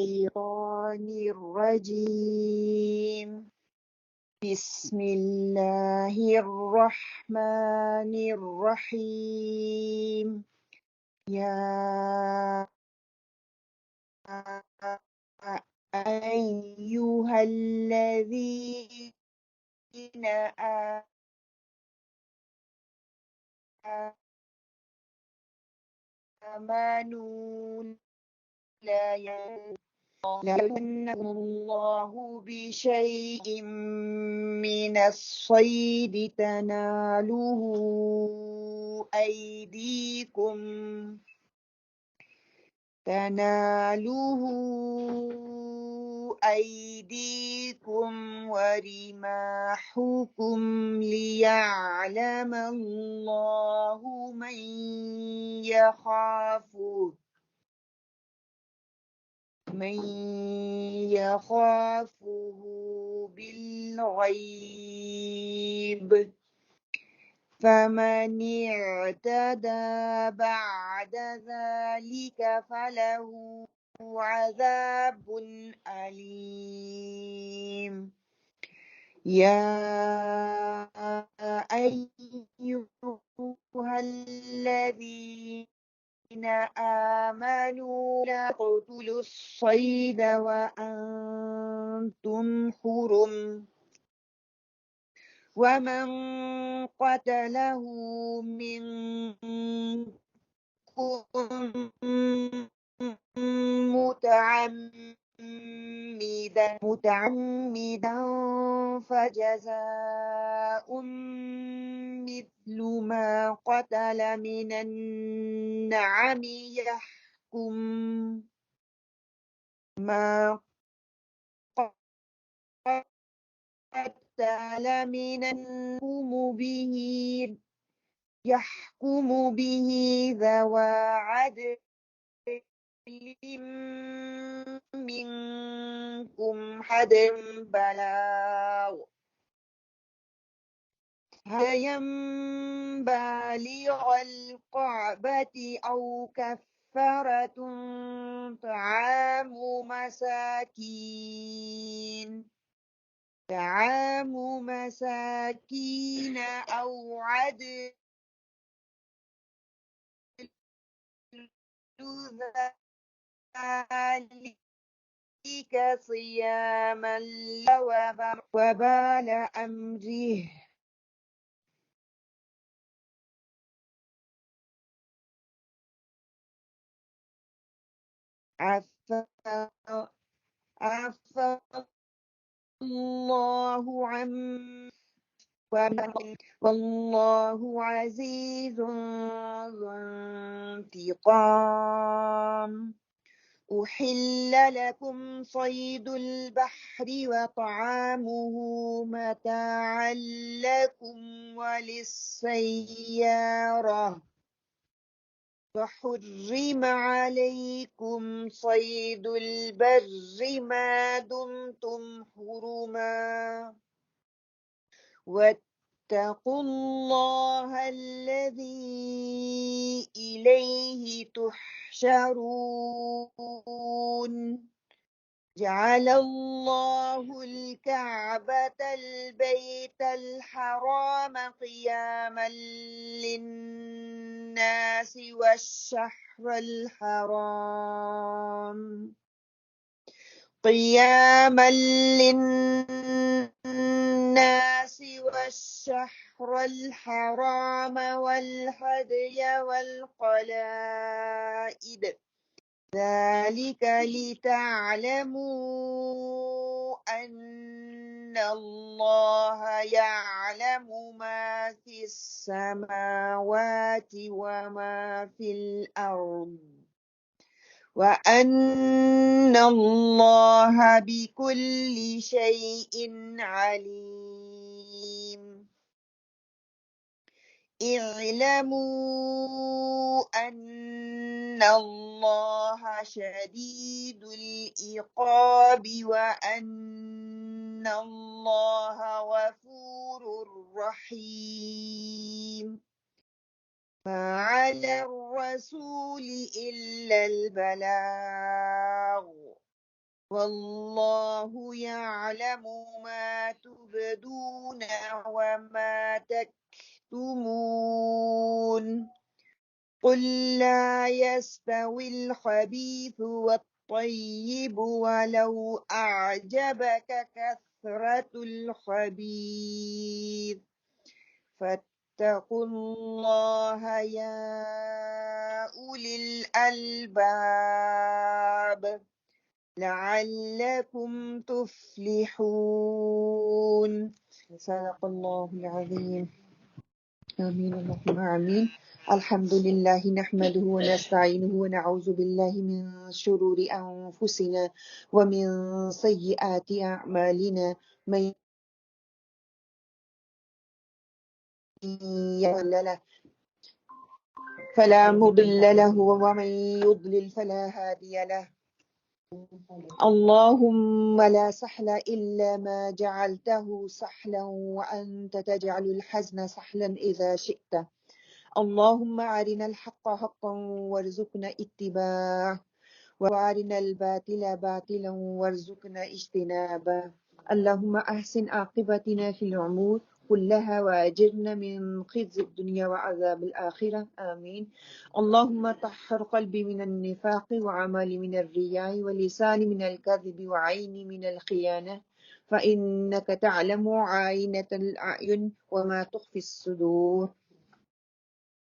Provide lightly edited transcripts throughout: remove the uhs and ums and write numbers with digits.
الشيطان الرجيم بسم الله الرحمن الرحيم يا أيها الذين آمنوا لا يبلونكم الله بشيء من الصيد تناله أيديكم ورماحكم ليعلم الله من يخافه بالغيب فمن اعتدى بعد ذلك فله عذاب أليم يا أيها الذين آمنوا لا تقتلوا الصيد وأنتم حرم ومن قتله منكم متعمدا فجزاء مثل ما قتل من النعم يحكم به ذوى عدل منكم حدا بلاغ هديا بالغ الكعبة أو كفارة طعام مساكين أو عدل ذلك صياما وبال أمره عفى الله عما والله عزيز ذو انتقام أحل لكم صيد البحر وطعامه متاعا لكم وللسيارة وحرم عليكم صيد البر ما دمتم حرما واتقوا الله الذي إليه تحشرون جعل الله الكعبة البيت الحرام قياما للناس والشهر الحرام والهدي والقلائد ذلك لتعلموا أن الله يعلم ما في السماوات وما في الأرض وأن الله بكل شيء عليم اعلموا أن الله شديد العقاب وأن الله غفور رحيم ما على الرسول إلا البلاغ والله يعلم ما تبدون وما تكتمون قل لا يستوي الخبيث والطيب ولو أعجبك كثرة الخبيث فاتقوا الله يا أولي الألباب لعلكم تفلحون صدق الله العظيم آمين اللهم آمين الحمد لله نحمده ونستعينه ونعوذ بالله من شرور أنفسنا ومن سيئات أعمالنا من يضلل له فلا مضل له ومن يضلل فلا هادي له اللهم لا سهل إلا ما جعلته سهلا وأنت تجعل الحزن سهلا إذا شئت اللهم أرنا الحق حقا وارزقنا اتباعه وأرنا الباطل باطلا وارزقنا اجتنابه اللهم أحسن عاقبتنا في الأمور كلها وأجرنا من خزي الدنيا وعذاب الآخرة آمين اللهم طهر قلبي من النفاق وعملي من الرياء ولساني من الكذب وعيني من الخيانة فإنك تعلم عينة الأعين وما تخفي الصدور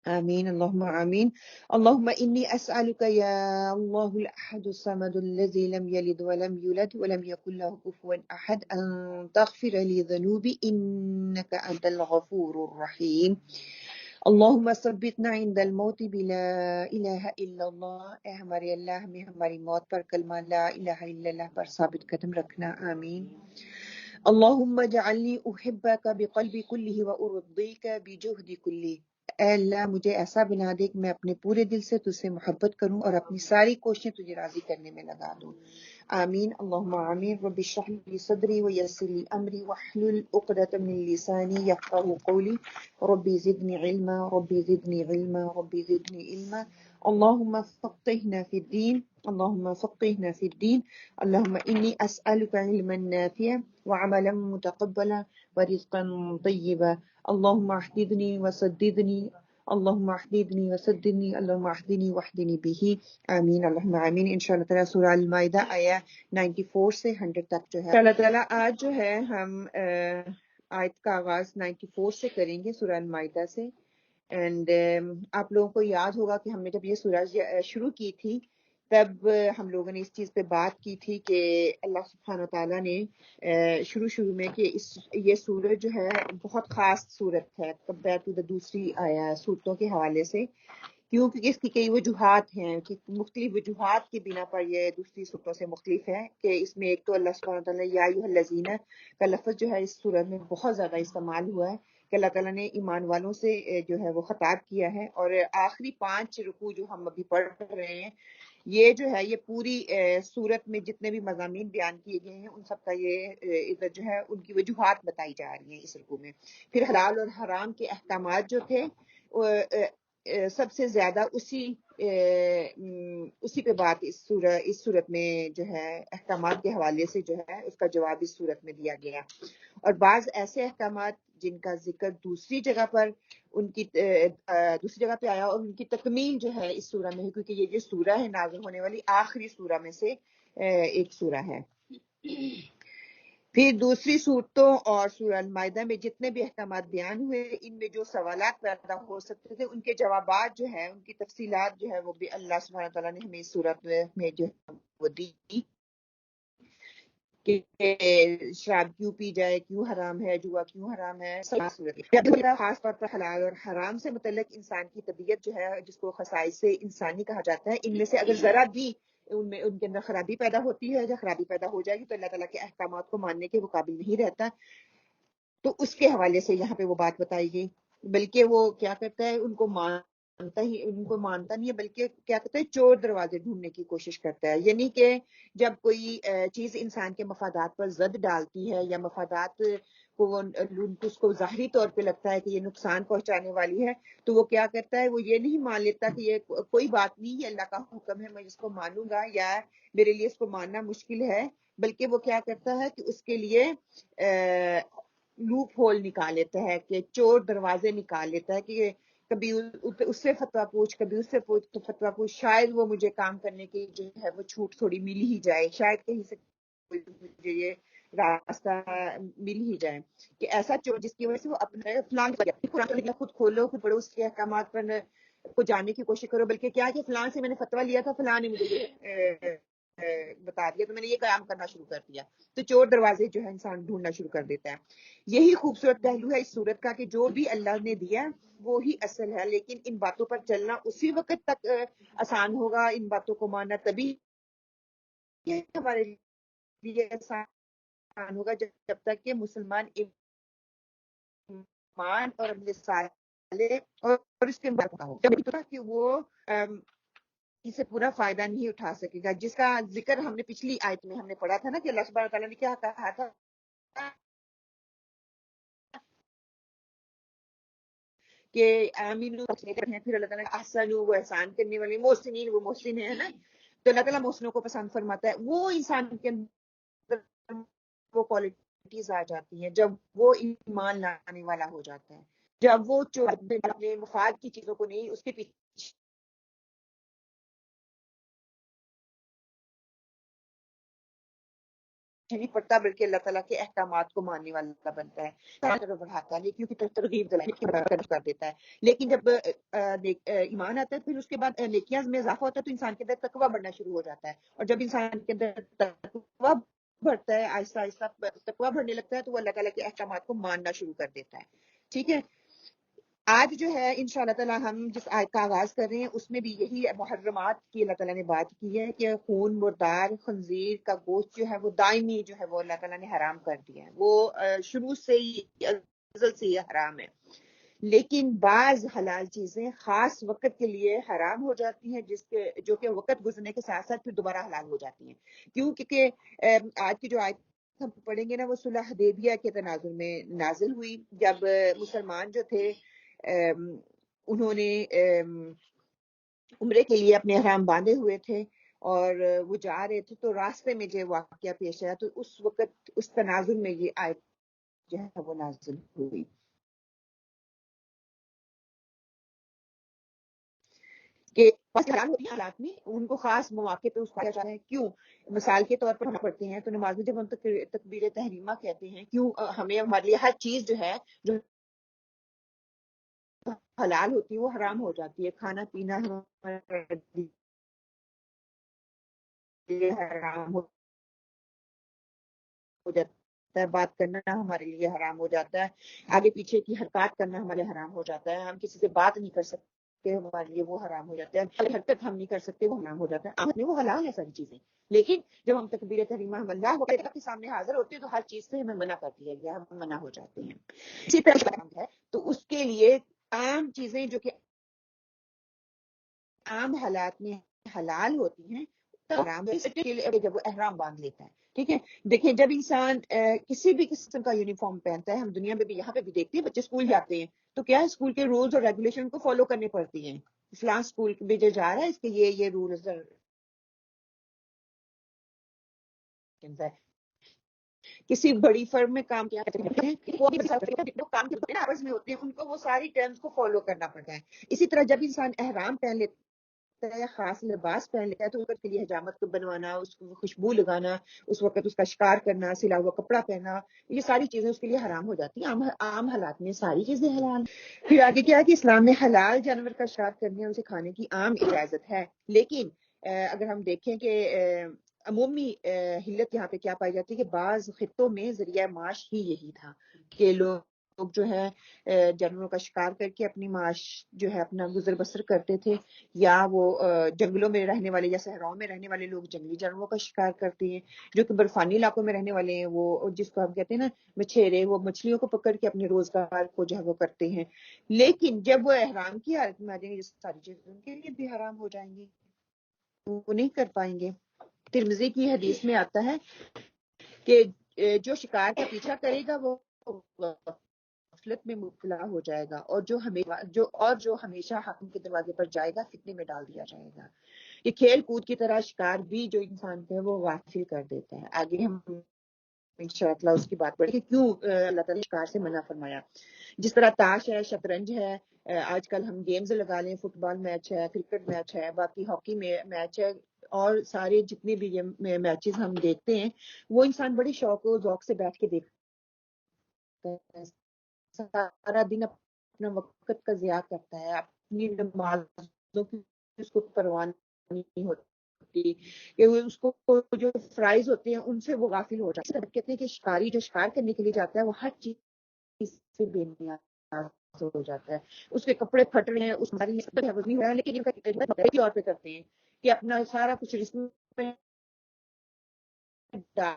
آمين اللهم آمين اللهم إني أسألك يا الله الأحد الصمد الذي لم يلد ولم يولد ولم يكن له كفوا أحد أن تغفر لي ذنوبي إنك أنت الغفور الرحيم اللهم ثبتنا عند الموت بلا إله إلا الله اے ہمارے اللہ ہمیں ہماری موت پر کلمہ لا الہ الا اللہ پر ثابت قدم رکھنا آمین اللهم اجعلني أحبك بقلبي كله وأرضيك بجهدي كله اے اللہ مجھے ایسا بنا دے کہ میں اپنے پورے دل سے تجھ سے محبت کروں اور اپنی ساری کوششیں تجھے راضی کرنے میں لگا دوں آمین اللہم آمین رب اشرح لی صدری ویسر لی امری واحلل عقدۃ من لسانی یفقہوا قولی ربی زدنی علما ربی زدنی علما ربی زدنی علما اللہم فقہنا فی الدین اللہم فقہنا فی الدین اللہم انی اسألک علما نافعا وعملا متقبلا ورزقا طیبا اللهم اهدني وسددني اللهم اهدني وسددني اللهم اهدني واهدني به آمین اللہم آمین انشاءاللہ تعالیٰ سورہ المائدہ آیا 94 سے 100 تک جو ہے انشاءاللہ تعالیٰ آج جو ہے ہم آیت کا آغاز 94 سے کریں گے سورہ المائدہ سے اینڈ آپ لوگوں کو یاد ہوگا کہ ہم نے جب یہ سورہ شروع کی تھی تب ہم لوگوں نے اس چیز پہ بات کی تھی کہ اللہ سبحانہ وتعالیٰ نے شروع میں کہ یہ سورت جو ہے بہت خاص صورت ہے کمپیئر ٹو دا دوسری صورتوں کے حوالے سے کیونکہ اس کی کئی وجوہات ہیں کہ مختلف وجوہات کی بنا پر یہ دوسری صورتوں سے مختلف ہے کہ اس میں ایک تو اللہ سبحانہ وتعالیٰ یا ایھا الذین کا لفظ جو ہے اس صورت میں بہت زیادہ استعمال ہوا ہے کہ اللہ تعالیٰ نے ایمان والوں سے جو ہے وہ خطاب کیا ہے اور آخری 5 رکوع جو ہم ابھی پڑھ رہے ہیں یہ جو ہے یہ پوری صورت میں جتنے بھی مضامین بیان کیے گئے ہیں ان سب کا یہ ادھر جو ہے ان کی وجوہات بتائی جا رہی ہیں اس رکوع میں پھر حلال اور حرام کے احکامات جو تھے سب سے زیادہ اسی پہ بات اس صورت میں جو ہے احکامات کے حوالے سے جو ہے اس کا جواب اس صورت میں دیا گیا اور بعض ایسے احکامات جن کا ذکر دوسری جگہ پر ان کی دوسری جگہ پہ آیا اور ان کی تکمیل جو ہے اس سورہ میں ہے کیونکہ یہ جو سورہ ہے نازل ہونے والی آخری سورہ میں سے ایک سورہ ہے پھر دوسری صورتوں اور سورہ المائدہ میں جتنے بھی احکامات بیان ہوئے ان میں جو سوالات پیدا ہو سکتے تھے ان کے جوابات جو ہے ان کی تفصیلات جو ہے وہ بھی اللہ سبحانہ تعالیٰ نے ہمیں اس صورت میں جو ہے وہ دی کہ شراب کیوں پی جائے کیوں حرام ہے جوا کیوں حرام ہے خاص طور پر حلال اور حرام سے متعلق انسان کی طبیعت جو ہے جس کو خصائص انسانی کہا جاتا ہے ان میں سے اگر ذرا بھی ان کے اندر خرابی پیدا ہوتی ہے جب خرابی پیدا ہو جائے گی تو اللہ تعالیٰ کے احکامات کو ماننے کے وہ قابل نہیں رہتا تو اس کے حوالے سے یہاں پہ وہ بات بتائی گئی بلکہ وہ کیا کرتا ہے ان کو مانتا نہیں ہے بلکہ کیا کرتا ہے چور دروازے ڈھونڈنے کی کوشش کرتا ہے یعنی کہ جب کوئی چیز انسان کے مفادات پر زد ڈالتی ہے یا مفادات کو اس کو ظاہری طور پہ لگتا ہے کہ یہ نقصان پہنچانے والی ہے، تو وہ کیا کرتا ہے، وہ یہ نہیں مان لیتا کہ یہ کوئی بات نہیں، یہ اللہ کا حکم ہے، میں اس کو مانوں گا یا میرے لیے اس کو ماننا مشکل ہے، بلکہ وہ کیا کرتا ہے کہ اس کے لیے لوپ ہول نکال لیتا ہے، کہ چور دروازے نکال لیتا ہے، کہ کبھی اس سے فتویٰ پوچھ، کبھی اس سے پوچھ تو فتویٰ پوچھ، شاید وہ مجھے کام کرنے کی جو ہے وہ چھوٹ تھوڑی مل ہی جائے، شاید کہیں سے مجھے یہ راستہ مل ہی جائے، کہ ایسا چور جس کی وجہ سے وہ اپنے فلان قرآن خود کھولو، خود پڑھو، اس کے احکامات پر کو جاننے کی کوشش کرو، بلکہ کیا کہ فلان سے میں نے فتویٰ لیا تھا، فلان نے مجھے بتا دیا تو میں نے یہ کام کرنا شروع کر دیا، تو چور دروازے جو ہے انسان ڈھونڈنا شروع کر دیتا ہے۔ یہی خوبصورت پہلو ہے اس صورت کا کہ جو بھی اللہ نے دیا وہی اصل ہے، لیکن ان باتوں پر چلنا اسی وقت تک آسان ہوگا، ان باتوں کو ماننا تبھی ہمارے لیے آسان ہوگا جب تک کہ مسلمان ایمان اور عمل صالح اور اس کے بعد ہو، کہ وہ اسے پورا فائدہ نہیں اٹھا سکے گا، جس کا ذکر ہم نے پچھلی آیت میں ہم نے پڑھا تھا نا، کہ اللہ سبحانہ تعالیٰ نے کیا کہا تھا کہ آمین، پھر اللہ تعالیٰ احسن، وہ احسان کرنے والے، محسنین وہ محسن ہے نا، تو اللہ تعالیٰ محسنوں کو پسند فرماتا ہے، وہ انسان کے اندر وہ کوالٹیز آ جاتی ہیں جب وہ ایمان لانے والا ہو جاتا ہے، جب وہ اپنے مفاد کی چیزوں کو نہیں اس کے پیچھے نہیں پڑتا، بلکہ اللہ تعالیٰ کے احکامات کو ماننے والا بنتا ہے، بڑھاتا ہے، کیونکہ ترغیب کر دیتا ہے۔ لیکن جب ایمان آتا ہے پھر اس کے بعد نیکیاں میں اضافہ ہوتا ہے، تو انسان کے اندر تقویٰ بڑھنا شروع ہو جاتا ہے، اور جب انسان کے اندر تقویٰ بڑھتا ہے، آہستہ آہستہ تقویٰ بڑھنے لگتا ہے، تو وہ اللہ تعالیٰ کے احکامات کو ماننا شروع کر دیتا ہے۔ ٹھیک ہے، آج جو ہے ان شاء اللہ تعالیٰ ہم جس آیت کا آغاز کر رہے ہیں اس میں بھی یہی محرمات کی اللہ تعالیٰ نے بات کی ہے، کہ خون، مردار، خنزیر کا گوشت جو ہے وہ دائمی جو ہے وہ اللہ تعالیٰ نے حرام کر دیا ہے، وہ شروع سے ہی ازل سے ہی حرام ہے، لیکن بعض حلال چیزیں خاص وقت کے لیے حرام ہو جاتی ہیں، جو کہ وقت گزرنے کے ساتھ ساتھ پھر دوبارہ حلال ہو جاتی ہیں، کیونکہ آج کی جو آیت ہم پڑھیں گے نا، وہ صلح حدیبیہ کے تناظر میں نازل ہوئی، جب مسلمان جو تھے انہوں نے عمرے کے لیے اپنے احرام باندھے ہوئے تھے اور وہ جا رہے تھے، تو راستے میں جو واقعہ پیش آیا، تو اس وقت اس تناظر میں یہ آیت جو ہے وہ نازل ہوئی کہ حرام ہوتی ہیں حالات میں، ان کو خاص مواقع پہ اس کو کیا جاتا ہے، کیوں؟ مثال کے طور پر ہم پڑھتے ہیں تو نماز میں جب ہم تکبیر تحریمہ کہتے ہیں، کیوں ہمیں ہمارے لیے ہر چیز جو ہے جو حلال ہوتی ہے وہ حرام ہو جاتی ہے، کھانا پینا ہمارے لیے حرام ہو جاتا ہے، بات کرنا ہمارے لیے حرام ہو جاتا ہے، آگے پیچھے کی حرکات کرنا ہمارے حرام ہو جاتا ہے، ہم کسی سے بات نہیں کر سکتے ہمارے لیے وہ حرام ہو جاتا ہے، حرکت ہم نہیں کر سکتے وہ حرام ہو جاتا ہے، وہ حلال ہے ساری چیزیں، لیکن جب ہم تکبیر تحریمہ ہم اللہ کے سامنے حاضر ہوتے ہیں تو ہر چیز سے ہمیں منع کر دیا گیا، ہم منع ہو جاتے ہیں۔ اسی طرح ہے تو اس کے لیے عام چیزیں جو کہ عام حالات میں حلال ہوتی ہیں حرام جب وہ احرام باندھ لیتا ہے۔ ٹھیک ہے، دیکھیں جب انسان کسی بھی قسم کا یونیفارم پہنتا ہے، ہم دنیا میں بھی یہاں پہ بھی دیکھتے ہیں، بچے اسکول جاتے ہیں تو کیا اسکول کے رولز اور ریگولیشن کو فالو کرنے پڑتی ہیں، فلاں اسکول میں جو جا رہا ہے اس کے یہ رولز ہے، کسی بڑی فرم میں کام کیا کرتے ہیں وہ بھی کام کے آورز میں ہوتے ہیں، ان کو وہ ساری ٹرمز کو فالو کرنا پڑتا ہے۔ اسی طرح جب انسان احرام پہن لیتا ہے، خاص لباس پہن لیتا ہے، تو اس کے لیے حجامت کو بنوانا، اس کو خوشبو لگانا، اس وقت اس کا شکار کرنا، سلا ہوا کپڑا پہننا، یہ ساری چیزیں اس کے لیے حرام ہو جاتی ہیں، عام حالات میں ساری چیزیں حلال۔ پھر آگے کیا ہے کہ اسلام میں حلال جانور کا شکار کرنے اور اسے کھانے کی عام اجازت ہے، لیکن اگر ہم دیکھیں کہ عمومی حلت یہاں پہ کیا پائی جاتی ہے کہ بعض خطوں میں ذریعہ معاش ہی یہی تھا کہ لوگ جو ہے جانوروں کا شکار کر کے اپنی معاش جو ہے اپنا گزر بسر کرتے تھے، یا وہ جنگلوں میں رہنے والے یا صحراؤں میں رہنے والے لوگ جنگلی جانوروں کا شکار کرتے ہیں، جو کہ برفانی علاقوں میں رہنے والے ہیں وہ جس کو ہم کہتے ہیں نا مچھیرے، وہ مچھلیوں کو پکڑ کے اپنے روزگار کو جو ہے وہ کرتے ہیں، لیکن جب وہ احرام کی حالت میں آ جائیں گے یہ ساری چیزیں ان کے لیے بھی حرام ہو جائیں گی، وہ نہیں کر پائیں گے۔ ترمذی کی حدیث میں آتا ہے کہ جو شکار کا پیچھا کرے گا وہ غفلت میں مبتلا ہو جائے گا، اور جو ہمیشہ حاکم کے دروازے پر جائے گا فتنے میں ڈال دیا جائے گا۔ یہ کھیل کود کی طرح شکار بھی جو انسان کو ہے وہ غافل کر دیتا ہے۔ آگے ہم انشاءاللہ اس کی بات پڑھیں کہ کیوں اللہ تعالیٰ نے شکار سے منع فرمایا۔ جس طرح تاش ہے، شطرنج ہے، آج کل ہم گیمز لگا لیں، فٹ بال میچ ہے، کرکٹ میچ ہے، باقی ہاکی میچ ہے، اور سارے جتنے بھی میچز ہم دیکھتے ہیں وہ انسان بڑے شوق و ذوق سے بیٹھ کے دیکھتا ہے، سارا دن اپنا وقت کا ضیاع کرتا ہے، اپنی نمازوں کی اس کو پرواہ نہیں ہوتی کہ اس کو جو فرائض ہوتے ہیں ان سے وہ غافل ہو جاتا ہے۔ کہتے ہیں کہ شکاری جو شکار کرنے کے لیے جاتا ہے وہ ہر چیز سے بے نیاز ہو جاتا ہے، اس کے کپڑے پھٹ رہے ہیں، اس نہیں ہو رہا ہے، لیکن طور پہ کرتے ہیں کہ اپنا سارا کچھ رسم میں ڈال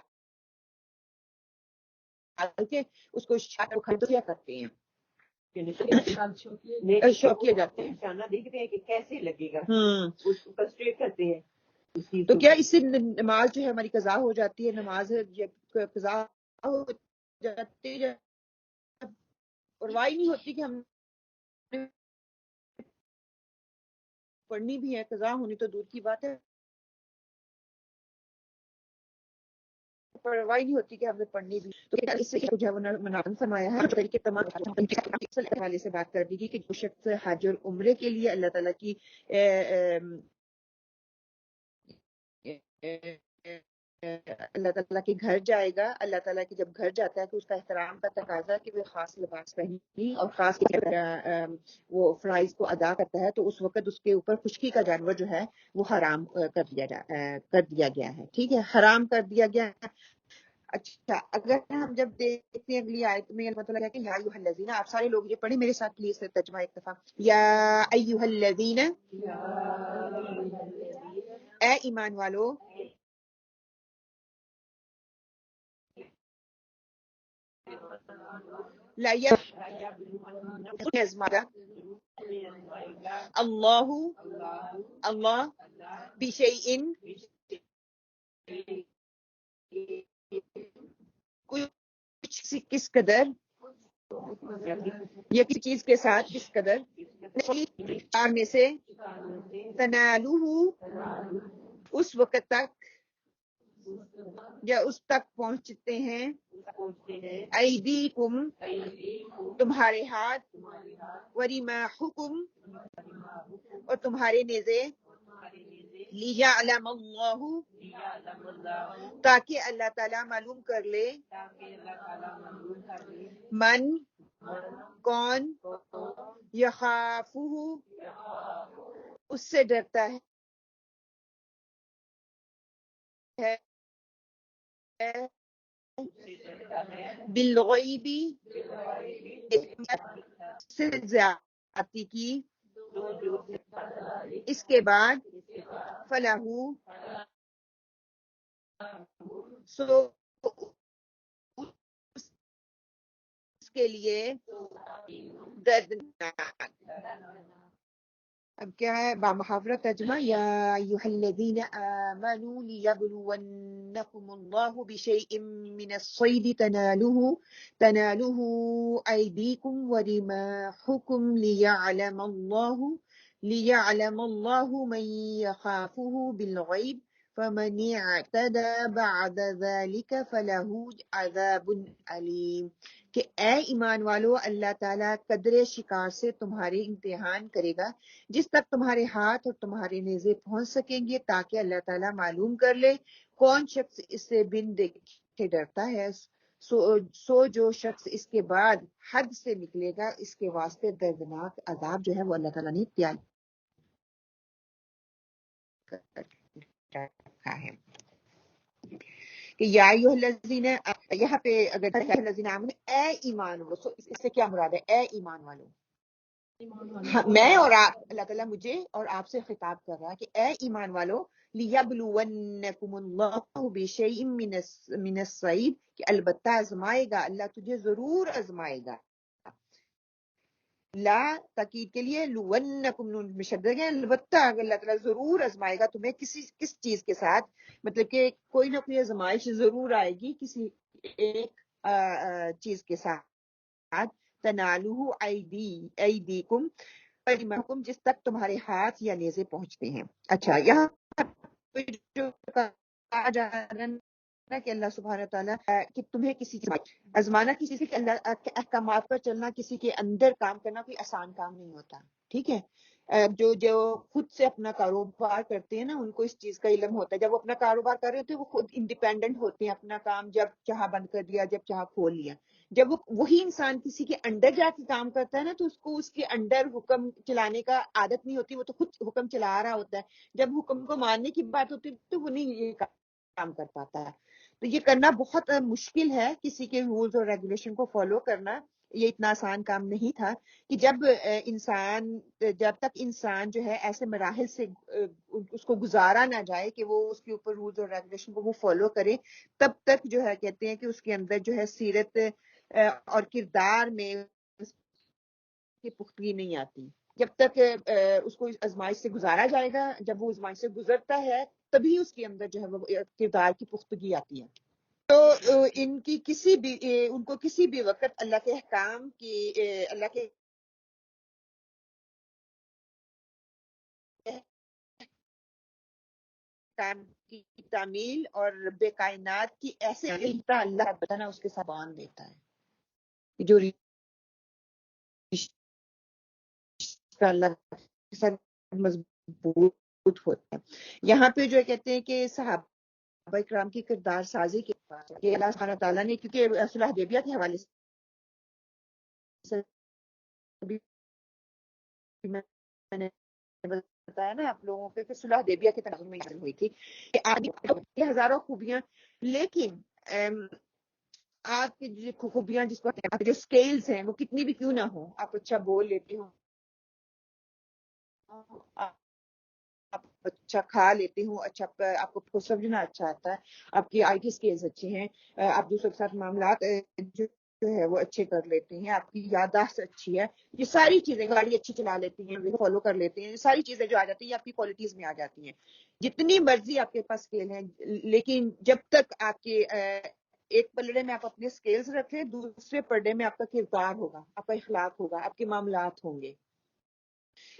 کے اس کو کیا کرتے ہیں، شوقیہ جاتے ہیں، دیکھتے ہیں کہ کیسے لگے گا، اس کو فرسٹریٹ کرتے ہیں۔ تو کیا اس سے نماز جو ہے ہماری قضا ہو جاتی ہے؟ نماز قضا ہو جاتی ہے، پرواہ نہیں ہوتی کہ ہم نے پڑھنی بھی ہے، قضا ہونی تو دور کی بات ہے، پرواہ نہیں ہوتی کہ ہم نے پڑھنی بھی۔ تو اس سے جو ہے منعقد فرمایا ہے طریقے تمام حوالے سے بات کر دی گئی کہ جو شخص حج اور عمرے کے لیے اللہ تعالیٰ کی اللہ تعالیٰ کے گھر جائے گا، اللہ تعالیٰ کے جب گھر جاتا ہے تو اس کا احترام کا تقاضا کہ وہ خاص لباس پہنی اور خاص وہ فرائض کو ادا کرتا ہے، تو اس وقت اس کے اوپر خشکی کا جانور جو ہے وہ حرام کر دیا گیا ہے، ٹھیک ہے، حرام کر دیا گیا ہے۔ اچھا، اگر ہم جب دیکھتے ہیں اگلی آیت میں اللہ تعالیٰ کہ یا ایھا الذین، آپ سارے لوگ یہ پڑھیں میرے ساتھ پلیز ترجمہ ایک دفعہ، یا ایھا الذین، اے ایمان والو، لا اللہ اللہ بشیء، کچھ کس قدر، یا کسی چیز کے ساتھ کس قدر، میں سے تنالوہ، اس وقت تک یا اس تک پہنچتے ہیں، ایدیکم، تمہارے ہاتھ، ورماحکم، اور تمہارے نیزے، لیعلم اللہ، تاکہ اللہ تعالیٰ معلوم کر لے، من، کون، یخافہ، اس سے ڈرتا ہے، بالغیب، سے زیادتی کی، اس کے بعد، فلاح، سو اس کے لیے دردناک۔ اب کیا ہے بامحاورہ ترجمہ، یا ایھا الذین آمنوا لیبلونکم اللہ بشیء من الصید تنالہ ایدیکم ورماحکم لیعلم اللہ من یخافہ بالغیب فمن اعتدى بعد ذلك فله عذاب علیم، کہ اے ایمان والو، اللہ تعالیٰ قدر شکار سے تمہارے امتحان کرے گا جس تک تمہارے ہاتھ اور تمہارے نیزے پہنچ سکیں گے، تاکہ اللہ تعالیٰ معلوم کر لے کون شخص اس سے بن دیکھے ڈرتا ہے، سو جو شخص اس کے بعد حد سے نکلے گا اس کے واسطے دردناک عذاب جو ہے وہ اللہ تعالیٰ نے تیار کر رکھا ہے۔ کہ یا ایھا الذین، یہاں پہ اگر الذین آمنوا، اے ایمان والو، اس سے کیا مراد ہے؟ اے ایمان والو، میں اور آپ، اللہ تعالیٰ مجھے اور آپ سے خطاب کر رہا ہے کہ اے ایمان والو، لیبلونکم اللہ بشیء من الصید، کہ البتہ آزمائے گا اللہ تجھے، ضرور آزمائے گا، لا تاکید کے لیے، لونکم نون مشدد ہے، البتہ اللہ تعالیٰ ضرور آزمائے گا تمہیں کس چیز کے ساتھ، مطلب کہ کوئی نہ کوئی آزمائش ضرور آئے گی کسی ایک چیز کے ساتھ تنالوہ ایدیکم محکم، جس تک تمہارے ہاتھ یا نیزے پہنچتے ہیں. اچھا، یہاں پہ جو کہا جا رہا ہے کہ اللہ سبحانہ تعالیٰ کہ تمہیں کسی کی آزمانا، کسی کے اللہ کے احکامات پر چلنا، کسی کے اندر کام کرنا کوئی آسان کام نہیں ہوتا. ٹھیک ہے. جو خود سے اپنا کاروبار کرتے ہیں نا، ان کو اس چیز کا علم ہوتا ہے. جب وہ اپنا کاروبار کر رہے ہوتے ہیں وہ خود انڈیپینڈنٹ ہوتے ہیں، اپنا کام جب چاہا بند کر دیا، جب چاہا کھول لیا. جب وہی انسان کسی کے انڈر جا کے کام کرتا ہے نا، تو اس کو اس کے انڈر حکم چلانے کا عادت نہیں ہوتی، وہ تو خود حکم چلا رہا ہوتا ہے. جب حکم کو ماننے کی بات ہوتی ہے تو وہ نہیں یہ کام کر پاتا ہے. تو یہ کرنا بہت مشکل ہے، کسی کے رولز اور ریگولیشن کو فالو کرنا. یہ اتنا آسان کام نہیں تھا کہ جب تک انسان جو ہے ایسے مراحل سے اس کو گزارا نہ جائے کہ وہ اس کے اوپر رولز اور ریگولیشن کو وہ فالو کرے، تب تک جو ہے کہتے ہیں کہ اس کے اندر جو ہے سیرت اور کردار میں اس کی پختگی نہیں آتی. جب تک اس کو آزمائش سے گزارا جائے گا، جب وہ آزمائش سے گزرتا ہے تبھی اس کے اندر جو ہے وہ کردار کی پختگی آتی ہے. تو ان کو کسی بھی وقت اللہ کے احکام کی، اللہ کے احکام کی تعمیل اور رب کائنات کی ایسے اللہ بتانا اس کے ساتھ باندھ دیتا ہے، جو رشتہ اللہ کے ساتھ مضبوط ہوتا ہے. یہاں پہ جو کہتے ہیں کہ صحابہ اکرام کی کردار سازی کے کہ اللہ سبحانہ تعالیٰ نے، کیونکہ صلح حدیبیہ کے حوالے سے میں نے بتایا نا آپ لوگوں کے کہ صلح حدیبیہ کے تناظر میں ہوئی تھی کہ آپ ہزاروں خوبیاں، لیکن آپ کی جو خوبیاں جس کو جو سکیلز ہیں وہ کتنی بھی کیوں نہ ہو، آپ اچھا بول لیتے ہو، آپ اچھا کھا لیتے ہو، اچھا آپ کو سمجھنا اچھا آتا ہے، آپ کی آئی ٹی سکلز اچھے ہیں، آپ دوسروں کے ساتھ معاملات جو ہے وہ اچھے کر لیتے ہیں، آپ کی یادداشت اچھی ہے، یہ ساری چیزیں، گاڑی اچھی چلا لیتی ہیں، فالو کر لیتے ہیں، یہ ساری چیزیں جو آ جاتی ہیں آپ کی کوالٹیز میں آ جاتی ہیں. جتنی مرضی آپ کے پاس اسکل ہیں، لیکن جب تک آپ کے ایک پلڑے میں آپ اپنے سکلز رکھیں، دوسرے پلڑے میں آپ کا کردار ہوگا، آپ کا اخلاق ہوگا، آپ کے معاملات ہوں گے.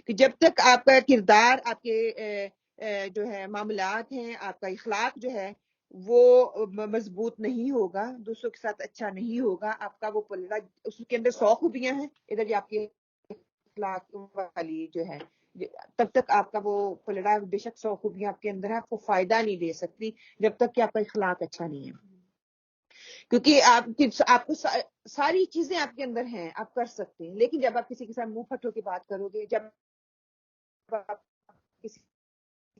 کہ جب تک آپ کا کردار، آپ کے جو ہے معاملات ہیں، آپ کا اخلاق جو ہے وہ مضبوط نہیں ہوگا، دوسروں کے ساتھ اچھا نہیں ہوگا، آپ کا وہ پلڑا، اس کے اندر 100 خوبیاں ہیں، ادھر یہ آپ کے اخلاق والی جو ہے، تب تک آپ کا وہ پلڑا بے شک 100 خوبیاں آپ کے اندر ہے، آپ کو فائدہ نہیں دے سکتی جب تک کہ آپ کا اخلاق اچھا نہیں ہے. کیونکہ آپ کو ساری چیزیں آپ کے اندر ہیں، آپ کر سکتے ہیں، لیکن جب آپ کسی کے ساتھ منہ پھٹ ہو کے بات کرو گے، جب آپ کسی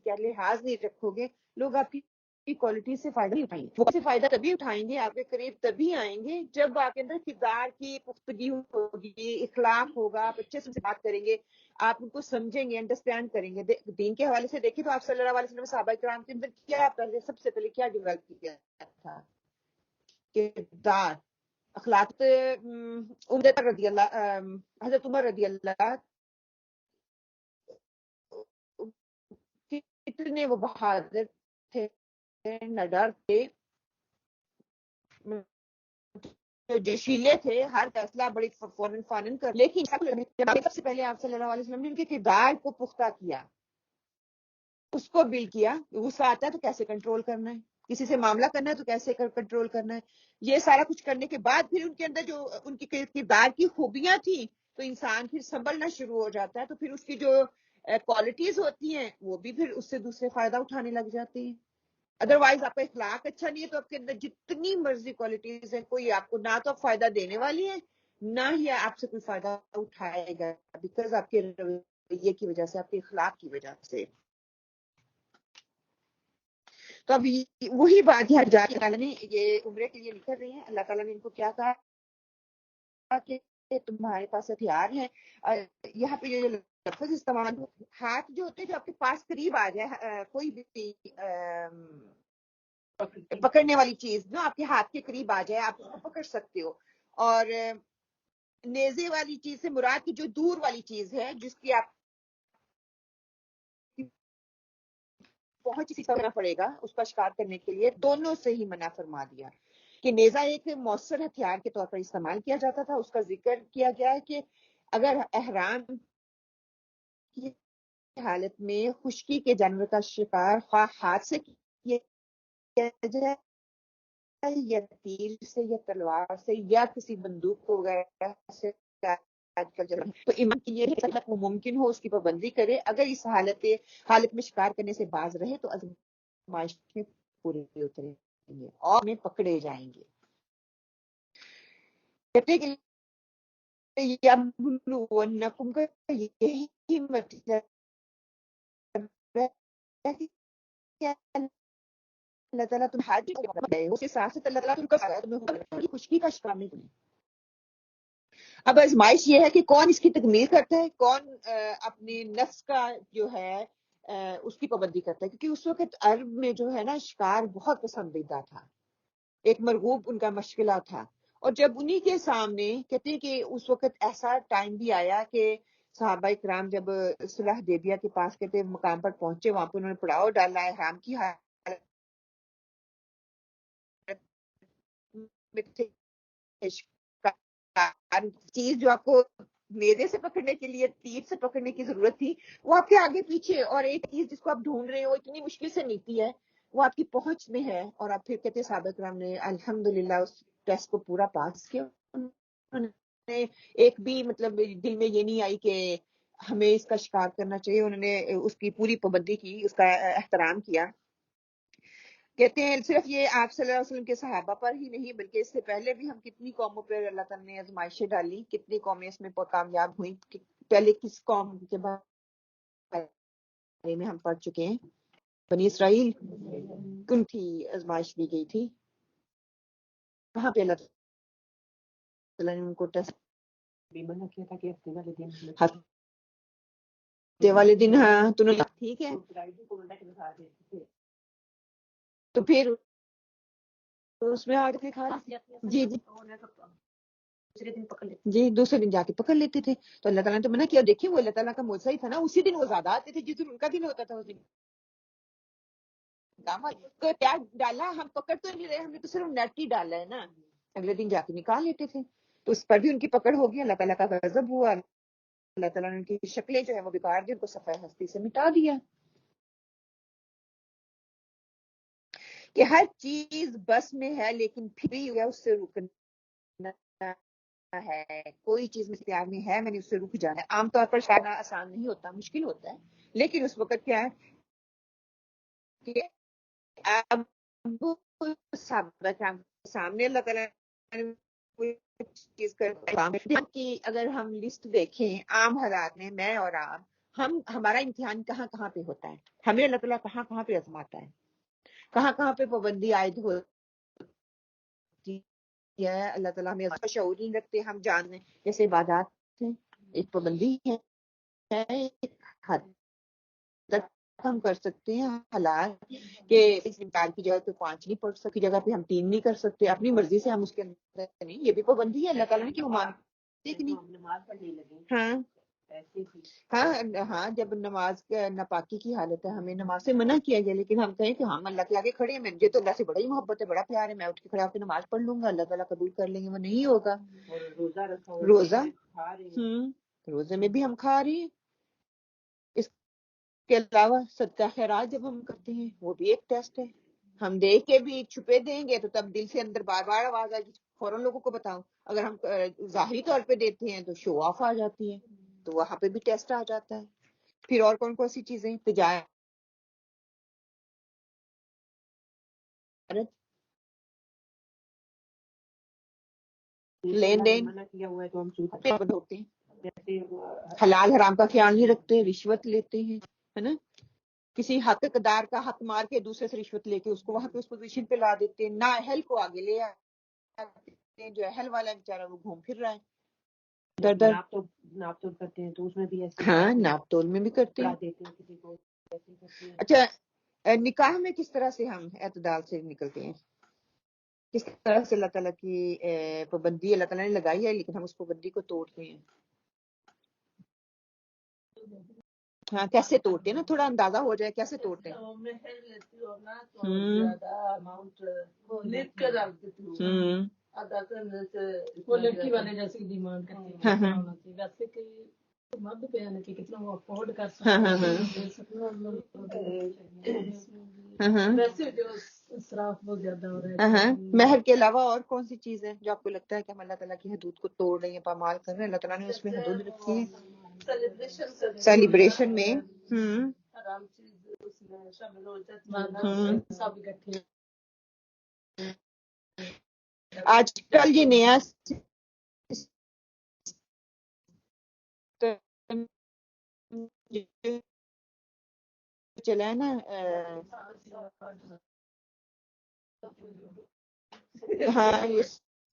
کا لحاظ نہیں رکھو گے، لوگ آپ کی کوالٹی سے فائدہ نہیں اٹھائیں گے. وہ سے فائدہ تبھی اٹھائیں گے، آپ کے قریب تبھی آئیں گے جب آپ کے اندر کردار کی پختگی ہوگی، اخلاق ہوگا، آپ اچھے سے بات کریں گے، آپ ان کو سمجھیں گے، انڈرسٹینڈ کریں گے. دین کے حوالے سے دیکھیں تو آپ صلی اللہ علیہ وسلم صحابہ کرام کے اندر کیا پہلے، سب سے پہلے کیا ڈیولپ کیا تھا؟ کردار، اخلاق. عمر رضی اللہ، حضرت عمر رضی اللہ کتنے وہ بہادر تھے، نہ ڈر تھے، جوشیلے تھے، ہر فیصلہ بڑی فوراً فوراً کر، لیکن سب سے پہلے آپ صلی اللہ علیہ وسلم نے ان کے کردار کو پختہ کیا، اس کو بلڈ کیا. غصہ آتا ہے تو کیسے کنٹرول کرنا ہے، کسی سے معاملہ کرنا ہے تو کیسے کنٹرول کرنا ہے، یہ سارا کچھ کرنے کے بعد پھر ان کے اندر جو ان کی کردار کی خوبیاں تھیں تو انسان پھر سنبھلنا شروع ہو جاتا ہے، تو پھر اس کی جو کوالٹیز ہوتی ہیں وہ بھی پھر اس سے دوسرے فائدہ اٹھانے لگ جاتے ہیں. ادروائز آپ کا اخلاق اچھا نہیں ہے تو آپ کے اندر جتنی مرضی کوالٹیز ہیں، کوئی آپ کو نہ تو فائدہ دینے والی ہے، نہ ہی آپ سے کوئی فائدہ اٹھائے گا، بیکاز آپ کے رویے کی وجہ سے، آپ کے اخلاق کی وجہ سے. تو اب وہی بات ہے، اللہ تعالیٰ نے یہ عمرے کے لیے لکھ رہے ہیں، اللہ تعالیٰ نے ان کو کیا کہا کہ تمہارے پاس ہتھیار ہیں. یہاں پہ یہ لفظ استعمال، ہاتھ جو ہوتے ہیں جو آپ کے پاس قریب آ جائے، کوئی بھی پکڑنے والی چیز جو آپ کے ہاتھ کے قریب آ جائے آپ اس کو پکڑ سکتے ہو. اور نیزے والی چیز سے مراد کی جو دور والی چیز ہے، جس کی آپ پہنچ کرنا پڑے گا اس کا شکار کرنے کے لیے، دونوں سے ہی منع فرما دیا. کہ نیزہ ایک مؤثر ہتھیار کے طور پر استعمال کیا جاتا تھا. اس کا ذکر کیا گیا ہے کہ اگر احرام کی حالت میں خشکی کے جانور کا شکار خواہ ہاتھ سے کیا جائے یا تیر سے یا تلوار سے یا کسی بندوق وغیرہ سے، آج کل تو امام کی یہ ہے کہ وہ ممکن ہو اس کی پابندی کرے. اگر اس حالت میں شکار کرنے سے باز رہے تو آزمائش میں پورے اتریں گے اور میں پکڑے جائیں گے. کہتے ہیں کہ یبلونکم کا یہی مطلب ہے کہ اللہ تعالیٰ تم حاجی اس کے ساتھ ساتھ اللہ تعالیٰ تمہیں خشکی کا شکار نہیں کرے. اب آزمائش یہ ہے کہ کون اس کی تکمیل کرتا ہے، کون اپنے نفس کا جو ہے اس کی پابندی کرتا ہے. کیونکہ اس وقت عرب میں جو ہے نا شکار بہت پسندیدہ تھا، ایک مرغوب ان کا مشغلہ تھا. اور جب انہی کے سامنے کہتے ہیں کہ اس وقت ایسا ٹائم بھی آیا کہ صحابہ کرام جب صلح حدیبیہ کے پاس کہتے مقام پر پہنچے، وہاں پہ انہوں نے پڑاؤ ڈالا ہے حرام کی حالت میں تھے. چیز جو آپ کو نیزے سے پکڑنے کے لیے تیر سے پکڑنے کی ضرورت تھی وہ آپ کے آگے پیچھے، اور ایک چیز جس کو آپ ڈھونڈ رہے ہو اتنی مشکل سے ملتی ہے وہ آپ کی پہنچ میں ہے. اور آپ پھر کہتے صحابہ کرام نے الحمدللہ اس ٹیسٹ کو پورا پاس کیا. انہوں نے ایک بھی مطلب دل میں یہ نہیں آئی کہ ہمیں اس کا شکار کرنا چاہیے. انہوں نے اس کی پوری پابندی کی، اس کا احترام کیا. کہتے ہیں صرف یہ آپ صلی اللہ علیہ وسلم کے صحابہ پر ہی نہیں بلکہ اس سے پہلے بھی ہم کتنی قوموں پر اللہ تعالیٰ نے آزمائشیں ڈالی، کتنی قومیں اس میں کامیاب ہوئیں. پہلے کس قوم کے بارے میں ہم پڑھ چکے ہیں، بنی اسرائیل کن تھی آزمائش دی گئی تھی، کہاں پہ اللہ تعالیٰ نے ان کو ٹیسٹ بھی منع کیا تھا کہ ہفتے والے دن ہاں تو ٹھیک ہے. تو پھر اس میں آگے کھا جی جی دوسرے دن جا کے پکڑ لیتے تھے. تو اللہ تعالیٰ نے تو منع کیا. دیکھیے وہ اللہ تعالیٰ کا معجزہ ہی تھا نا، اسی دن وہ زیادہ آتے تھے جس دن ان کا دن ہوتا تھا. اس دن پیاز ڈالا، ہم پکڑ تو نہیں رہے، ہم نے تو صرف نیٹ ہی ڈالا ہے نا، اگلے دن جا کے نکال لیتے تھے. تو اس پر بھی ان کی پکڑ ہوگی، اللہ تعالیٰ کا غضب ہوا، اللہ تعالیٰ نے ان کی شکلیں جو ہے وہ بیکار دی، ان کو صفحہ ہستی سے مٹا دیا. کہ ہر چیز بس میں ہے لیکن پھر بھی اس سے رکنا ہے. کوئی چیز اختیار میں ہے، میں نے اس سے رک جانا ہے. عام طور پر شاید آسان نہیں ہوتا، مشکل ہوتا ہے، لیکن اس وقت کیا ہے کہ اب سامنے اللہ تعالیٰ چیز کی اگر ہم لسٹ دیکھیں عام حالات میں، میں اور آپ ہمارا امتحان کہاں کہاں پہ ہوتا ہے، ہمیں اللہ تعالیٰ کہاں کہاں پہ آزماتا ہے، کہاں کہاں پہ پابندی عائد ہوتی ہے. اللہ تعالیٰ ہمیں شعور نہیں رکھتے. ہم جان لیں جیسے عبادات ہیں ایک پابندی ہے، ایک حد تک ہم کر سکتے ہیں حلال کہ اس انکار کی جگہ پہ 5 نہیں پڑھ سکتی، جگہ پہ ہم 3 نہیں کر سکتے، اپنی مرضی سے ہم اس کے اندر نہیں. یہ بھی پابندی ہے اللہ تعالیٰ نے کہ وہ مانتے کہ نہیں. نماز پڑھنے لگے ہاں ہاں جب نماز ناپاکی کی حالت ہے ہمیں نماز سے منع کیا گیا، لیکن ہم کہیں کہ ہم اللہ کے آگے کھڑے ہیں، مجھے تو اللہ سے بڑا ہی محبت ہے، بڑا پیار ہے، میں اٹھ کے کھڑے ہو کے نماز پڑھ لوں گا، اللہ تعالیٰ قبول کر لیں گے. وہ نہیں ہوگا. روزہ روزے میں بھی ہم کھا رہے ہیں. اس کے علاوہ صدقہ خیرات جب ہم کرتے ہیں وہ بھی ایک ٹیسٹ ہے. ہم دیکھ کے بھی چھپے دیں گے تو تب دل سے اندر بار بار آواز آئے گی فوراً لوگوں کو بتاؤں. اگر ہم ظاہری طور پہ دیتے ہیں تو شو آف آ جاتی ہے، تو وہاں پہ بھی ٹیسٹ آ جاتا ہے. پھر اور کون کون سی چیزیں، تجارت، لین دین ہوتے ہیں، حلال حرام کا خیال نہیں رکھتے، رشوت لیتے ہیں، ہے نا. کسی حق دار کا حق مار کے دوسرے سے رشوت لے کے اس کو وہاں پہ اس پوزیشن پہ لا دیتے ہیں. نا اہل کو آگے لے آتے ہیں، جو اہل والا بیچارہ وہ گھوم پھر رہا ہے در در. ناپ تول کرتے ہیں تو اس میں بھی ایسے، ہاں ناپ تول میں بھی کرتے ہیں. اچھا نکاح میں کس طرح سے ہم اعتدال سے نکلتے ہیں، کس طرح سے اللہ تعالیٰ کی پابندی اللہ تعالیٰ نے لگائی ہے لیکن ہم اس پابندی کو توڑتے ہیں. ہاں کیسے توڑتے ہیں نا، تھوڑا اندازہ ہو جائے کیسے توڑتے ہیں. وہ لڑکی والے جیسے ڈیمانڈ کرتے ہیں ویسے کہ مرد پہ ہے کہ کتنا وہ افورڈ کر سکتے ہیں. ویسے جو اسراف بہت زیادہ ہو رہا ہے. مہر کے علاوہ اور کون سی چیز ہے جو آپ کو لگتا ہے کہ ہم اللہ تعالیٰ کی حدود کو توڑ رہے ہیں، پامال کر رہے ہیں؟ اللہ تعالیٰ نے اس میں حدود رکھی ہے سیلیبریشن میں. حرام چیز اس میں شامل ہو جاتی، سب اکٹھے. آج کل یہ نیا چلا ہے نا، ہاں یہ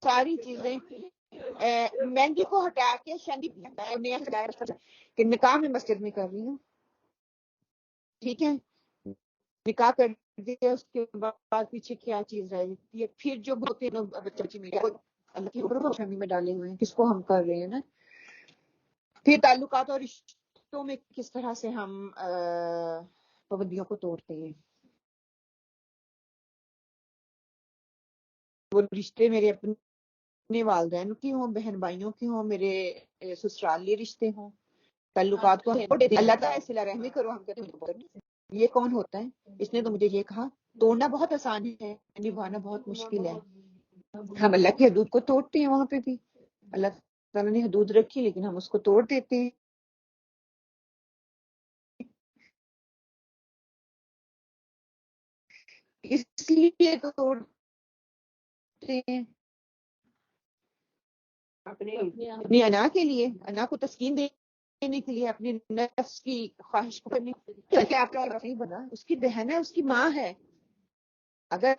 ساری چیزیں مہندی کو ہٹا کے شادی کہ نکاح میں مسجد میں کر رہی ہوں، ٹھیک ہے، نکاح کر دیا اس کے بعد پیچھے کیا چیز رہ جاتی ہے؟ پھر جو بچے بچی میں اللہ کی فہمی میں ڈالے ہوئے ہیں کس کو ہم کر رہے ہیں نا. پھر تعلقات اور رشتوں میں کس طرح سے ہم پابندیوں کو توڑتے ہیں. وہ رشتے میرے اپنے والدین کی ہوں، بہن بھائیوں کی ہوں، میرے سسرالی رشتے ہوں، تعلقات کو اللہ تعالیٰ صلہ رحمی کرو. ہم کہتے ہیں یہ کون ہوتا ہے؟ اس نے تو مجھے یہ کہا. توڑنا بہت آسان ہے، نبھانا بہت مشکل ہے. ہم اللہ کی حدود کو توڑتے ہیں، وہاں پہ بھی اللہ تعالیٰ نے حدود رکھی لیکن ہم اس کو توڑ دیتے ہیں. اس لیے توڑتے ہیں اپنی انا کے لیے، انا کو تسکین دینے کے لیے، اپنی نفس کی خواہش کو کرنے کے لیے. آپ کا نہیں بنا، اس کی بہن ہے، اس کی ماں ہے. اگر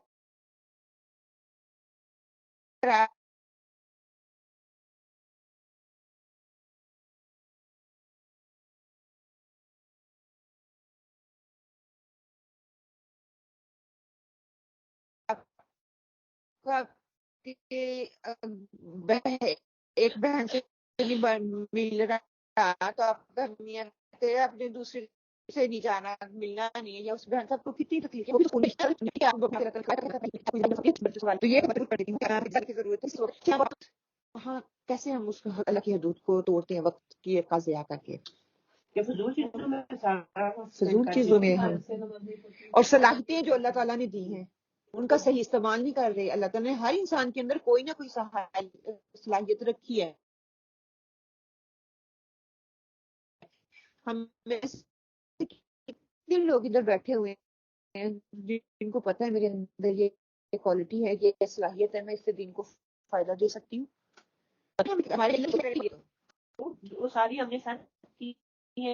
ایک بہن سے مل رہا تو آپ کا نیت ہے اپنے دوسرے سے نہیں جانا، ملنا نہیں ہے، یا اس بہن صاحب کو کتنی تکلیف ہے. ہاں کیسے ہم اس اللہ کی حدود کو توڑتے ہیں وقت کی قضا کر کے. فضول چیزوں میں ہم اور صلاحیتیں جو اللہ تعالیٰ نے دی ہیں ان کا صحیح استعمال نہیں کر رہے. اللہ تعالیٰ نے ہر انسان کے اندر کوئی نہ کوئی صلاحیت رکھی ہے. ہم میں سے کتنے لوگ ادھر بیٹھے ہوئے ہیں جن کو پتہ ہے میرے اندر یہ کوالٹی ہے، یہ صلاحیت ہے، میں اس سے دین کو فائدہ دے سکتی ہوں. ہمارے وہ ساری ہم نے ساتھ کی ہے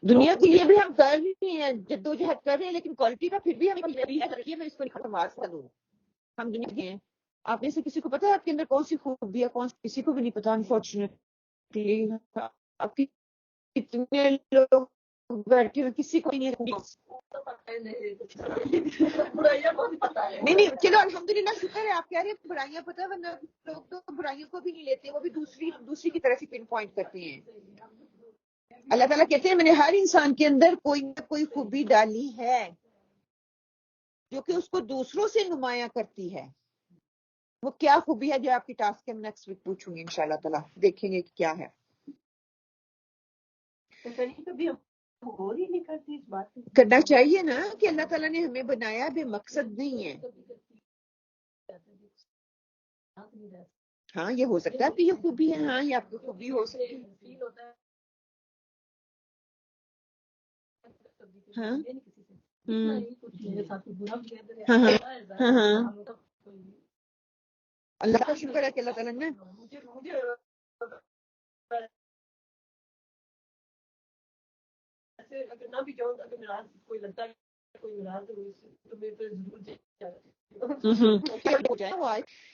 دنیا کے لیے بھی ہم کر رہے ہیں، جدوجہد کر رہے ہیں، لیکن کوالٹی کا پھر بھی ہمیں میں اس کو ختم کروں. ہم دنیا کے ہیں. آپ میں سے کسی کو پتا ہے آپ کے اندر کون سی خوبی ہے، کون سی؟ کسی کو بھی نہیں پتا انفارچونیٹلی. آپ کی کتنے لوگ بیٹھے ہوئے کسی کو نہیں. نہیں چلو الحمدللہ شکر ہے آپ کہہ رہے ہیں برائیاں پتہ ہے، ورنہ لوگ تو برائیوں کو بھی نہیں لیتے، وہ بھی دوسری کی طرف ہی پن پوائنٹ کرتے ہیں. اللہ تعالیٰ کہتے ہیں میں نے ہر انسان کے اندر کوئی نہ کوئی خوبی ڈالی ہے جو کہ اس کو دوسروں سے نمایاں کرتی ہے. وہ کیا خوبی ہے جو آپ کی ٹاسک ہے، میں نیکسٹ ویک پوچھوں گی انشاءاللہ تعالیٰ، دیکھیں گے کہ کیا ہے. کبھی غور ہی نہیں کرتی اس بات کو. کرنا چاہیے نا کہ اللہ تعالیٰ نے ہمیں بنایا بے مقصد نہیں ہے. ہاں یہ ہو سکتا ہے آپ کی یہ خوبی ہے، ہاں یہ آپ کی خوبی ہو سکتی ہے. ہاں ہاں ہاں اللہ کا شکر ہے کہ اللہ تعالیٰ نے اگر نہ بھی جاؤں اگر میرا کوئی لگتا ہے کوئی ناراض تو میں تو ضرور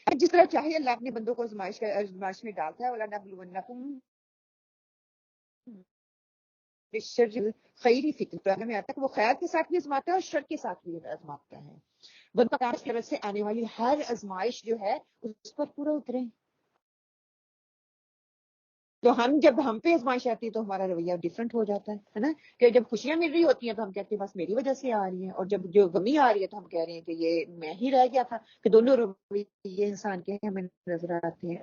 جس طرح چاہے اللہ اپنے بندوں کو آزمائش میں ڈالتا ہے. وَلَنَبْلُوَنَّكُمْ بِالشَّرِّ خیری فکر میں آتا ہے کہ وہ خیر کے ساتھ بھی آزماتا ہے اور شر کے ساتھ بھی آزماتا ہے. بندہ کی طرف سے آنے والی ہر آزمائش جو ہے اس پر پورا اترے. تو ہم جب ہم پہ آزمائش آتی ہے تو ہمارا رویہ ڈفرینٹ ہو جاتا ہے نا، کہ جب خوشیاں مل رہی ہوتی ہیں تو ہم کہتے ہیں بس میری وجہ سے آ رہی ہیں، اور جب جو غمی آ رہی ہے تو ہم کہہ رہے ہیں کہ یہ میں ہی رہ گیا تھا. کہ دونوں رویے انسان کے ہمیں نظر آتے ہیں.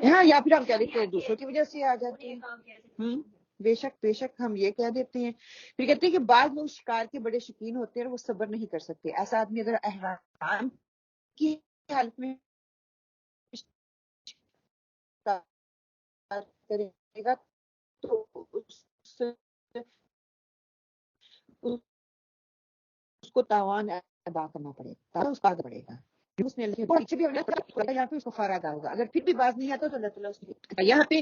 ہاں، یا پھر ہم کہہ دیتے ہیں دوسروں کی وجہ سے آ جاتے ہیں. بے شک بے شک ہم یہ کہہ دیتے ہیں. پھر کہتے ہیں کہ بعض لوگ شکار کے بڑے شوقین ہوتے ہیں اور وہ صبر نہیں کر سکتے. ایسا آدمی اگر احرام کی حالت میں کرے گا تو اس کو تاوان ادا کرنا پڑے گا، اس کا پڑے گا. اس نے یہاں پہ اس کو خار ادا ہوگا. اگر پھر بھی باز نہیں آتا تو اللہ تعالیٰ اس کو یہاں پہ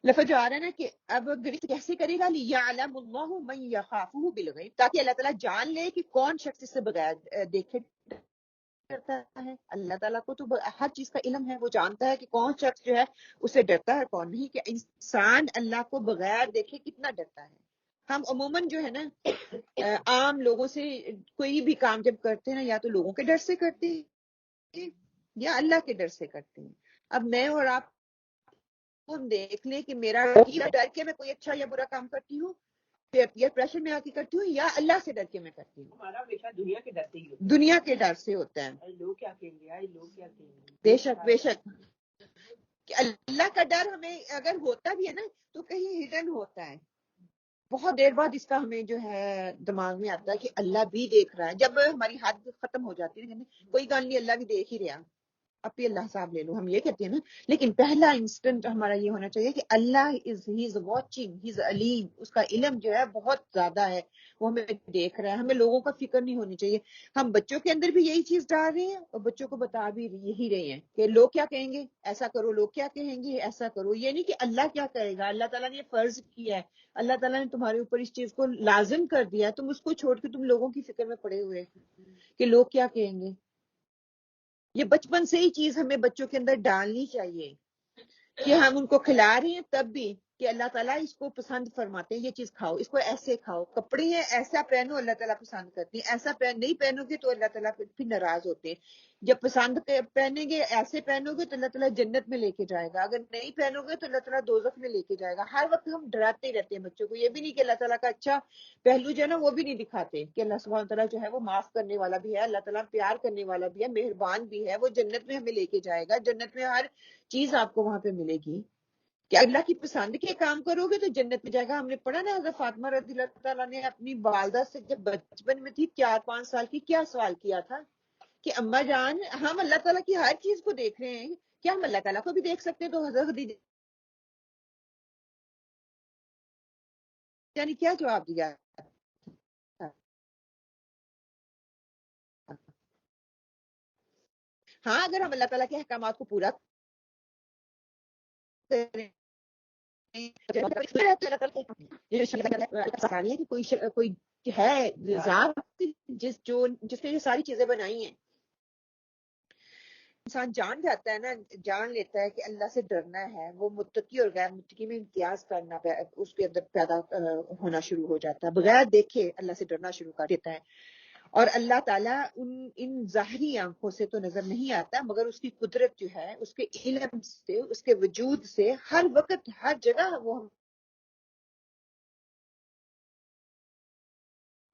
لفظ جو آ رہا ہے نا کہ اب گرفت کیسے کرے گا، لِيَعْلَمُ اللَّهُ مَن يَخَافُهُ بِالْغَيْبِ، تاکہ اللہ تعالیٰ جان لے کہ کون شخص اس سے بغیر دیکھے ڈرتا ہے. اللہ تعالیٰ کو تو ہر چیز کا علم ہے، وہ جانتا ہے کہ کون شخص جو ہے اسے ڈرتا ہے کون نہیں. کہ انسان اللہ کو بغیر دیکھے کتنا ڈرتا ہے. ہم عموماً جو ہے نا عام لوگوں سے کوئی بھی کام جب کرتے ہیں نا، یا تو لوگوں کے ڈر سے کرتے ہیں یا اللہ کے ڈر سے کرتے ہیں. اب میں اور آپ ہم دیکھ لیں کہ میرا ڈر کے میں کوئی اچھا یا برا کام کرتی ہوں، پیئر پریشر میں آ کے کرتی ہوں، یا اللہ سے ڈر کے میں کرتی ہوں. ہمارا ہمیشہ دنیا کے ڈر سے ہی ہوتا ہے، دنیا کے ڈر سے ہوتا ہے. لوگ کیا کہیں گے، لوگ کیا کہیں گے. بے شک بے شک کہ اللہ کا ڈر ہمیں اگر ہوتا بھی ہے نا تو کہیں ہڈن ہوتا ہے. بہت دیر بعد اس کا ہمیں جو ہے دماغ میں آتا ہے کہ اللہ بھی دیکھ رہا ہے. جب ہماری حد ختم ہو جاتی ہے کوئی گل نہیں، اللہ بھی دیکھ ہی رہا، اب بھی اللہ صاحب لے لو، ہم یہ کہتے ہیں نا. لیکن پہلا انسٹنٹ ہمارا یہ ہونا چاہیے کہ اللہ ہی از واچنگ، ہی از علیم، اس کا علم جو ہے بہت زیادہ ہے، وہ ہمیں دیکھ رہا ہے. ہمیں لوگوں کا فکر نہیں ہونی چاہیے. ہم بچوں کے اندر بھی یہی چیز ڈال رہے ہیں اور بچوں کو بتا بھی یہی رہے ہیں کہ لوگ کیا کہیں گے، ایسا کرو، لوگ کیا کہیں گے، ایسا کرو. یہ نہیں کہ اللہ کیا کہے گا. اللہ تعالیٰ نے یہ فرض کیا ہے، اللہ تعالیٰ نے تمہارے اوپر اس چیز کو لازم کر دیا ہے، تم اس کو چھوڑ کے تم لوگوں کی فکر میں پڑے ہوئے کہ لوگ کیا کہیں گے. یہ بچپن سے ہی چیز ہمیں بچوں کے اندر ڈالنی چاہیے کہ ہم ان کو کھلا رہے ہیں تب بھی کہ اللہ تعالیٰ اس کو پسند فرماتے ہیں، یہ چیز کھاؤ، اس کو ایسے کھاؤ. کپڑے ہیں ایسا پہنو، اللہ تعالیٰ پسند کرتے ہیں. ایسا نہیں پہنو گے تو اللہ تعالیٰ پھر ناراض ہوتے ہیں. جب پسند پہنیں گے، ایسے پہنو گے تو اللہ تعالیٰ جنت میں لے کے جائے گا، اگر نہیں پہنو گے تو اللہ تعالیٰ دوزخ میں لے کے جائے گا. ہر وقت ہم ڈراتے ہی رہتے ہیں بچوں کو. یہ بھی نہیں کہ اللہ تعالیٰ کا اچھا پہلو جو ہے نا وہ بھی نہیں دکھاتے کہ اللہ سبحانہ تعالیٰ جو ہے وہ معاف کرنے والا بھی ہے، اللہ تعالیٰ پیار کرنے والا بھی ہے، مہربان بھی ہے، وہ جنت میں ہمیں لے کے جائے گا. جنت میں ہر چیز آپ کو وہاں پہ ملے گی کہ اللہ کی پسند کے کام کرو گے تو جنت میں جائے گا. ہم نے پڑھا نا حضرت فاطمہ رضی اللہ تعالیٰ نے اپنی والدہ سے جب بچپن میں تھی 4-5 سال کی کیا سوال کیا تھا کہ اما جان ہم اللہ تعالیٰ کی ہر چیز کو دیکھ رہے ہیں، کیا ہم اللہ تعالیٰ کو بھی دیکھ سکتے ہیں؟ تو حضرت خدیجہ یعنی کیا جواب دیا؟ ہاں، اگر ہم اللہ تعالیٰ کے احکامات کو پورا کریں کوئی ہے ذات جس نے یہ ساری چیزیں بنائی ہیں. انسان جان جاتا ہے نا، جان لیتا ہے کہ اللہ سے ڈرنا ہے، وہ متقی اور غیر متقی میں امتیاز کرنا اس کے اندر پیدا ہونا شروع ہو جاتا ہے. بغیر دیکھے اللہ سے ڈرنا شروع کر دیتا ہے. اور اللہ تعالیٰ ان ظاہری آنکھوں سے تو نظر نہیں آتا، مگر اس کی قدرت جو ہے، اس کے علم سے، اس کے وجود سے ہر وقت ہر جگہ وہ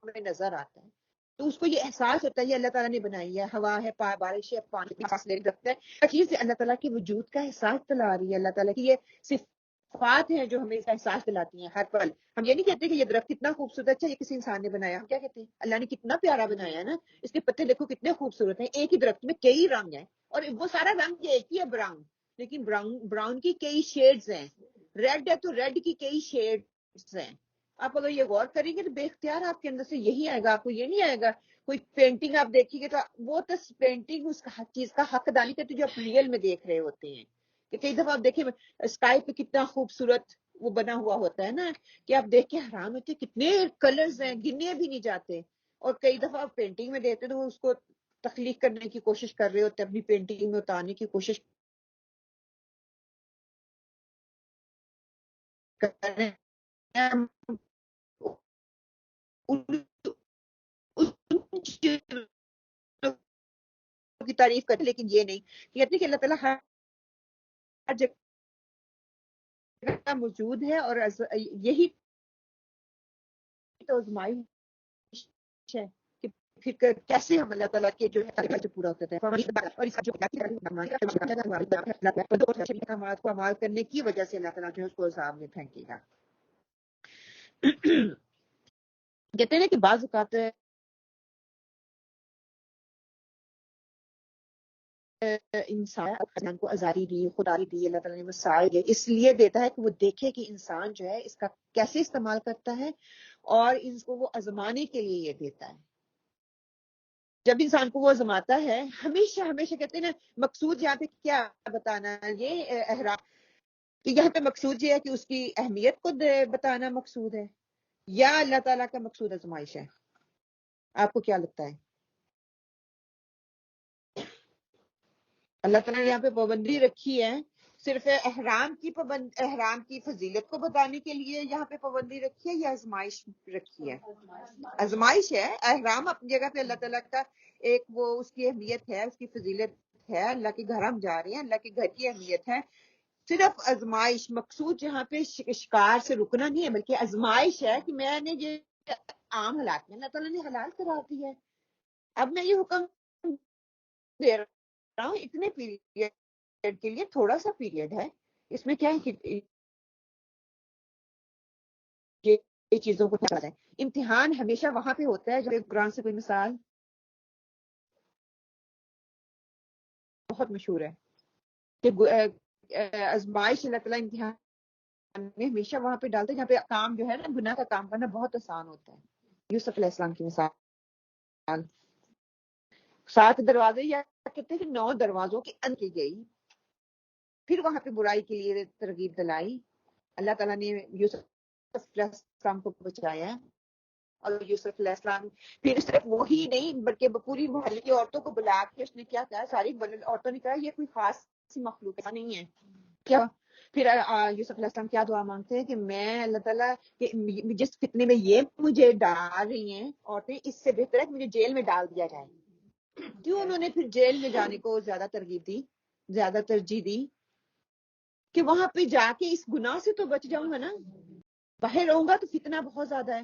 ہمیں نظر آتا ہے. تو اس کو یہ احساس ہوتا ہے یہ اللہ تعالیٰ نے بنائی ہے، ہوا ہے، بارش ہے، پانی فاصلے رکھتا ہے، ہر چیز سے اللہ تعالیٰ کے وجود کا احساس دلا رہی ہے. اللہ تعالیٰ کی یہ صفات ہیں جو ہمیں اس کا احساس دلاتی ہیں ہر پل. ہم یہ نہیں کہتے کہ یہ درخت کتنا خوبصورت ہے، اچھا یہ کسی انسان نے بنایا. ہم کیا کہتے ہیں اللہ نے کتنا پیارا بنایا ہے نا، اس کے پتے دیکھو کتنے خوبصورت ہیں. ایک ہی درخت میں کئی رنگ ہیں اور وہ سارا رنگ ایک ہی ہے، براؤن، لیکن براؤن کی کئی شیڈز ہیں. ریڈ ہے تو ریڈ کی کئی شیڈز ہیں. آپ اگر یہ غور کریں گے تو بے اختیار آپ کے اندر سے یہی آئے گا، آپ کو یہ نہیں آئے گا. کوئی پینٹنگ آپ دیکھیں گے تو وہ تو پینٹنگ اس چیز کا حق ادا نہیں کرتی جو آپ ریئل میں دیکھ رہے ہوتے ہیں. کہ کئی دفعہ آپ دیکھیں اسکائی پہ کتنا خوبصورت وہ بنا ہوا ہوتا ہے نا کہ آپ دیکھ کے حیران ہوتے ہیں کتنے کلرز ہیں، گنے بھی نہیں جاتے. اور کئی دفعہ آپ پینٹنگ میں دیکھتے تو وہ اس کو تخلیق کرنے کی کوشش کر رہے ہوتے ہیں، اپنی پینٹنگ میں اتارنے کی کوشش کر رہے ہیں. کی تعریف کرتے لیکن یہ نہیں کہتے کہ اللہ تعالیٰ جگہ موجود ہے، اور یہی تو آزمائش ہے کہ پھر کیسے ہم اللہ تعالیٰ کے جو ہے پورا کرتے ہیں، اور اس کا جو کو عمال کرنے کی وجہ سے اللہ تعالیٰ جو ہے اس کو عذاب میں پھینکے گا. کہتے ہیں کہ بعض اوقات انسان کو آزادی دی، خداری دی، اللہ تعالیٰ نے مسائل دیے، اس لیے دیتا ہے کہ وہ دیکھے کہ انسان جو ہے اس کا کیسے استعمال کرتا ہے، اور اس کو وہ آزمانے کے لیے یہ دیتا ہے. جب انسان کو وہ آزماتا ہے، ہمیشہ ہمیشہ کہتے ہیں نا، مقصود یہاں پہ کیا بتانا، یہ احرام کہ یہاں پہ مقصود یہ ہے کہ اس کی اہمیت کو بتانا مقصود ہے، یا اللہ تعالیٰ کا مقصود آزمائش ہے؟ آپ کو کیا لگتا ہے؟ اللہ تعالیٰ نے یہاں پہ پابندی رکھی ہے، صرف احرام کی فضیلت کو بتانے کے لیے یہاں پہ پابندی رکھی ہے، یا آزمائش رکھی ہے؟ آزمائش ہے. احرام اپنی جگہ پہ اللہ تعالیٰ کا ایک وہ اس کی اہمیت ہے، اس کی فضیلت ہے، اللہ کے گھر ہم جا رہے ہیں، اللہ کے گھر کی اہمیت ہے. صرف آزمائش مقصود یہاں پہ شکار سے رکنا نہیں ہے، بلکہ آزمائش ہے کہ میں نے یہ عام حالات میں اللہ تعالیٰ نے حلال کرا دی ہے، اب میں یہ حکم دے رہا ہوں اتنے پیریڈ کے لیے، تھوڑا سا پیریڈ ہے، اس میں کیا ہے کہ یہ چیزوں کو ہے. امتحان ہمیشہ وہاں پہ ہوتا ہے جب قرآن سے کوئی مثال بہت مشہور ہے کہ آزمائش اللہ تعالیٰ امتحان میں ہمیشہ وہاں پہ ڈالتے ہیں جہاں پہ کام جو ہے نا، گناہ کا کام کرنا بہت آسان ہوتا ہے. یوسف علیہ السلام کی مثال 7 دروازے یا کہتے ہیں کہ 9 دروازوں کی اند کی گئی، پھر وہاں پہ برائی کے لیے ترغیب دلائی، اللہ تعالیٰ نے یوسف علیہ السلام کو بچایا. اور یوسف علیہ السلام پھر صرف وہی نہیں بلکہ پوری محلے کی عورتوں کو بلا کے اس نے کیا کہا، ساری عورتوں نے کہا یہ کوئی خاص مخلوق نہیں ہے کیا. پھر یوسف علیہ السلام کیا دعا مانگتے ہیں کہ میں اللہ تعالیٰ جس فتنے میں یہ مجھے ڈال رہی ہیں عورتیں، اس سے بہتر ہے کہ مجھے جیل میں ڈال دیا جائے. کیوں انہوں نے پھر جیل میں جانے کو زیادہ ترغیب دی، زیادہ ترجیح دی؟ کہ وہاں پہ جا کے اس گناہ سے تو بچ جاؤں گا نا، باہر رہوں گا تو فتنہ بہت زیادہ ہے،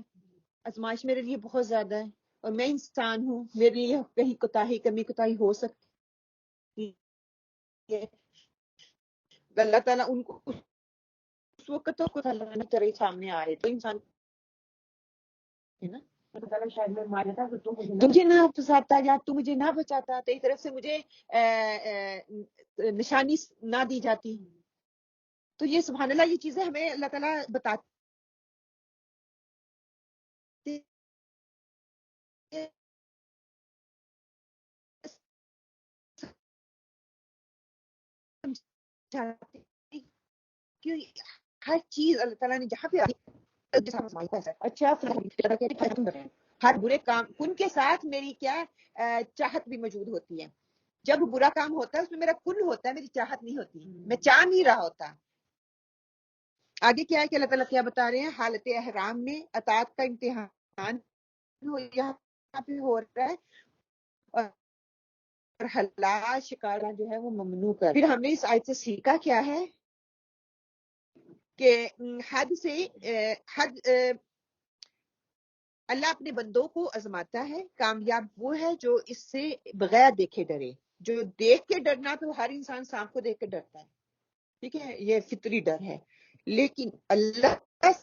آزمائش میرے لیے بہت زیادہ ہے، اور میں انسان ہوں، میرے لیے کہیں کمی کوتاہی ہو سکتی ہے. اللہ تعالیٰ ان کو اس وقت تو طرح سامنے آ رہے تو انسان ہے نا، تجھے نہ پھنساتا یا تو مجھے نہ بچاتا، تیری طرف سے مجھے نشانی نہ دی جاتی. تو یہ سبحان اللہ، یہ چیزیں ہمیں اللہ تعالیٰ بتاتے ہر چیز اللہ تعالیٰ نے جہاں پہ اچھا ہر برے کام کن کے ساتھ میری کیا چاہت بھی موجود ہوتی ہے. جب برا کام ہوتا ہے اس میں میرا کن ہوتا ہے، میری چاہت نہیں ہوتی، میں چاہ نہیں رہا ہوتا. آگے کیا ہے کہ اللہ تعالیٰ کیا بتا رہے ہیں، حالت احرام میں اطاعت کا امتحان یہاں پہ ہو رہا ہے، اور حلال شکار جو ہے وہ ممنوع کر. پھر ہم نے اس آیت سے سیکھا کیا ہے کہ حد اللہ اپنے بندوں کو آزماتا ہے. کامیاب وہ ہے جو اس سے بغیر دیکھے ڈرے. جو دیکھ کے ڈرنا تو ہر انسان سانپ کو دیکھ کے ڈرتا ہے، ٹھیک ہے، یہ فطری ڈر ہے. لیکن اللہ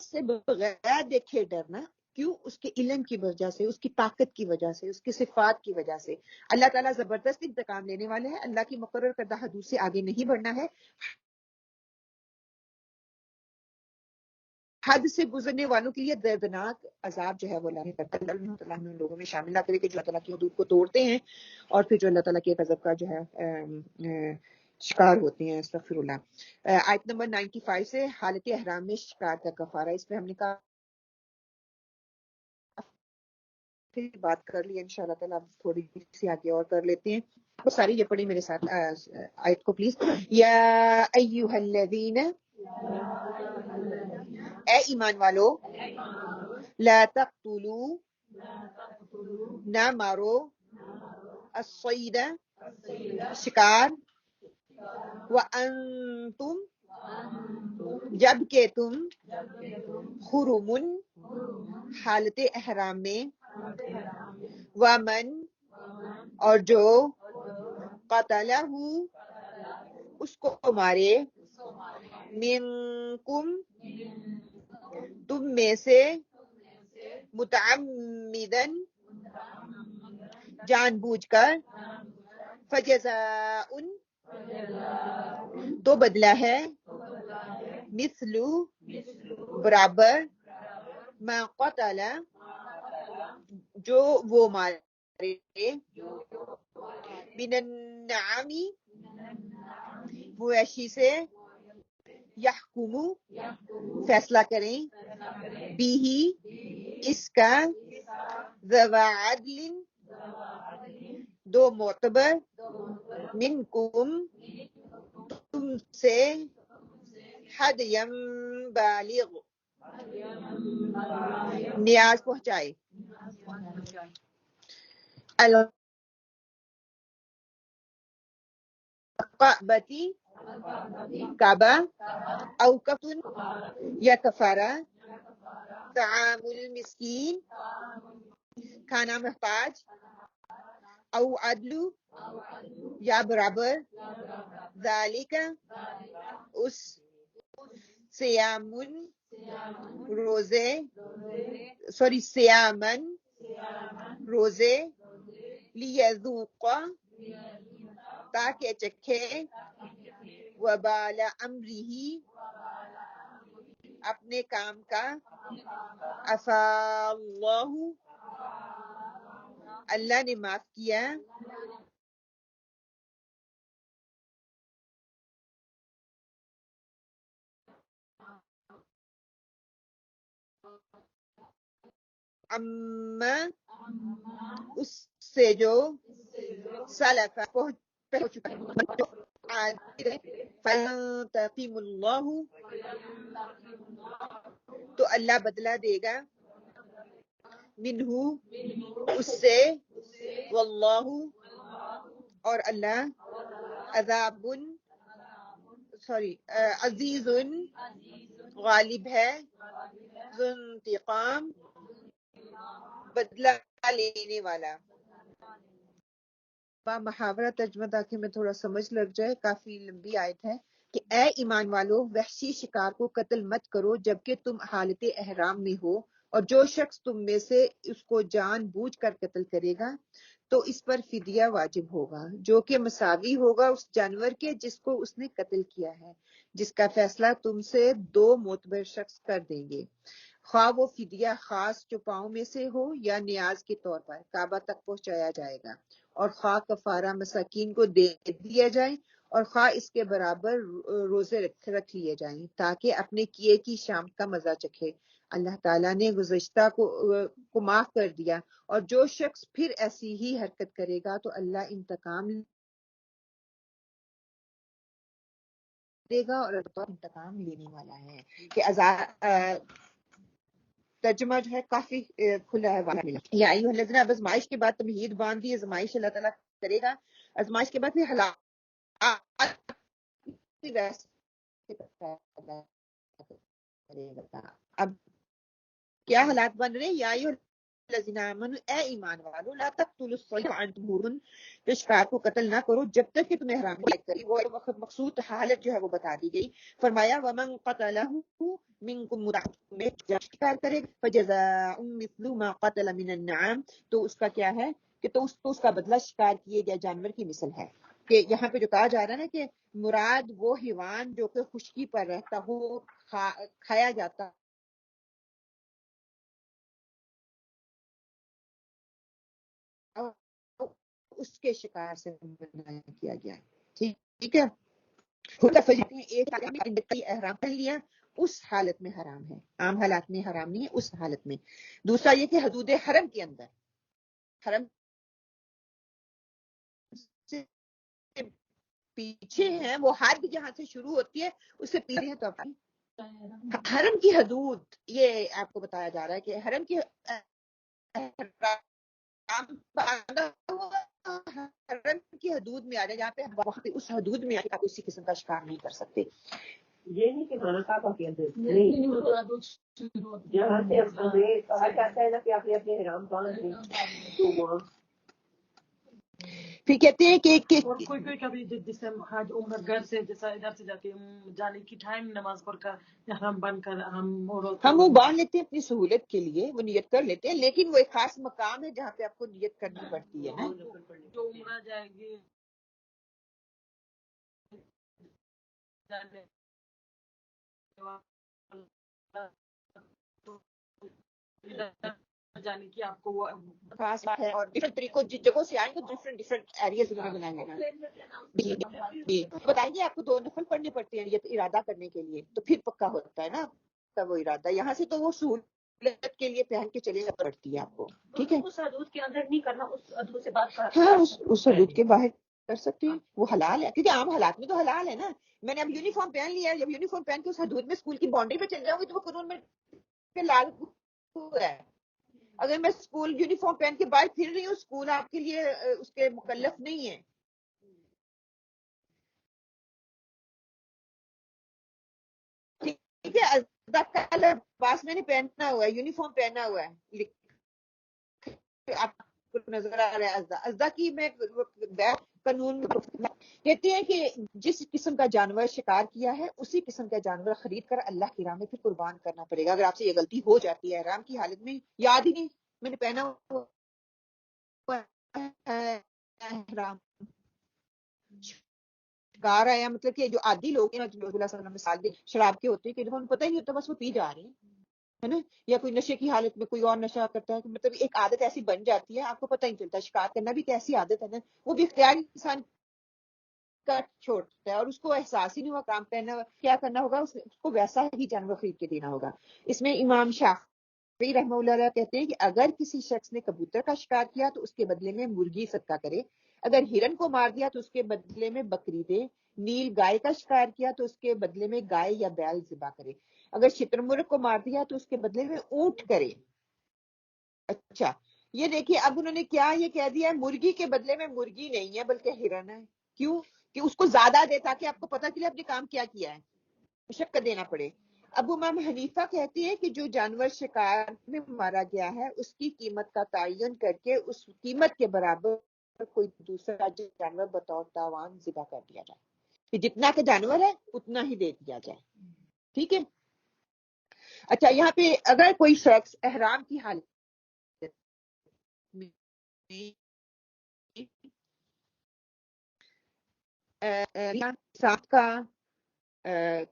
سے بغیر دیکھے ڈرنا کیوں؟ اس کے علم کی وجہ سے، اس کی طاقت کی وجہ سے، اس کی صفات کی وجہ سے. اللہ تعالیٰ زبردست انتقام لینے والے ہیں، اللہ کی مقرر کردہ حدود سے آگے نہیں بڑھنا ہے. حد سے گزرنے والوں کے لیے دردناک عذاب جو ہے وہ اللہ نے کرتا ہے. اللہ تعالیٰ ہم لوگوں میں شامل نہ کرے کہ جو اللہ تعالیٰ کی حدود کو توڑتے ہیں اور پھر جو اللہ تعالیٰ کے غضب کا جو ہے شکار ہوتے ہیں. استغفر اللہ. آیت نمبر 95 سے حالت احرام میں شکار کا کفارہ، اس پہ ہم نے کہا پھر بات کر لی انشاءاللہ تعالیٰ، تھوڑی سی آگے اور کر لیتے ہیں. وہ ساری یہ پڑھی میرے ساتھ آیت کو پلیز. یا ایھا الذین، اے ایمان والو، لا تقتلوا، نہ مارو، الصید، شکار، وَأَنْتُمْ جب کہ تم حرم حالت احرام میں ومن اور جو قتلہ اس کو مارے منکم تم میں سے متعمدن جان بوجھ کر فجزاء تو بدلہ ہے مثلو برابر ما قتل جو وہ مارے من النعم مویشی سے یحکم فیصلہ کریں بھی اس کا ذو عدل دو معتبر منکم تم سے حدیم بالغ نیاز پہنچائے القعبتی کعبہ او کفتن یا کفارہ طعام المسکین کھانا محتاج او عدل یا برابر ذالک اس سیامن روزے سیامن روزے لیذوق تاکہ چکھے وبال امرہ اپنے کام کا عفا اللہ اللہ نے معاف کیا اما اس سے جو سلف پہنچ چکا ہے فَيَنْتَقِمُ اللَّهُ تو اللہ بدلہ دے گا منہ اس سے واللہ اور اللہ عزیز غالب ہے ذو انتقام بدلہ لینے والا محاورہ ترجمہ تاکہ میں تھوڑا سمجھ لگ جائے. کافی لمبی آیت ہے کہ اے ایمان والو وحشی شکار کو قتل مت کرو جبکہ تم حالت احرام میں ہو اور جو شخص تم میں سے اس کو جان بوجھ کر قتل کرے گا تو اس پر فدیہ واجب ہوگا جو کہ مساوی ہوگا اس جانور کے جس کو اس نے قتل کیا ہے جس کا فیصلہ تم سے دو معتبر شخص کر دیں گے خواہ وہ فدیہ خاص جو پاؤں میں سے ہو یا نیاز کے طور پر کعبہ تک پہنچایا جائے گا اور خواہ کفارہ مساکین کو دے دیا جائے اور خواہ اس کے برابر روزے رکھ لیے جائیں تاکہ اپنے کیے کی شام کا مزہ چکھے. اللہ تعالیٰ نے گزشتہ کو معاف کر دیا اور جو شخص پھر ایسی ہی حرکت کرے گا تو اللہ انتقام دے گا اور انتقام لینے والا ہے. کہ ترجمہ جو ہے کافی کھلا ہے یا ایھا الذین اب آزمائش کے بعد تمہید باندھ دی آزمائش اللہ تعالیٰ کرے گا آزمائش کے بعد پھر حالات اب کیا حالات بن رہے یا ایھا الذین آمنوا اے ایمان والو لا تقتلوا الصید وانتم حرم شکار کو قتل نہ کرو جب تک کہ تمہیں حرام نہیں کری. وہ وقت مقصود حالت جو ہے وہ بتا دی گئی. فرمایا ومن قتلہ منکم متعمدا شکار کرے فجزاء مثل ما قتل من النعام تو اس کا کیا ہے کہ تو اس کا بدلہ شکار کیے گئے جانور کی مثل ہے. کہ یہاں پہ جو کہا جا رہا ہے نا کہ مراد وہ حیوان جو کہ خشکی پر رہتا ہو کھایا جاتا اس کے شکار سے منع کیا گیا ہے. ٹھیک ہے ایک احرام کر لیا اس حالت میں حرام ہے عام حالات میں حرام نہیں ہے اس حالت میں. دوسرا یہ کہ حدود حرم کے اندر حرم سے پیچھے ہیں وہ حد جہاں سے شروع ہوتی ہے اس سے پیچھے ہیں تو حرم کی حدود یہ آپ کو بتایا جا رہا ہے کہ حرم کی حرم کی حدود میں آ جائے جہاں پہ وہاں پہ اس حدود میں آ کے آپ کسی قسم کا شکار نہیں کر سکتے. یہ نہیں کہ کھانا کعبہ کے اندر نہیں، جہاں سے ہمیں کہا جاتا ہے نا کہ آپ نے اپنے حرام باندھ لیں تو وہاں پھر کہتے ہیں کہ اور کوئی کوئی کبھی جیسے حج عمر گھر سے جیسا ادھر سے جاتے جانے کی ٹائم نماز پڑھ کر ہم بن کر ہم وہ باندھ لیتے ہیں اپنی سہولت کے لیے، وہ نیت کر لیتے ہیں، لیکن وہ ایک خاص مقام ہے جہاں پہ آپ کو نیت کرنی پڑتی ہے نا. جو عمرہ جائے گی جانے کی آپ کو وہ خاص بات ہے. اور ڈفرنٹ طریقوں جس جگہوں سے آئیں گے ڈفرنٹ ایریاز انہوں نے بنائے ہیں. بتائیے آپ کو 2 نفل پڑھنے پڑتے ہیں یہ ارادہ کرنے کے لیے، تو پھر پکا ہوتا ہے نا تب وہ ارادہ. یہاں سے تو وہ سہولت کے لیے پہن کے چلے پڑتی ہے آپ کو. ٹھیک ہے، اس حدود کے اندر نہیں کرنا، اس حدود سے بات کر ہاں اس حدود کے باہر کر سکتے ہیں، وہ حلال ہے کیونکہ عام حالات میں تو حلال ہے نا. میں نے اب یونیفارم پہن لیا ہے، جب یونیفارم پہن کے اس حدود میں اسکول کی باؤنڈری پہ چل جاؤں گی تو وہ قانون میں لال ہوا ہے. اگر میں اسکول یونیفارم پہن کے باہر پھر رہی ہوں، اسکول آپ کے لیے اس کے مکلف نہیں ہے. ٹھیک ہے، لباس میں نے پہنا ہوا ہے، یونیفارم پہنا ہوا ہے، آپ کو نظر آ رہا ہے ازدا کی میں قانون کہتے ہیں کہ جس قسم کا جانور شکار کیا ہے اسی قسم کا جانور خرید کر اللہ کی راہ میں پھر قربان کرنا پڑے گا. اگر آپ سے یہ غلطی ہو جاتی ہے احرام کی حالت میں، یاد ہی نہیں میں نے پہنا ہوا احرام، شکار آیا، مطلب کہ جو عادی لوگ ہیں جو اللہ صلی اللہ علیہ وسلم مثال دی شراب کے ہوتے ہیں کہ جب انہیں پتہ ہی نہیں ہوتا بس وہ پی جا رہے ہیں ہے نا، یا کوئی نشے کی حالت میں کوئی اور نشہ کرتا ہے، مطلب ایک عادت ایسی بن جاتی ہے آپ کو پتہ ہی نہیں چلتا. شکار کرنا بھی ایک ایسی عادت ہے نا، وہ بھی اختیاری انسان کا چھوڑتا ہے اور اس کو احساس ہی نہیں ہوا کام کرنا کیا کرنا ہوگا، اس کو ویسا ہی جانور خرید کے دینا ہوگا. اس میں امام شافعی رحمہ اللہ کہتے ہیں کہ اگر کسی شخص نے کبوتر کا شکار کیا تو اس کے بدلے میں مرغی صدقہ کرے، اگر ہرن کو مار دیا تو اس کے بدلے میں بکری دے، نیل گائے کا شکار کیا تو اس کے بدلے میں گائے یا بیل ذبح کرے، اگر شتر مرغ کو مار دیا تو اس کے بدلے میں اونٹ کرے. اچھا یہ دیکھیے اب انہوں نے کیا یہ کہہ دیا ہے مرغی کے بدلے میں مرغی نہیں ہے بلکہ ہرن ہے. کیوں کہ اس کو زیادہ دے تاکہ آپ کو پتہ چلے اپنے کام کیا کیا ہے، مشقت دینا پڑے. ابو امام حنیفہ کہتے ہیں کہ جو جانور شکار میں مارا گیا ہے اس کی قیمت کا تعین کر کے اس قیمت کے برابر کوئی دوسرا جانور بطور تاوان ذبح کر دیا جائے، کہ جتنا کا جانور ہے اتنا ہی دے دیا جائے. ٹھیک ہے. اچھا یہاں پہ اگر کوئی شخص احرام کی حالت سانپ کا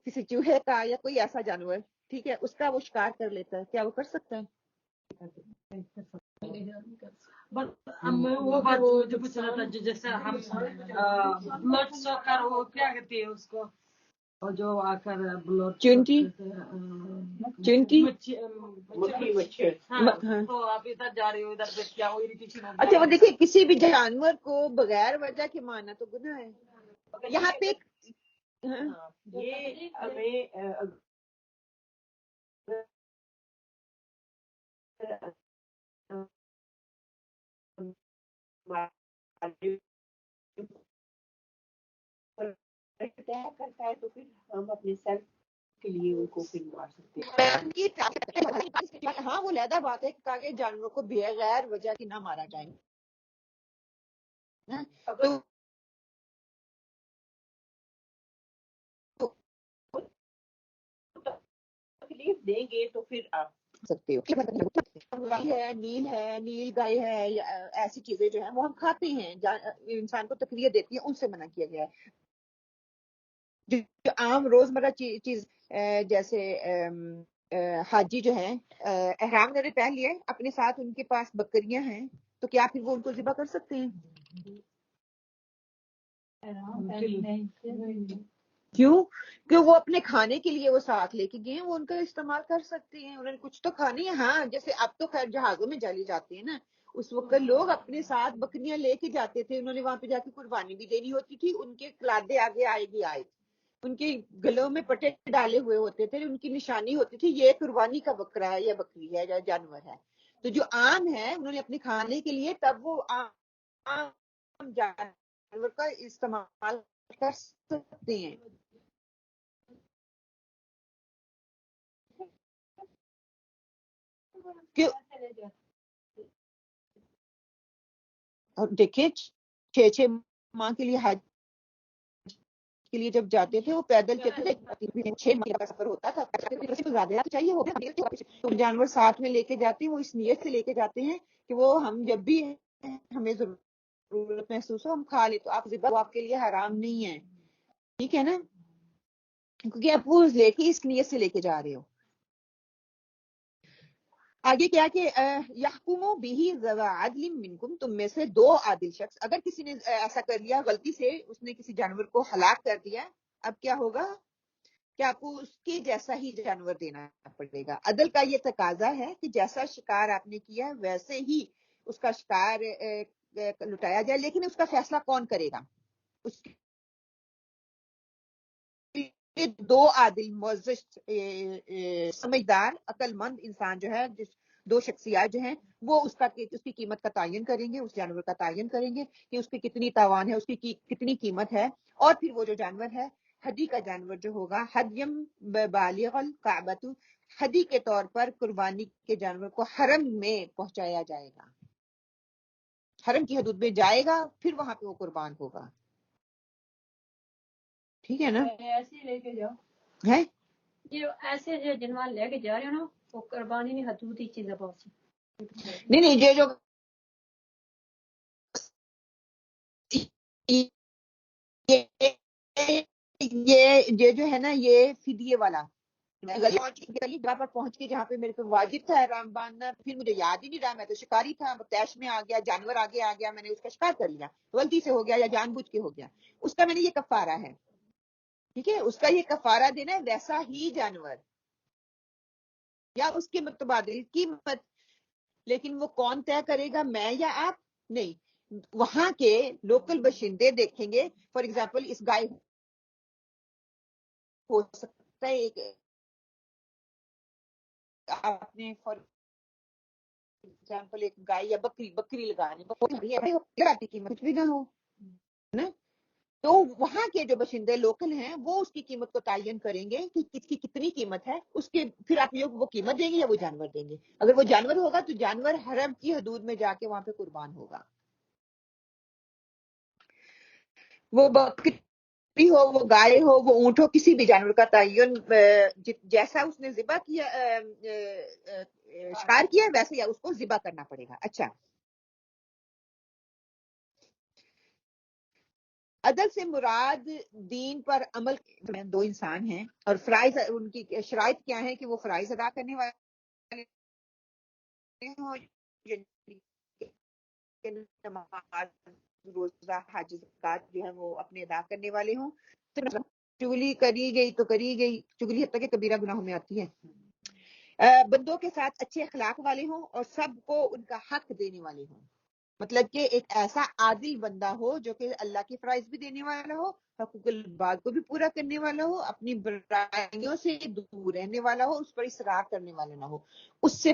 کسی چوہے کا یا کوئی ایسا جانور ٹھیک ہے اس کا وہ شکار کر لیتا ہے، کیا وہ کر سکتا ہے؟ وہ بات جو پوچھ رہا تھا جیسے ہم بلڈ سوکر وہ کیا کہتے ہیں اس کو، اور جو آ کر بلڈ چونٹی تو آپ ادھر جا رہے ہو ادھر سے کیا وہ اریٹیشن ہو گیا. اچھا وہ دیکھیے کسی بھی جانور کو بغیر وجہ کے مارنا تو گناہ ہے. یہاں پہ یہ ہمیں کرتا ہے تو پھر ہم اپنے سیلف کے لیے ان کو پھر مار سکتے ہیں. ہاں وہ علیحدہ بات ہے کہ آگے جانوروں کو بغیر وجہ کی نہ مارا جائے. تو تکلیف دیں گے تو پھر آپ سکتے ہو. نیل ہے نیل گائے ہے یا ایسی چیزیں جو ہیں وہ ہم کھاتے ہیں، انسان کو تکلیف دیتی ہیں، ان سے منع کیا گیا ہے. جو عام روزمرہ چیز جیسے حاجی جو ہیں احرام انہوں نے پہن لیا ہے اپنے ساتھ، ان کے پاس بکریاں ہیں تو کیا پھر وہ ان کو ذبح کر سکتے ہیں؟ کیوں کہ وہ اپنے کھانے کے لیے وہ ساتھ لے کے گئے ہیں، وہ ان کا استعمال کر سکتے ہیں، انہوں نے کچھ تو کھانی ہے. ہاں جیسے اب تو خیر جہازوں میں جالی جاتے ہیں نا، اس وقت لوگ اپنے ساتھ بکریاں لے کے جاتے تھے، انہوں نے وہاں پہ جا کے قربانی بھی دینی ہوتی تھی، ان کے قلادے آگے آئے گی آئے، ان کے گلوں میں پٹے ڈالے ہوئے ہوتے تھے، ان کی نشانی ہوتی تھی یہ قربانی کا بکرا ہے یا بکری ہے یا جانور ہے. تو جو عام ہے انہوں نے اپنے کھانے کے لیے تب وہ عام ہم جانور کا استعمال کر سکتے ہیں. اور دیکھیں 6 ماہ کے لیے حج کے لیے جب جاتے تھے وہ پیدل چلتے تھے. 6 ماہ کا سفر ہوتا تھا. زیادہ چاہیے ہو تو جانور ساتھ میں لے کے جاتے ہیں. وہ اس نیت سے لے کے جاتے ہیں کہ وہ ہم جب بھی ہمیں ضرورت محسوس ہو ہم کھا لیں. تو آپ ذبح آپ کے لیے حرام نہیں ہے, ٹھیک ہے نا, کیونکہ آپ وہ لے کے اس نیت سے لے کے جا رہے ہو. آگے کیا کہ یحکموا بہ ذوی عدل منکم, تم میں سے 2 عادل شخص. اگر کسی نے ایسا کر لیا غلطی سے, اس نے کسی جانور کو ہلاک کر دیا, اب کیا ہوگا کہ آپ کو اس کے جیسا ہی جانور دینا پڑے گا. عدل کا یہ تقاضا ہے کہ جیسا شکار آپ نے کیا ویسے ہی اس کا شکار لٹایا جائے, لیکن اس کا فیصلہ کون کرے گا؟ اس کے 2 عادل معزز سمجھدار عقل مند انسان جو ہے, 2 شخصیات جو ہیں وہ اس کی قیمت کا تعین کریں گے, اس جانور کا تعین کریں گے کہ اس کی کتنی تاوان ہے, اس کی کتنی قیمت ہے. اور پھر وہ جو جانور ہے ہدی کا جانور جو ہوگا, ہدیم بالغ الکعبۃ, ہدی کے طور پر قربانی کے جانور کو حرم میں پہنچایا جائے گا, حرم کی حدود میں جائے گا, پھر وہاں پہ وہ قربان ہوگا. ٹھیک ہے نا, ایسے لے کے جاؤ ہے جو ایسے جو جنوان لے کے جا رہے ہو نا, وہ قربانی نہیں حدود ہی چیزیں بہت سی. نہیں یہ جو یہ جو ہے نا یہ فدیے والا, جگہ پر پہنچ کے جہاں پہ میرے کو واجب تھا احرام باندھنا, پھر مجھے یاد ہی نہیں رہا, میں تو شکاری تھا, تیش میں آ گیا, جانور آگے آ گیا, میں نے اس کا شکار کر لیا, غلطی سے ہو گیا یا جان بوجھ کے ہو گیا, اس کا میں نے یہ کفارہ ہے. ٹھیک ہے, اس کا یہ کفارہ دینا ہے ویسا ہی جانور یا اس کے متبادل قیمت. لیکن وہ کون طے کرے گا, میں یا آپ؟ نہیں, وہاں کے لوکل باشندے دیکھیں گے. فار ایگزامپل اس گائے ہو سکتا ہے ایک آپ نے فار ایگزامپل ایک گائے یا بکری لگانی قیمت کچھ بھی نہ ہو نا, تو وہاں کے جو باشندے لوکل ہیں وہ اس کی قیمت کو تعین کریں گے کہ کس کی کتنی قیمت ہے, اس کے پھر آپ وہ قیمت دیں گے یا وہ جانور دیں گے. اگر وہ جانور ہوگا تو جانور حرم کی حدود میں جا کے وہاں پہ قربان ہوگا. وہ بکری ہو, وہ گائے ہو, وہ اونٹ ہو, کسی بھی جانور کا تعین جیسا اس نے ذبح کیا شکار کیا ویسے یا اس کو ذبح کرنا پڑے گا. اچھا, عدل سے مراد دین پر عمل. 2 انسان ہیں اور فرائض ان کی شرائط کیا ہے کہ وہ فرائض ادا کرنے والے ہوں, نماز روزہ حج زکات جو ہے وہ اپنے ادا کرنے والے ہوں. چگلی کری گئی تو کری گئی, چگلی حتیٰ کہ کبیرہ گناہوں میں آتی ہے. بندوں کے ساتھ اچھے اخلاق والے ہوں اور سب کو ان کا حق دینے والے ہوں. مطلب کہ ایک ایسا عادل بندہ ہو جو کہ اللہ کی فرائض بھی دینے والا ہو, حقوق العباد کو بھی پورا کرنے والا ہو, اپنی برائیوں سے دور رہنے والا ہو, اس پر اصرار کرنے والا نہ ہو. اس سے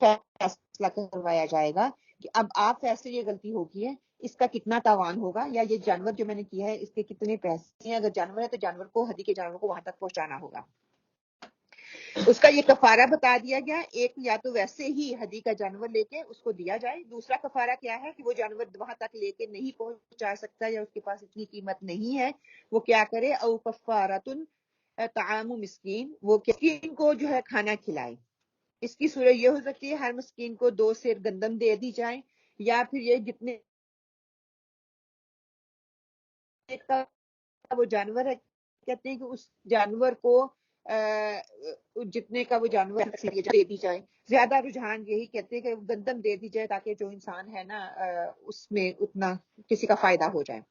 فیصلہ کروایا جائے گا کہ اب آپ فیصلے یہ غلطی ہوگی ہے, اس کا کتنا تاوان ہوگا, یا یہ جانور جو میں نے کیا ہے اس کے کتنے پیسے ہیں. اگر جانور ہے تو جانور کو, ہدی کے جانور کو وہاں تک پہنچانا ہوگا. اس کا یہ کفارہ بتا دیا گیا. ایک, یا تو ویسے ہی ہدی کا جانور لے کے اس کو دیا جائے. دوسرا کفارہ کیا ہے کہ وہ جانور وہاں تک لے کے نہیں پہنچا سکتا یا اس کے پاس اتنی قیمت نہیں ہے, وہ کیا کرے, او کفارۃ طعام مسکین, وہ مسکین کو جو ہے کھانا کھلائے. اس کی صورت یہ ہو سکتی ہے ہر مسکین کو 2 سیر گندم دے دی جائے, یا پھر یہ جتنے کا وہ جانور ہے کہتے ہیں کہ اس جانور کو جتنے کا وہ جانور دے دی جائے. زیادہ رجحان یہی کہتے ہیں کہ گندم دے دی جائے تاکہ جو انسان ہے نا اس میں اتنا کسی کا فائدہ ہو جائے.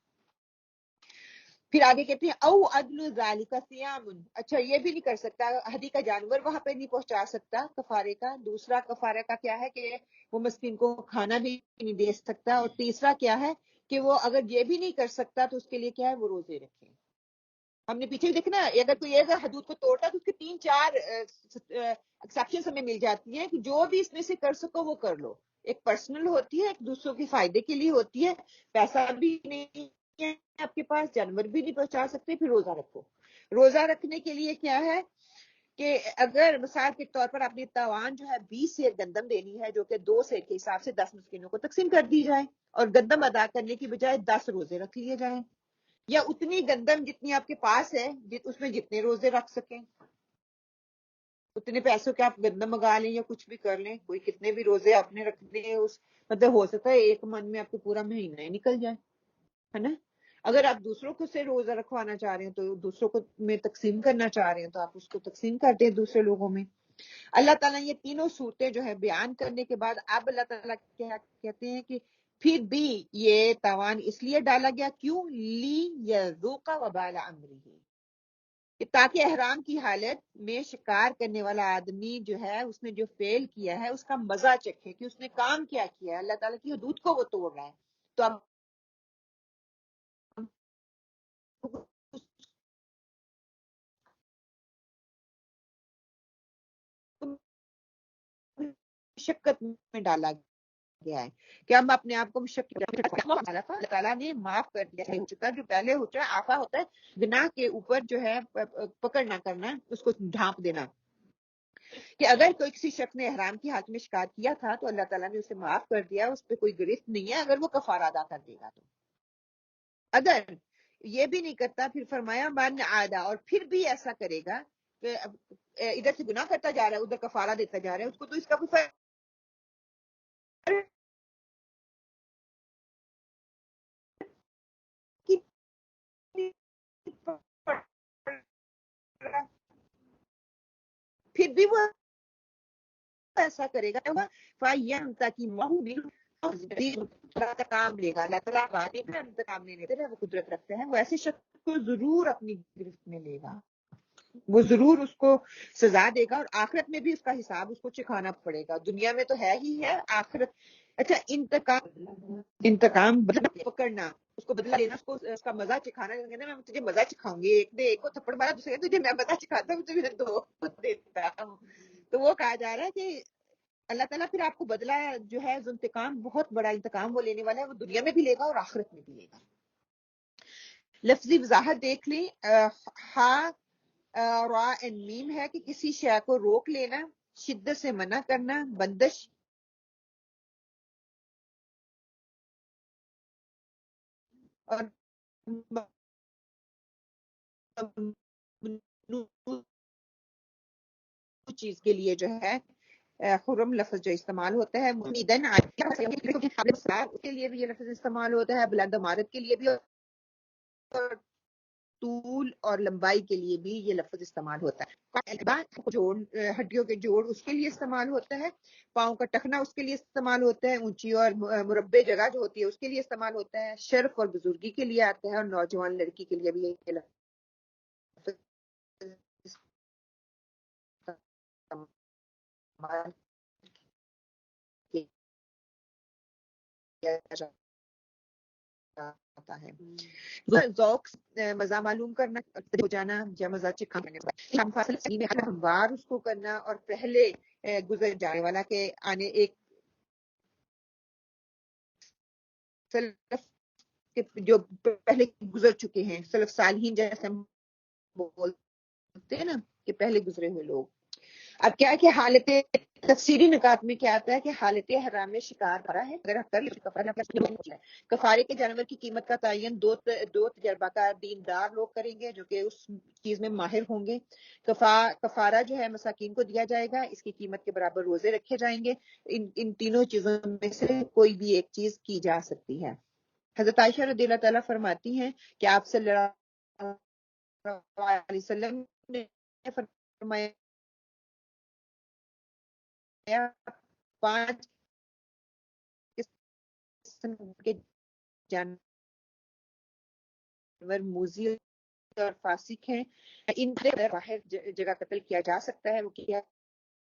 پھر آگے کہتے ہیں او عدل ذالک صیام. اچھا, یہ بھی نہیں کر سکتا, ہدی کا جانور وہاں پہ نہیں پہنچا سکتا کفارے کا. دوسرا کفارے کا کیا ہے کہ وہ مسکین کو کھانا بھی نہیں دے سکتا. اور تیسرا کیا ہے کہ وہ اگر یہ بھی نہیں کر سکتا تو اس کے لیے کیا ہے, وہ روزے رکھے. ہم نے پیچھے دیکھنا, اگر کوئی اگر حدود کو توڑتا تو اس کے 3-4 ایکسیپشن ہمیں مل جاتی ہیں کہ جو بھی اس میں سے کر سکو وہ کر لو. ایک پرسنل ہوتی ہے، ایک دوسروں کے فائدے کے لیے ہوتی ہے. پیسہ بھی نہیں ہے آپ کے پاس، جانور بھی نہیں پہنچا سکتے، پھر روزہ رکھو. روزہ رکھنے کے لیے کیا ہے کہ اگر مثال کے طور پر اپنی تاوان جو ہے 20 سیر گندم دینی ہے، جو کہ 2 سیر کے حساب سے 10 مسکینوں کو تقسیم کر دی جائے، اور گندم ادا کرنے کی بجائے 10 روزے رکھ لیے جائیں، یا اتنی گندم جتنی آپ کے پاس ہے اس میں جتنے روزے رکھ سکیں، اتنے پیسوں کے آپ گندم منگا لیں یا کچھ بھی کر لیں. کوئی کتنے بھی روزے آپ نے رکھنے ہیں، اس مطلب ہو سکتا ہے 1 من میں آپ کو پورا مہینہ ہی نکل جائے، ہے نا. اگر آپ دوسروں کو سے روزہ رکھوانا چاہ رہے ہیں تو دوسروں کو میں تقسیم کرنا چاہ رہے ہیں تو آپ اس کو تقسیم کر دیں دوسرے لوگوں میں. اللہ تعالیٰ یہ تینوں صورتیں جو ہے بیان کرنے کے بعد اب اللہ تعالیٰ کیا کہتے ہیں کہ پھر بھی یہ تاوان اس لیے ڈالا گیا، کیوں؟ لی یذوق وبال امرہ، کہ تاکہ احرام کی حالت میں شکار کرنے والا آدمی جو ہے اس نے جو فیل کیا ہے اس کا مزہ چکھے کہ اس نے کام کیا ہے. اللہ تعالیٰ کی حدود کو وہ توڑ رہا ہے، تو اب مشقت میں ڈالا گیا ہے کہ ہم اپنے آپ کو مشقت. اللہ تعالیٰ نے معاف کر دیا ہے، ہو چکا جو پہلے ہو چکا آفا ہوتا ہے گناہ کے اوپر جو ہے پکڑ نہ کرنا، اس کو ڈھانپ دینا، کہ اگر کوئی کسی شخص نے احرام کی حالت میں شکار کیا تھا تو اللہ تعالیٰ نے اسے معاف کر دیا، اس پہ کوئی گرفت نہیں ہے اگر وہ کفارہ ادا کر دے گا. تو اگر یہ بھی نہیں کرتا پھر فرمایا من عادا، اور پھر بھی ایسا کرے گا کہ ادھر سے گناہ کرتا جا رہا ہے ادھر کفارہ دیتا جا رہا ہے، اس کو تو اس کا کوئی فرق پھر بھی وہ ایسا کرے گا انتقام لے گا. اللہ تعالیٰ انتقام نہیں لیتے، وہ قدرت رکھتے ہیں، وہ ایسے شخص کو ضرور اپنی گرفت میں لے گا، وہ ضرور اس کو سزا دے گا، اور آخرت میں بھی اس کا حساب اس کو چکھانا پڑے گا. دنیا میں تو ہے ہی ہے، آخرت. اچھا، انتقام پکڑنا، اس کو بدلہ لینا، اس کا مزہ چکھانا. میں تجھے مزہ چکھاؤں گی، ایک کو تھپڑ مارا، دوسرے تجھے میں مزہ چکھاتا ہوں، تجھے 2 دیتا ہوں. تو وہ کہا جا رہا ہے کہ اللہ تعالیٰ پھر آپ کو بدلہ جو ہے انتقام، بہت بڑا انتقام وہ لینے والا ہے، وہ دنیا میں بھی لے گا اور آخرت میں بھی لے گا. لفظی وضاحت دیکھ لیں. ہا را اینڈ میم ہے کہ کسی شے کو روک لینا، شدت سے منع کرنا، بندش اور چیز کے لیے جو ہے حرم لفظ جو استعمال ہوتا ہے، اس کے لیے بھی یہ لفظ استعمال ہوتا ہے، بلند عمارت کے لیے بھی، اور طول اور لمبائی کے لیے بھی یہ لفظ استعمال ہوتا ہے. جوڑ، ہڈیوں کے جوڑ، اس کے لیے استعمال ہوتا ہے. پاؤں کا ٹخنا اس کے لیے استعمال ہوتا ہے. اونچی اور مربع جگہ جو ہوتی ہے اس کے لیے استعمال ہوتا ہے. شرف اور بزرگی کے لیے آتا ہے، اور نوجوان لڑکی کے لیے بھی یہ لفظ استعمال کیا جاتا ہے. ذوق، مزہ معلوم کرنا، ہو جانا یا مزہ چکھانا، ہموار اس کو کرنا، اور پہلے گزر جانے والا کے آنے ایک سلف جو پہلے گزر چکے ہیں، سلف صالحین جیسے ہم بولتے ہیں نا کہ پہلے گزرے ہوئے لوگ. اب کیا ہے کہ حالت تفسیری نکات میں کیا آتا ہے کہ حالت حرام میں شکار کرا ہے، اگر کفارے کے جانور کی قیمت کا تعین دو تجربہ کار دیندار لوگ کریں گے جو کہ اس چیز میں ماہر ہوں گے. کفارہ جو ہے مساکین کو دیا جائے گا، اس کی قیمت کے برابر روزے رکھے جائیں گے. ان تینوں چیزوں میں سے کوئی بھی ایک چیز کی جا سکتی ہے. حضرت عائشہ رضی اللہ تعالیٰ فرماتی ہیں کہ آپ صلی اللہ علیہ وسلم نے فرمایا 5 قسم کے جانور موذی اور فاسق ہیں، ان سے باہر جگہ قتل کیا جا سکتا ہے. وہ کیا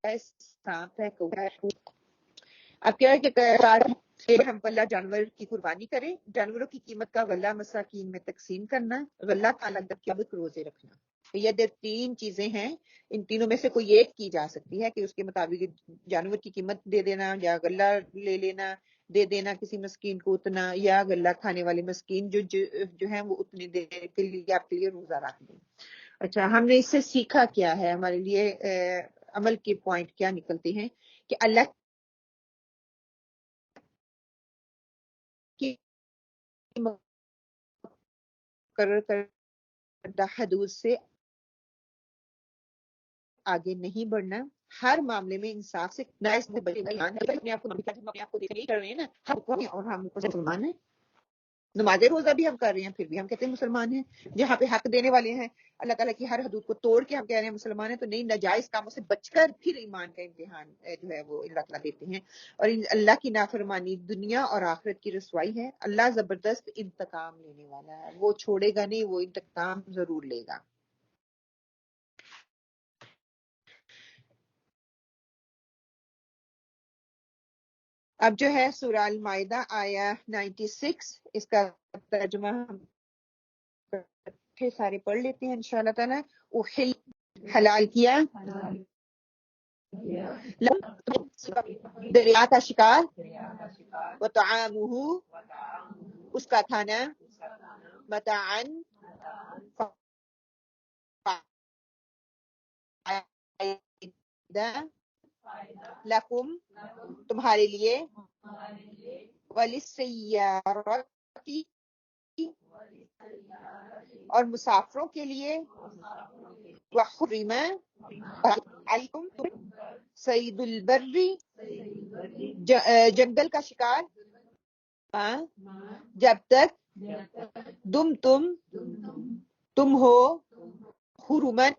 ہے؟ سانپ ہے، کوڑا ہے. اب کیا ہے کہ ہم اللہ جانور کی قربانی کریں، جانوروں کی قیمت کا غلہ مساکین میں تقسیم کرنا، غلہ کا الگ روزے رکھنا. یہ 3 چیزیں ہیں، ان تینوں میں سے کوئی ایک کی جا سکتی ہے کہ اس کے مطابق جانور کی قیمت دے دینا، یا غلہ لے لینا دے دینا کسی مسکین کو اتنا، یا غلہ کھانے والے مسکین جو ہیں وہ اتنی دیر کے لیے آپ کے لیے روزہ رکھ دیں۔ اچھا، ہم نے اس سے سیکھا کیا ہے، ہمارے لیے عمل کے پوائنٹ کیا نکلتے ہیں کہ اللہ کی مقرر کردہ حدود سے آگے نہیں بڑھنا، ہر معاملے میں انصاف سے اپنے آپ کو دیکھ رہے ہیں نا، اور ہم مسلمان ہیں، نماز روزہ بھی ہم کر رہے ہیں، پھر بھی ہم کہتے ہیں مسلمان ہیں۔ جہاں پہ حق دینے والے ہیں اللہ تعالیٰ کی ہر حدود کو توڑ کے ہم کہہ رہے ہیں مسلمان ہیں، تو نہیں، ناجائز کاموں سے بچ کر پھر ایمان کا امتحان جو ہے وہ اللہ تعالیٰ دیتے ہیں۔ اور اللہ کی نافرمانی دنیا اور آخرت کی رسوائی ہے۔ اللہ زبردست انتقام لینے والا ہے، وہ چھوڑے گا نہیں، وہ انتقام ضرور لے گا۔ اب جو ہے سورہ المائدہ آیا 96، اس کا ترجمہ ہم سارے پڑھ لیتے ہیں انشاءاللہ تعالی۔ احل، حلال کیا، دریا کا شکار، وطعامہ، اس کا کھانا، متاعن، لکم، تمہارے لیے، وللسیارۃ، اور مسافروں کے لیے، وحرم علیکم صید البر، جنگل کا شکار، جب تک تم ہو حرمن،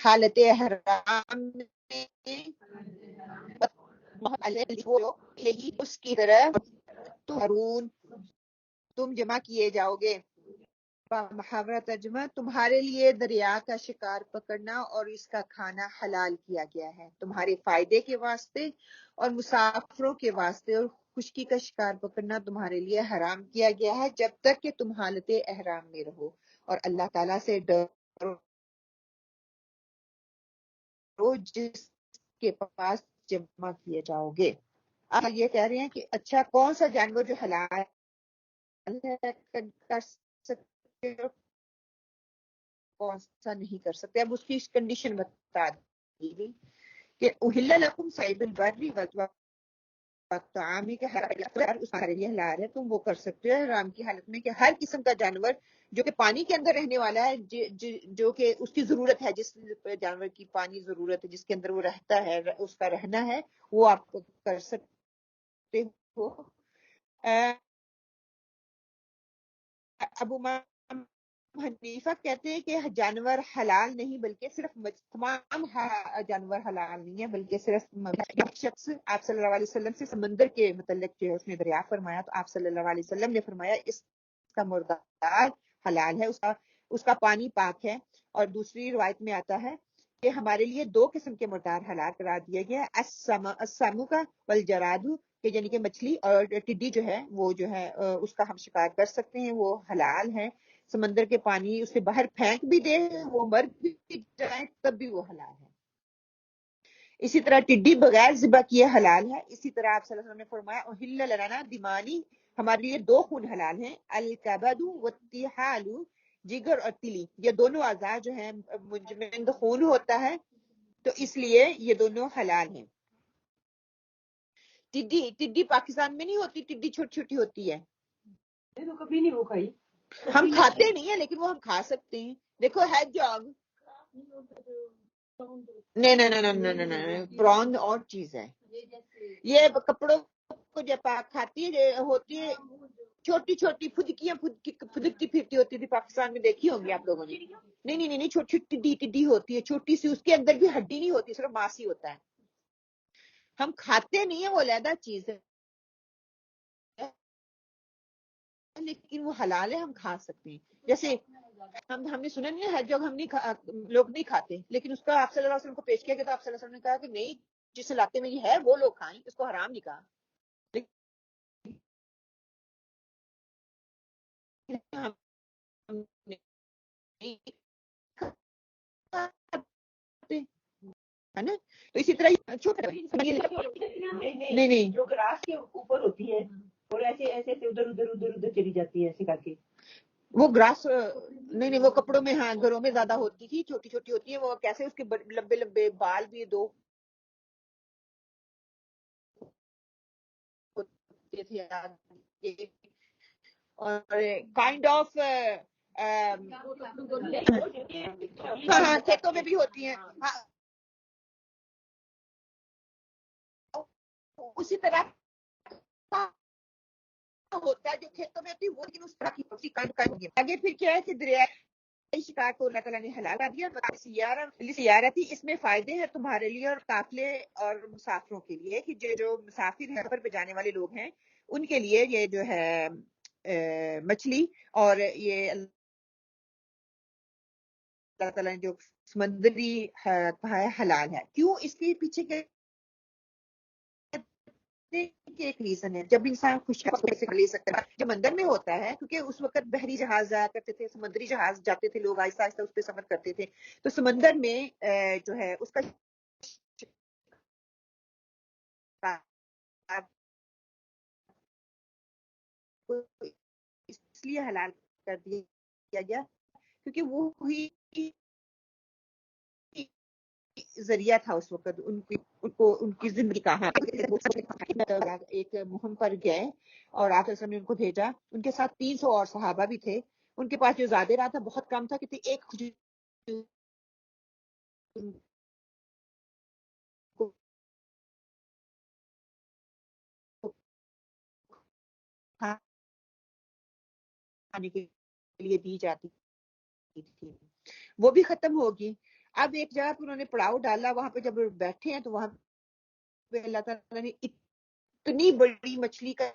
حالت احرام میں، اس کی طرح تم جمع کیے جاؤ گے۔ محاورہ ترجمہ، تمہارے لیے دریا کا شکار پکڑنا اور اس کا کھانا حلال کیا گیا ہے تمہارے فائدے کے واسطے، اور مسافروں کے واسطے، اور خشکی کا شکار پکڑنا تمہارے لیے حرام کیا گیا ہے جب تک کہ تم حالت احرام میں رہو، اور اللہ تعالیٰ سے ڈرو جس کے پاس جمع کیے جاؤ گے۔ آپ یہ کہہ رہے ہیں کہ اچھا کون سا جانور جو حلال ہے کر سکتے ہو، کون سا نہیں کر سکتے، اب اس کی کنڈیشن بتا دی کہ احل لکم صید البر والطعام کے ہمارے لیے حلال ہے، تم وہ کر سکتے ہو حرام کی حالت میں کہ ہر قسم کا جانور جو کہ پانی کے اندر رہنے والا ہے، جو کہ اس کی ضرورت ہے، جس جانور کی پانی ضرورت ہے، جس کے اندر وہ رہتا ہے، اس کا رہنا ہے، وہ آپ کو کر سکتے ہو۔ ابو حنیفہ کہتے ہیں کہ جانور حلال نہیں، بلکہ صرف تمام جانور حلال نہیں ہے، بلکہ صرف شخص آپ صلی اللہ علیہ وسلم سے سمندر کے متعلق جو ہے اس نے دریافت فرمایا، تو آپ صلی اللہ علیہ وسلم نے فرمایا اس کا مردار حلال ہے، اس کا پانی پاک ہے۔ اور دوسری روایت میں آتا ہے کہ ہمارے لیے 2 قسم کے مردار حلال قرار دیا گیا، السمو کا والجرادو، کہ یعنی کہ مچھلی اور ٹڈی جو ہے وہ جو ہے اس کا ہم شکار کر سکتے ہیں، وہ حلال ہے۔ سمندر کے پانی اسے باہر پھینک بھی دے، وہ مر بھی جائے، تب بھی وہ حلال ہے۔ اسی طرح ٹڈی بغیر ذبح کیے حلال ہے۔ اسی طرح آپ صلی اللہ علیہ وسلم نے فرمایا احل لنا دمانی، ہمارے لیے 2 خون حلال ہیں، الکبد والطحال، جگر اور تلی، یہ دونوں اعضاء جو ہیں منجمد خون ہوتا ہے، تو اس لیے یہ دونوں حلال ہیں۔ ٹڈی پاکستان میں نہیں ہوتی، ٹڈی چھوٹی چھوٹی ہوتی ہے، تو کبھی نہیں وہ کھائی، ہم کھاتے نہیں ہیں لیکن وہ ہم کھا سکتے ہیں۔ دیکھو ہیڈ جاگ، نہیں، پران اور چیز ہے، یہ کپڑوں کو جب کھاتی ہے ہوتی ہے چھوٹی چھوٹی پھدکتی پھرتی ہوتی تھی، پاکستان میں دیکھی ہوں گی آپ لوگوں نے۔ نہیں، چھوٹی چھوٹی ٹڈی ہوتی ہے، چھوٹی سی، اس کے اندر بھی ہڈی نہیں ہوتی، صرف ماس ہی ہوتا ہے۔ ہم کھاتے نہیں ہیں، وہ علیحدہ چیز ہے، لیکن وہ حلال ہے، ہم کھا سکتے ہیں۔ جیسے ہم نے سنا نہیں ہے جو ہم نہیں لوگ نہیں کھاتے، لیکن اس کا آپ صلی اللہ علیہ وسلم کو پیش کیا گیا تو آپ صلی اللہ علیہ وسلم نے کہا کہ نہیں، جس علاقے میں یہ ہے وہ لوگ کھائیں، اس کو حرام نہیں کہا. ہم نہیں کھاتے، ہے نا. تو اسی طرح چھوٹا نہیں نہیں جو گراس کے اوپر ہوتی ہے اور ایسے ایسے ادھر ادھر ادھر ادھر چلی جاتی ہے ایسے کر کے. وہ گراس نہیں وہ کپڑوں میں، ہاں گھروں میں زیادہ ہوتی تھی، چھوٹی چھوٹی ہوتی ہے وہ، کیسے اس کے لمبے لمبے بال بھی دو ہوتے تھے اور کائنڈ آف ہاں کھیتوں میں بھی ہوتی ہیں. اسی طرح ہوتا ہے جو کھیتوں میں ہوتی ہے وہ، لیکن اس طرح کی آگے پھر کیا ہے کہ دریا شکار کو اللہ تعالیٰ نے حلال کر دیا. سیارہ تھی، اس میں فائدے ہیں تمہارے لیے اور قافلے اور مسافروں کے لیے، کہ جو مسافر ہیں، سفر پہ جانے والے لوگ ہیں، ان کے لیے یہ جو ہے مچھلی اور یہ اللہ تعالیٰ نے جو سمندری کہا ہے حلال ہے. کیوں؟ اس کے پیچھے کے ایک ریزن ہے. جب انسان خوش لے سکتا ہے جو مندر میں ہوتا ہے، کیونکہ اس وقت بحری جہاز جایا کرتے تھے، سمندری جہاز جاتے تھے، لوگ آہستہ آہستہ اس پہ سفر کرتے تھے، تو سمندر میں جو ہے اس کا اس لیے حلال کر دیا گیا کیونکہ وہ ہی ذریعہ تھا اس وقت ان کی زندگی کا. ایک مہم پر گئے اور آپ نے ان کو بھیجا، ان کے ساتھ 300 اور صحابہ بھی تھے. ان کے پاس جو زیادہ رہا تھا بہت کم تھا، کتنی ایک کھانے کے لیے دی جاتی تھی، وہ بھی ختم ہوگی. اب ایک جگہ پہ انہوں نے پڑاؤ ڈالا، وہاں پہ جب بیٹھے ہیں تو وہاں پہ اللہ تعالیٰ نے اتنی بڑی مچھلی کا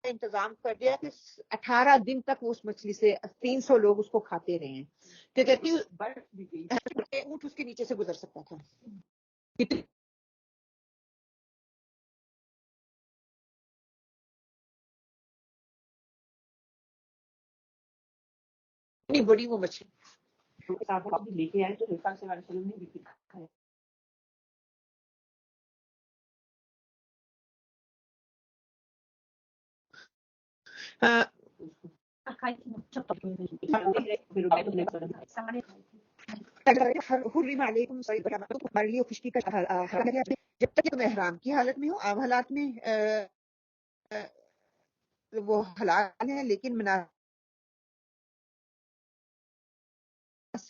انتظام کر دیا کہ 18 دن تک اس مچھلی سے 300 لوگ اس کو کھاتے رہے ہیں. کہ کہتی اونٹ اس کے نیچے سے گزر سکتا تھا. اتنی بڑی وہ مچھلی. لے کے آئے تو وسلم نے بھی کھایا. حرم علیکم ہمارے لیے خشکی کا حرام ہے جب تک تم احرام کی حالت میں ہو. عام حالات میں وہ حلال ہے، لیکن مناسک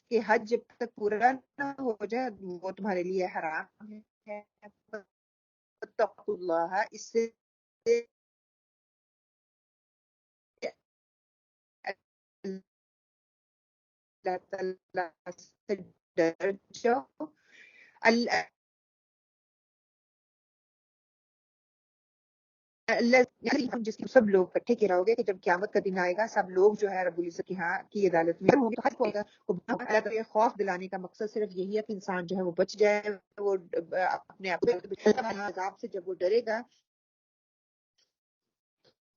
کے حج جب تک پورا نہ ہو جائے وہ تمہارے لیے حرام ہے. اتقوا اللہ، اس سے اللہ تعالیٰ سے ڈر جاؤ. ہم جس کی سب لوگ اکٹھے کیا رہو گے کہ جب قیامت کا دن آئے گا سب لوگ جو ہے رب العزت کی ہاں کی عدالت میں ہوں گے. تو حج ہوگا. اللہ تعالیٰ خوف دلانے کا مقصد صرف یہی ہے کہ انسان جو ہے وہ بچ جائے، وہ اپنے آپ عذاب سے جب وہ ڈرے گا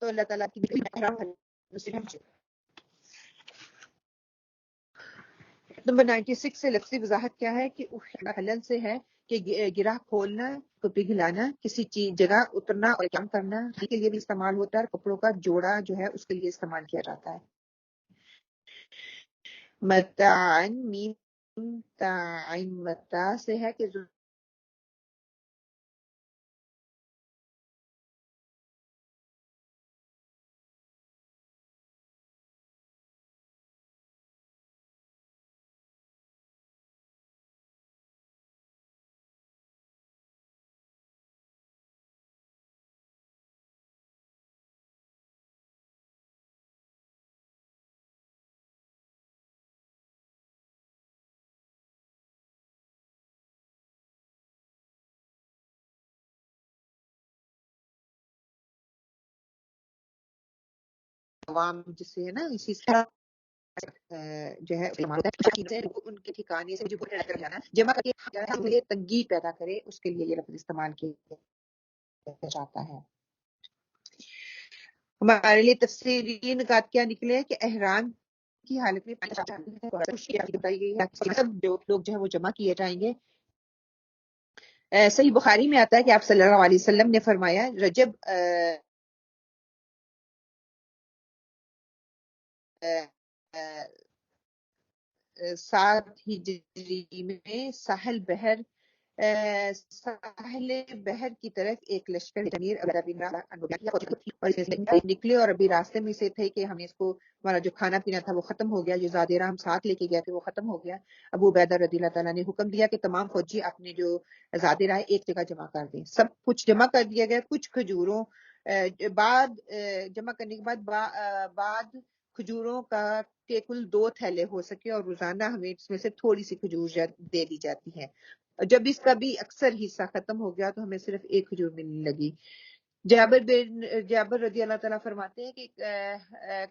تو اللہ تعالیٰ کی نمبر 96 سے لفظی وضاحت کیا ہے کہ حلل سے ہے کہ گرہ کھولنا، کپڑی گھلانا، کسی چیز جگہ اترنا اور کام کرنا کے لیے بھی استعمال ہوتا ہے. کپڑوں کا جوڑا جو ہے اس کے لیے استعمال کیا جاتا ہے. متاعن میم تعین متاع سے ہے کہ عوام جسے ہے نا اسی طرح جو ہے ان کے ٹھکانے سے کر جانا جمع کر کے تنگی پیدا کرے، اس کے لیے یہ لفظ استعمال کیا جاتا ہے۔ ہمارے لیے تفسیری نکات کیا نکلے کہ احرام کی حالت میں بتائی گئی ہے، سب جو لوگ جو ہے وہ جمع کیے جائیں گے۔ صحیح بخاری میں آتا ہے کہ آپ صلی اللہ علیہ وسلم نے فرمایا رجب 7 ہجری میں ساحل بحر کی طرف ایک لشکر نکلے، اور ابھی راستے میں سے تھے کہ ہمیں اس کو ہمارا جو کھانا پینا تھا وہ ختم ہو گیا، جو زادیرہ ہم ساتھ لے کے گئے تھے وہ ختم ہو گیا۔ ابو عبیدہ رضی اللہ تعالیٰ نے حکم دیا کہ تمام فوجی اپنے جو زادیرہ ایک جگہ جمع کر دیں۔ سب کچھ جمع کر دیا گیا۔ کچھ کھجوروں بعد جمع کرنے کے بعد کھجوروں کے کل 2 تھیلے ہو سکے، اور روزانہ ہمیں اس میں سے تھوڑی سی کھجور دے دی جاتی ہے۔ جب اس کا بھی اکثر حصہ ختم ہو گیا تو ہمیں صرف 1 کھجور ملنے لگی۔ جابر رضی اللہ تعالیٰ فرماتے ہیں کہ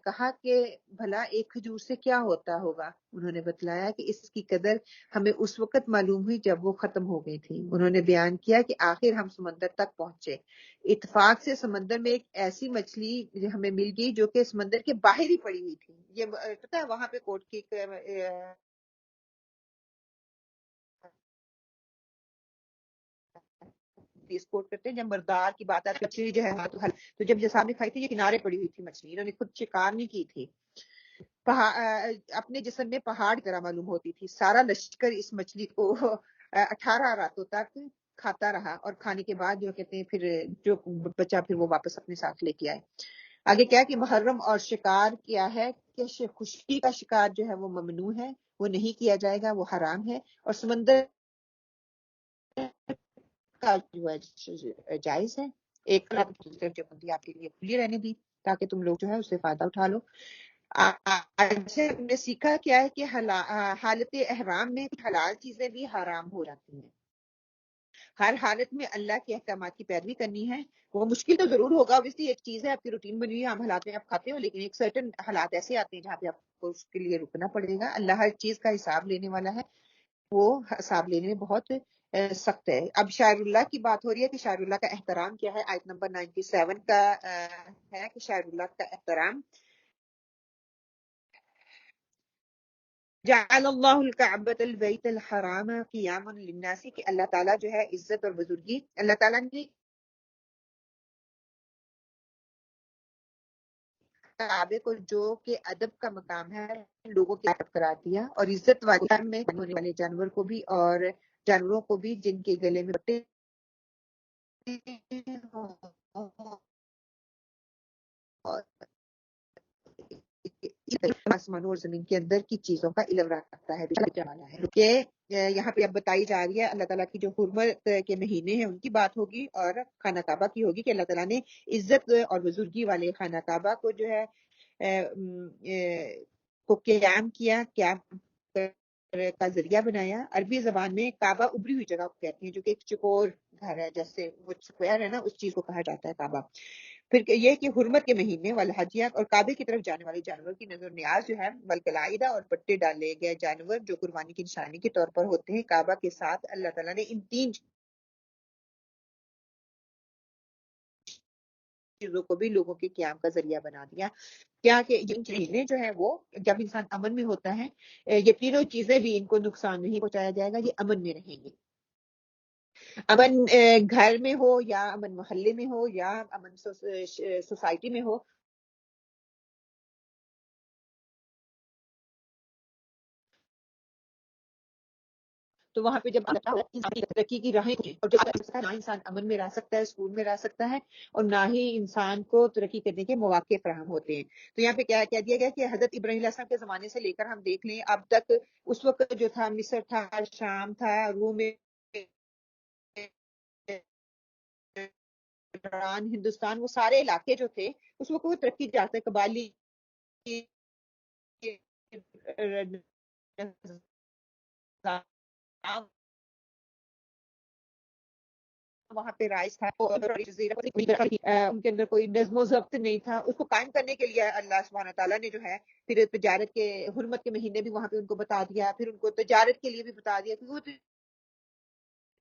کہا کہ بھلا 1 کھجور سے کیا ہوتا ہوگا؟ انہوں نے بتلایا کہ اس کی قدر ہمیں اس وقت معلوم ہوئی جب وہ ختم ہو گئی تھی۔ انہوں نے بیان کیا کہ آخر ہم سمندر تک پہنچے، اتفاق سے سمندر میں ایک ایسی مچھلی ہمیں مل گئی جو کہ سمندر کے باہر ہی پڑی ہوئی تھی۔ یہ پتہ ہے وہاں پہ کوٹ کی کوٹ کرتے ہیں، جب مردار کی بات آتی ہے مچھلی جو ہے تو جب یہ سامنے کھائی تھی یہ کنارے پڑی ہوئی تھی مچھلی، انہوں نے خود شکار نہیں کی تھی۔ اپنے جسم میں پہاڑ کی طرح معلوم ہوتی تھی۔ سارا لشکر اس مچھلی کو 18 راتوں تک کھاتا رہا، اور کھانے کے بعد جو کہتے ہیں پھر جو بچہ پھر وہ واپس اپنے ساتھ لے کے آئے۔ آگے کیا کہ محرم اور شکار کیا ہے کہ خشکی کا شکار جو ہے وہ ممنوع ہے، وہ نہیں کیا جائے گا، وہ حرام ہے، اور سمندر کا جو ہے جائز ہے۔ ایک جبندی آپ کے لیے کھلی رہنے دی تاکہ تم لوگ جو ہے اس سے فائدہ اٹھا لو۔ آج ہم نے سیکھا کیا ہے کہ حالت احرام میں حلال چیزیں بھی حرام ہو جاتی ہیں۔ ہر حالت میں اللہ کے احکامات کی پیروی کرنی ہے۔ وہ مشکل تو ضرور ہوگا، obviously ایک چیز ہے آپ کی روٹین بنی ہوئی ہے، عام حالات میں آپ کھاتے ہو، لیکن ایک سرٹن حالات ایسے آتے ہیں جہاں پہ آپ کو اس کے لیے رکنا پڑے گا۔ اللہ ہر چیز کا حساب لینے والا ہے، وہ حساب لینے میں بہت سخت ہے۔ اب شاعر اللہ کی بات ہو رہی ہے کہ شاعر اللہ کا احترام کیا ہے۔ آیت نمبر 97 کا ہے کہ شاعر اللہ کا احترام جعل اللہ الکعبۃ البیت الحرام قیاما للناس، کہ اللہ تعالیٰ جو ہے عزت اور بزرگی، اللہ تعالیٰ نے کعبے کو جو کہ ادب کا مقام ہے لوگوں کی ادب قرار دیا، اور عزت والے میں ہونے والے جانور کو بھی اور جانوروں کو بھی جن کے گلے میں بٹے آسمانوں اور زمین کے اندر کی چیزوں کا علم رکھتا ہے کہ یہاں پہ اب بتائی جا رہی ہے اللہ تعالیٰ کی جو حرمت کے مہینے ہیں ان کی بات ہوگی، اور خانہ کعبہ کی ہوگی کہ اللہ تعالیٰ نے عزت اور بزرگی والے خانہ کعبہ کو جو ہے کو قیام کیا کا ذریعہ بنایا۔ عربی زبان میں کعبہ ابری ہوئی جگہ کو کہتے ہیں، جو کہ ایک چکور گھر ہے، جیسے وہ اسکوائر ہے نا، اس چیز کو کہا جاتا ہے کعبہ۔ پھر یہ کہ حرمت کے مہینے والحجیات، اور کعبے کی طرف جانے والے جانور کی نظر نیاز جو ہے، والقلائدہ، اور پٹے ڈالے گئے جانور جو قربانی کی نشانی کے طور پر ہوتے ہیں۔ کعبہ کے ساتھ اللہ تعالیٰ نے ان 3 چیزوں کو بھی لوگوں کے قیام کا ذریعہ بنا دیا۔ کیا کہ یہ چیزیں جو ہے وہ جب انسان امن میں ہوتا ہے، یہ تینوں چیزیں بھی ان کو نقصان نہیں پہنچایا جائے گا، یہ امن میں رہیں گے۔ امن گھر میں ہو یا امن محلے میں ہو یا امن سوسائٹی میں ہو، تو وہاں پہ جب ترقی کی راہیں اور نہ انسان امن میں رہ سکتا ہے، سکون میں رہ سکتا ہے، اور نہ ہی انسان کو ترقی کرنے کے مواقع فراہم ہوتے ہیں۔ تو یہاں پہ کیا کہہ دیا گیا کہ حضرت ابراہیم علیہ السلام کے زمانے سے لے کر ہم دیکھ لیں اب تک، اس وقت جو تھا مصر تھا، شام تھا، روم، ایران، ہندوستان، وہ سارے علاقے جو تھے اس وقت وہ ترقی جاتے قبائلی وہاں پہ رائج تھا ان کے اندر کوئی نظم و ضبط نہیں تھا، اس کو قائم کرنے کے لیے اللہ سبحانہ تعالیٰ نے جو ہے پھر تجارت کے حرمت کے مہینے بھی وہاں پہ ان کو بتا دیا، پھر ان کو تجارت کے لیے بھی بتا دیا، کیونکہ وہ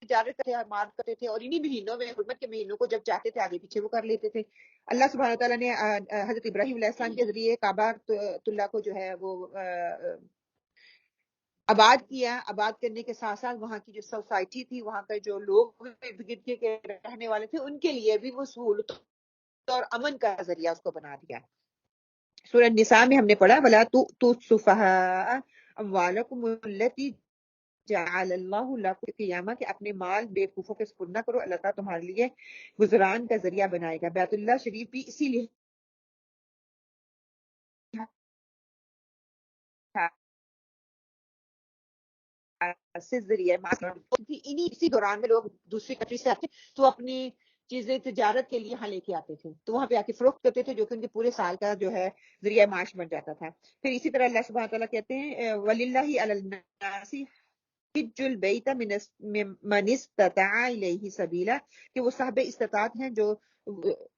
تجارت کرتے اور مار کرتے تھے، اور انہی مہینوں میں حرمت کے مہینوں کو جب چاہتے تھے آگے پیچھے وہ کر لیتے تھے۔ اللہ سبحانہ تعالیٰ نے حضرت ابراہیم علیہ السلام کے ذریعے کعبہ اللہ کو جو ہے وہ آباد کیا، آباد کرنے کے ساتھ ساتھ وہاں کی جو سوسائٹی تھی، وہاں کا جو لوگ ارد گرد کے رہنے والے تھے، ان کے لیے بھی وہ سہولت اور امن کا ذریعہ اس کو بنا دیا۔ سورہ نساء میں ہم نے پڑھا وَلَا تُؤْتُوا السُّفَهَاءَ أَمْوَالَكُمُ الَّتِي جعل اللہ لکم قیامہ کہ اپنے مال بے وقوفوں کے سپرد نہ کرو، اللہ تعالیٰ تمہارے لیے گزران کا ذریعہ بنائے گا۔ بیت اللہ شریف بھی اسی لیے سے ذریعہ انہی اسی دوران میں لوگ دوسری کنٹری سے آتے تو اپنی چیزیں تجارت کے لیے یہاں لے کے آتے تھے، تو وہاں پہ آ کے فروخت کرتے تھے، جو کہ ان کے پورے سال کا جو ہے ذریعہ معاش بن جاتا تھا۔ پھر اسی طرح اللہ سبحانہ تعالیٰ کہتے ہیں وَلِلَّهِ عَلَى النَّاسِ حج البیت من استطاع الیہ سبیلا کہ وہ صاحب استطاعت ہیں، جو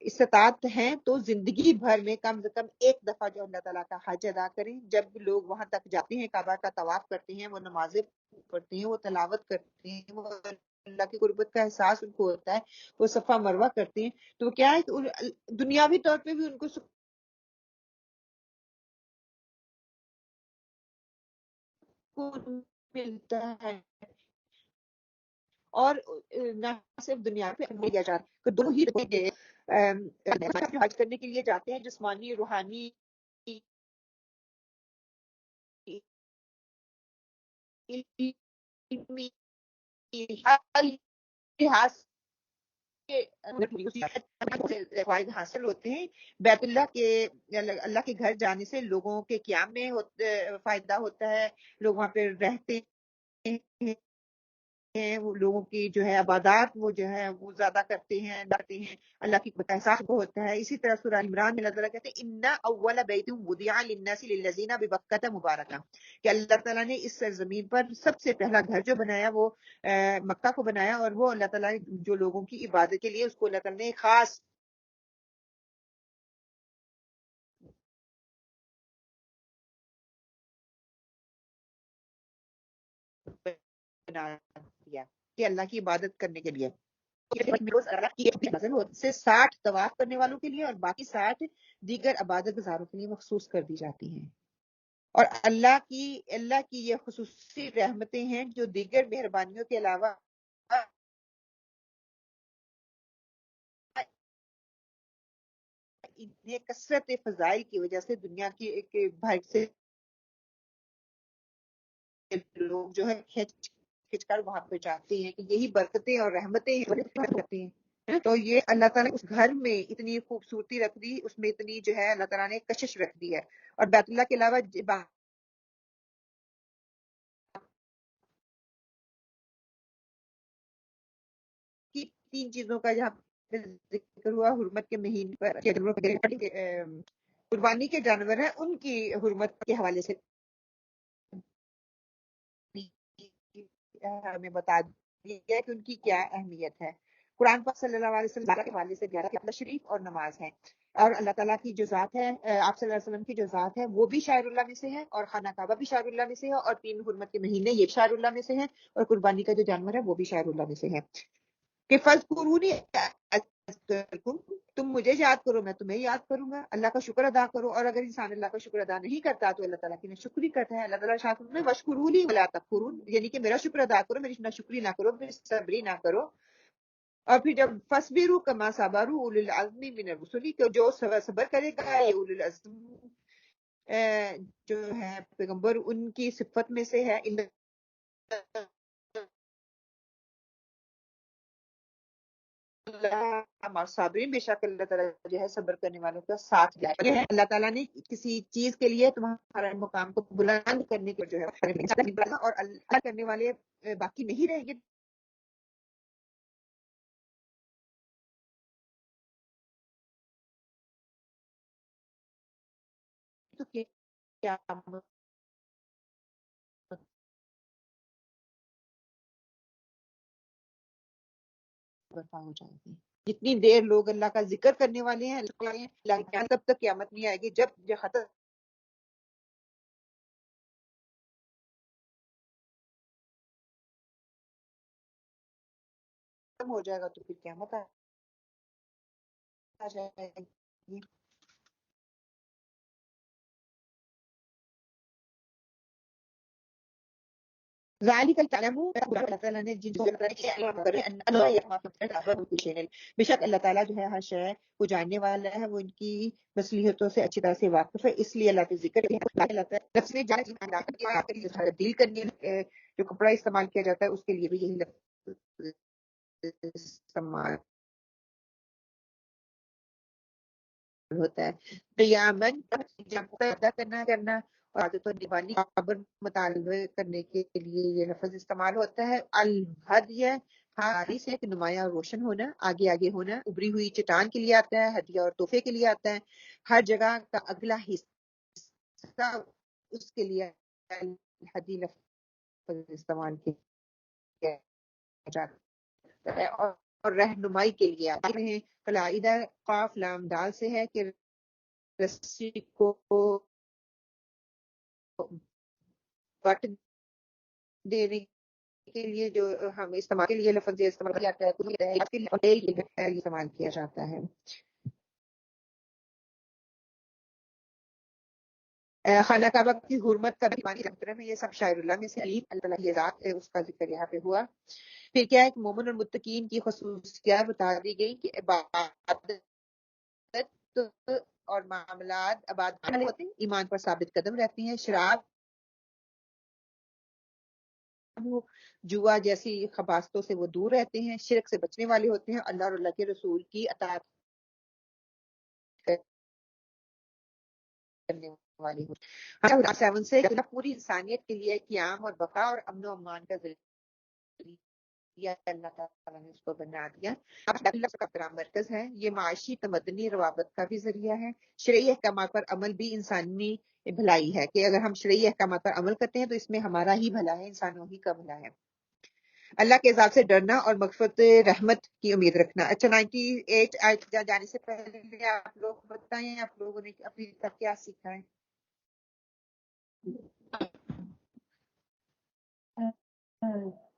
استطاعت ہیں تو زندگی بھر میں کم سے کم ایک دفعہ جو اللہ تعالیٰ کا حج ادا کریں۔ جب لوگ وہاں تک جاتے ہیں، کعبہ کا طواف کرتے ہیں، وہ نمازیں پڑھتے ہیں، وہ تلاوت کرتے ہیں، وہ اللہ کی قربت کا احساس ان کو ہوتا ہے، وہ صفا مروہ کرتے ہیں، تو کیا ہے کہ دنیاوی طور پہ بھی ان کو سکون ملتا ہے، اور نہ صرف دنیا پہ لیا جاتا ہے، دونوں ہی حج کرنے کے لیے جاتے ہیں، جسمانی روحانی علمی لحاظ کے فوائد حاصل ہوتے ہیں۔ بیت اللہ کے اللہ کے گھر جانے سے لوگوں کے قیام میں فائدہ ہوتا ہے، لوگ وہاں پہ رہتے ہیں، وہ لوگوں کی جو ہے عبادات وہ جو ہے وہ زیادہ کرتے ہیں، ڈرتے ہیں، اللہ کی احساس کو ہوتا ہے۔ اسی طرح سورہ عمران میں اللہ تعالیٰ کہتے ہیں اِنَّ أَوَّلَ بَيْتٍ وُضِعَ لِلنَّاسِ لِلَّذِينَ بِبَكَّةَ مُبَارَكًا کہ اللہ تعالیٰ نے اس سرزمین پر سب سے پہلا گھر جو بنایا وہ مکہ کو بنایا، اور وہ اللہ تعالیٰ جو لوگوں کی عبادت کے لیے اس کو اللہ تعالیٰ نے خاص بنا دیا کہ اللہ کی عبادت کرنے کے لیے سے 60 طواف کرنے والوں کے لیے اور باقی 60 دیگر عبادت گزاروں کے لیے مخصوص کر دی جاتی ہیں۔ اور اللہ کی یہ خصوصی رحمتیں ہیں جو دیگر مہربانیوں کے علاوہ انہیں کثرت فضائل کی وجہ سے دنیا کی ایک بھر سے لوگ جو ہے کھچ کر وہاں پہ جاتے ہیں کہ یہی برکتیں اور رحمتیں کرتے ہیں۔ تو یہ اللہ تعالیٰ نے اس گھر میں اتنی خوبصورتی رکھ دی، اس میں اتنی جو ہے اللہ تعالیٰ نے کشش رکھ دی ہے۔ اور بیت اللہ کے علاوہ کی 3 چیزوں کا جہاں پہ ذکر ہوا حرمت کے مہینے پر، قربانی کے جانور ہیں ان کی حرمت کے حوالے سے ہمیں بتا دیا کہ ان کی کیا اہمیت ہے۔ قرآن پاک صلی اللہ علیہ وسلم کے حوالے سے شریف اور نماز ہے، اور اللہ تعالیٰ کی جو ذات ہے، آپ صلی اللہ علیہ وسلم کی جو ذات ہے وہ بھی شاعر اللہ میں سے ہے، اور خانہ کعبہ بھی شاعر اللہ میں سے ہے، اور 3 حرمت کے مہینے یہ شاعر اللہ میں سے ہیں، اور قربانی کا جو جانور ہے وہ بھی شاعر اللہ میں سے ہے۔ کہ فَاذْكُرُونِی اذکرکم تم مجھے یاد کرو میں تمہیں یاد کروں گا، اللہ کا شکر ادا کرو۔ اور اگر انسان اللہ کا شکر ادا نہیں کرتا تو اللہ تعالیٰ کی ناشکری کرتا ہے۔ اللہ تعالیٰ شاکر میں وَاشْکُرُوا وَلَا تَکْفُرُونَ یعنی کہ میرا شکر ادا کرو، میری ناشکری نہ کرو، میری صبری نہ کرو۔ اور پھر جب فَاصْبِرُوا كَمَا صَبَرَ أُولُو الْعَزْمِ مِنَ الرُّسُلِ کہ جو صبر کرے گا یہ اولو العزم جو ہے پیغمبر ان کی صفت میں سے ہے۔ اللہ صابرین بے شک اللہ تعالیٰ جو ہے صبر کرنے والوں کا ساتھ دیا ہے۔ اللہ تعالیٰ نے کسی چیز کے لیے تمہارے مقام کو بلند کرنے کے جو ہے اور اللہ کرنے والے باقی نہیں رہیں گے تو کیا برپا ہو جائے گی. جتنی دیر لوگ اللہ کا ذکر کرنے والے ہیں تب تک قیامت نہیں آئے گی. جب یہ ختم ہو جائے گا تو پھر قیامت آ جائے گی. ذالک تعلموا اللہ تعالیٰ نے جن بے شک اللہ تعالیٰ جو ہے ہر شے کو جاننے والا ہے، وہ ان کی مصلحتوں سے اچھی طرح سے واقف ہے، اس لیے اللہ کے ذکر نفس نے تبدیل کرنے جو کپڑا استعمال کیا جاتا ہے اس کے لیے بھی یہی لفظ استعمال ہوتا ہے. قیامن ادا کرنا اور عادت و دیوانی خبر مطالبہ کرنے کے لیے یہ لفظ استعمال ہوتا ہے. الہدیہ حاری سے نمایاں روشن ہونا، آگے آگے ہونا. ابری ہوئی چٹان کے لیے آتا ہے، ہدیہ اور تحفے کے لیے آتا ہے. ہر جگہ کا اگلا حصہ اس کے لیے الہدی لفظ استعمال کیا جاتا ہے. اور رہنمائی کے لیے آتے ہیں. قلائدہ قاف لام دال سے ہے کہ رسی کو وٹ دینے کے لیے جو ہم استعمال کے لیے لفظ استعمال کیا جاتا ہے استعمال کیا جاتا ہے. خانہ کعبہ کی حرمت کا بھی میں یہ سب شاعر اللہ میں سے علیم اللہ کی ذات ہے، اس کا ذکر یہاں پہ ہوا. پھر کیا ہے کہ مومن اور متقین کی خصوصیات بتا دی گئی کہ عبادت اور معاملات ہوتے ہیں، ایمان پر ثابت قدم رہتے ہیں. شراب جوا جیسی خباستوں سے وہ دور رہتے ہیں. شرک سے بچنے والے ہوتے ہیں. اللہ اور اللہ کے رسول کی اطاعت کرنے والی ہوتی ہے. 7 سے پوری انسانیت کے لیے قیام اور بقا اور امن و امان کا ذریعہ اللہ تعالیٰ نے اس کو بنا دیا. کا مرکز ہے. یہ معاشی تمدنی روابط کا بھی ذریعہ ہے. شرعی احکامات پر عمل بھی انسانی بھلائی ہے کہ اگر ہم شرعی احکامات پر عمل کرتے ہیں تو اس میں ہمارا ہی بھلا ہے، انسانوں ہی کا بھلا ہے. اللہ کے عذاب سے ڈرنا اور مغفرت رحمت کی امید رکھنا. اچھا 98 آیت جانے سے پہلے آپ لوگ بتائیں آپ لوگوں نے ابھی تک کیا سیکھا ہے؟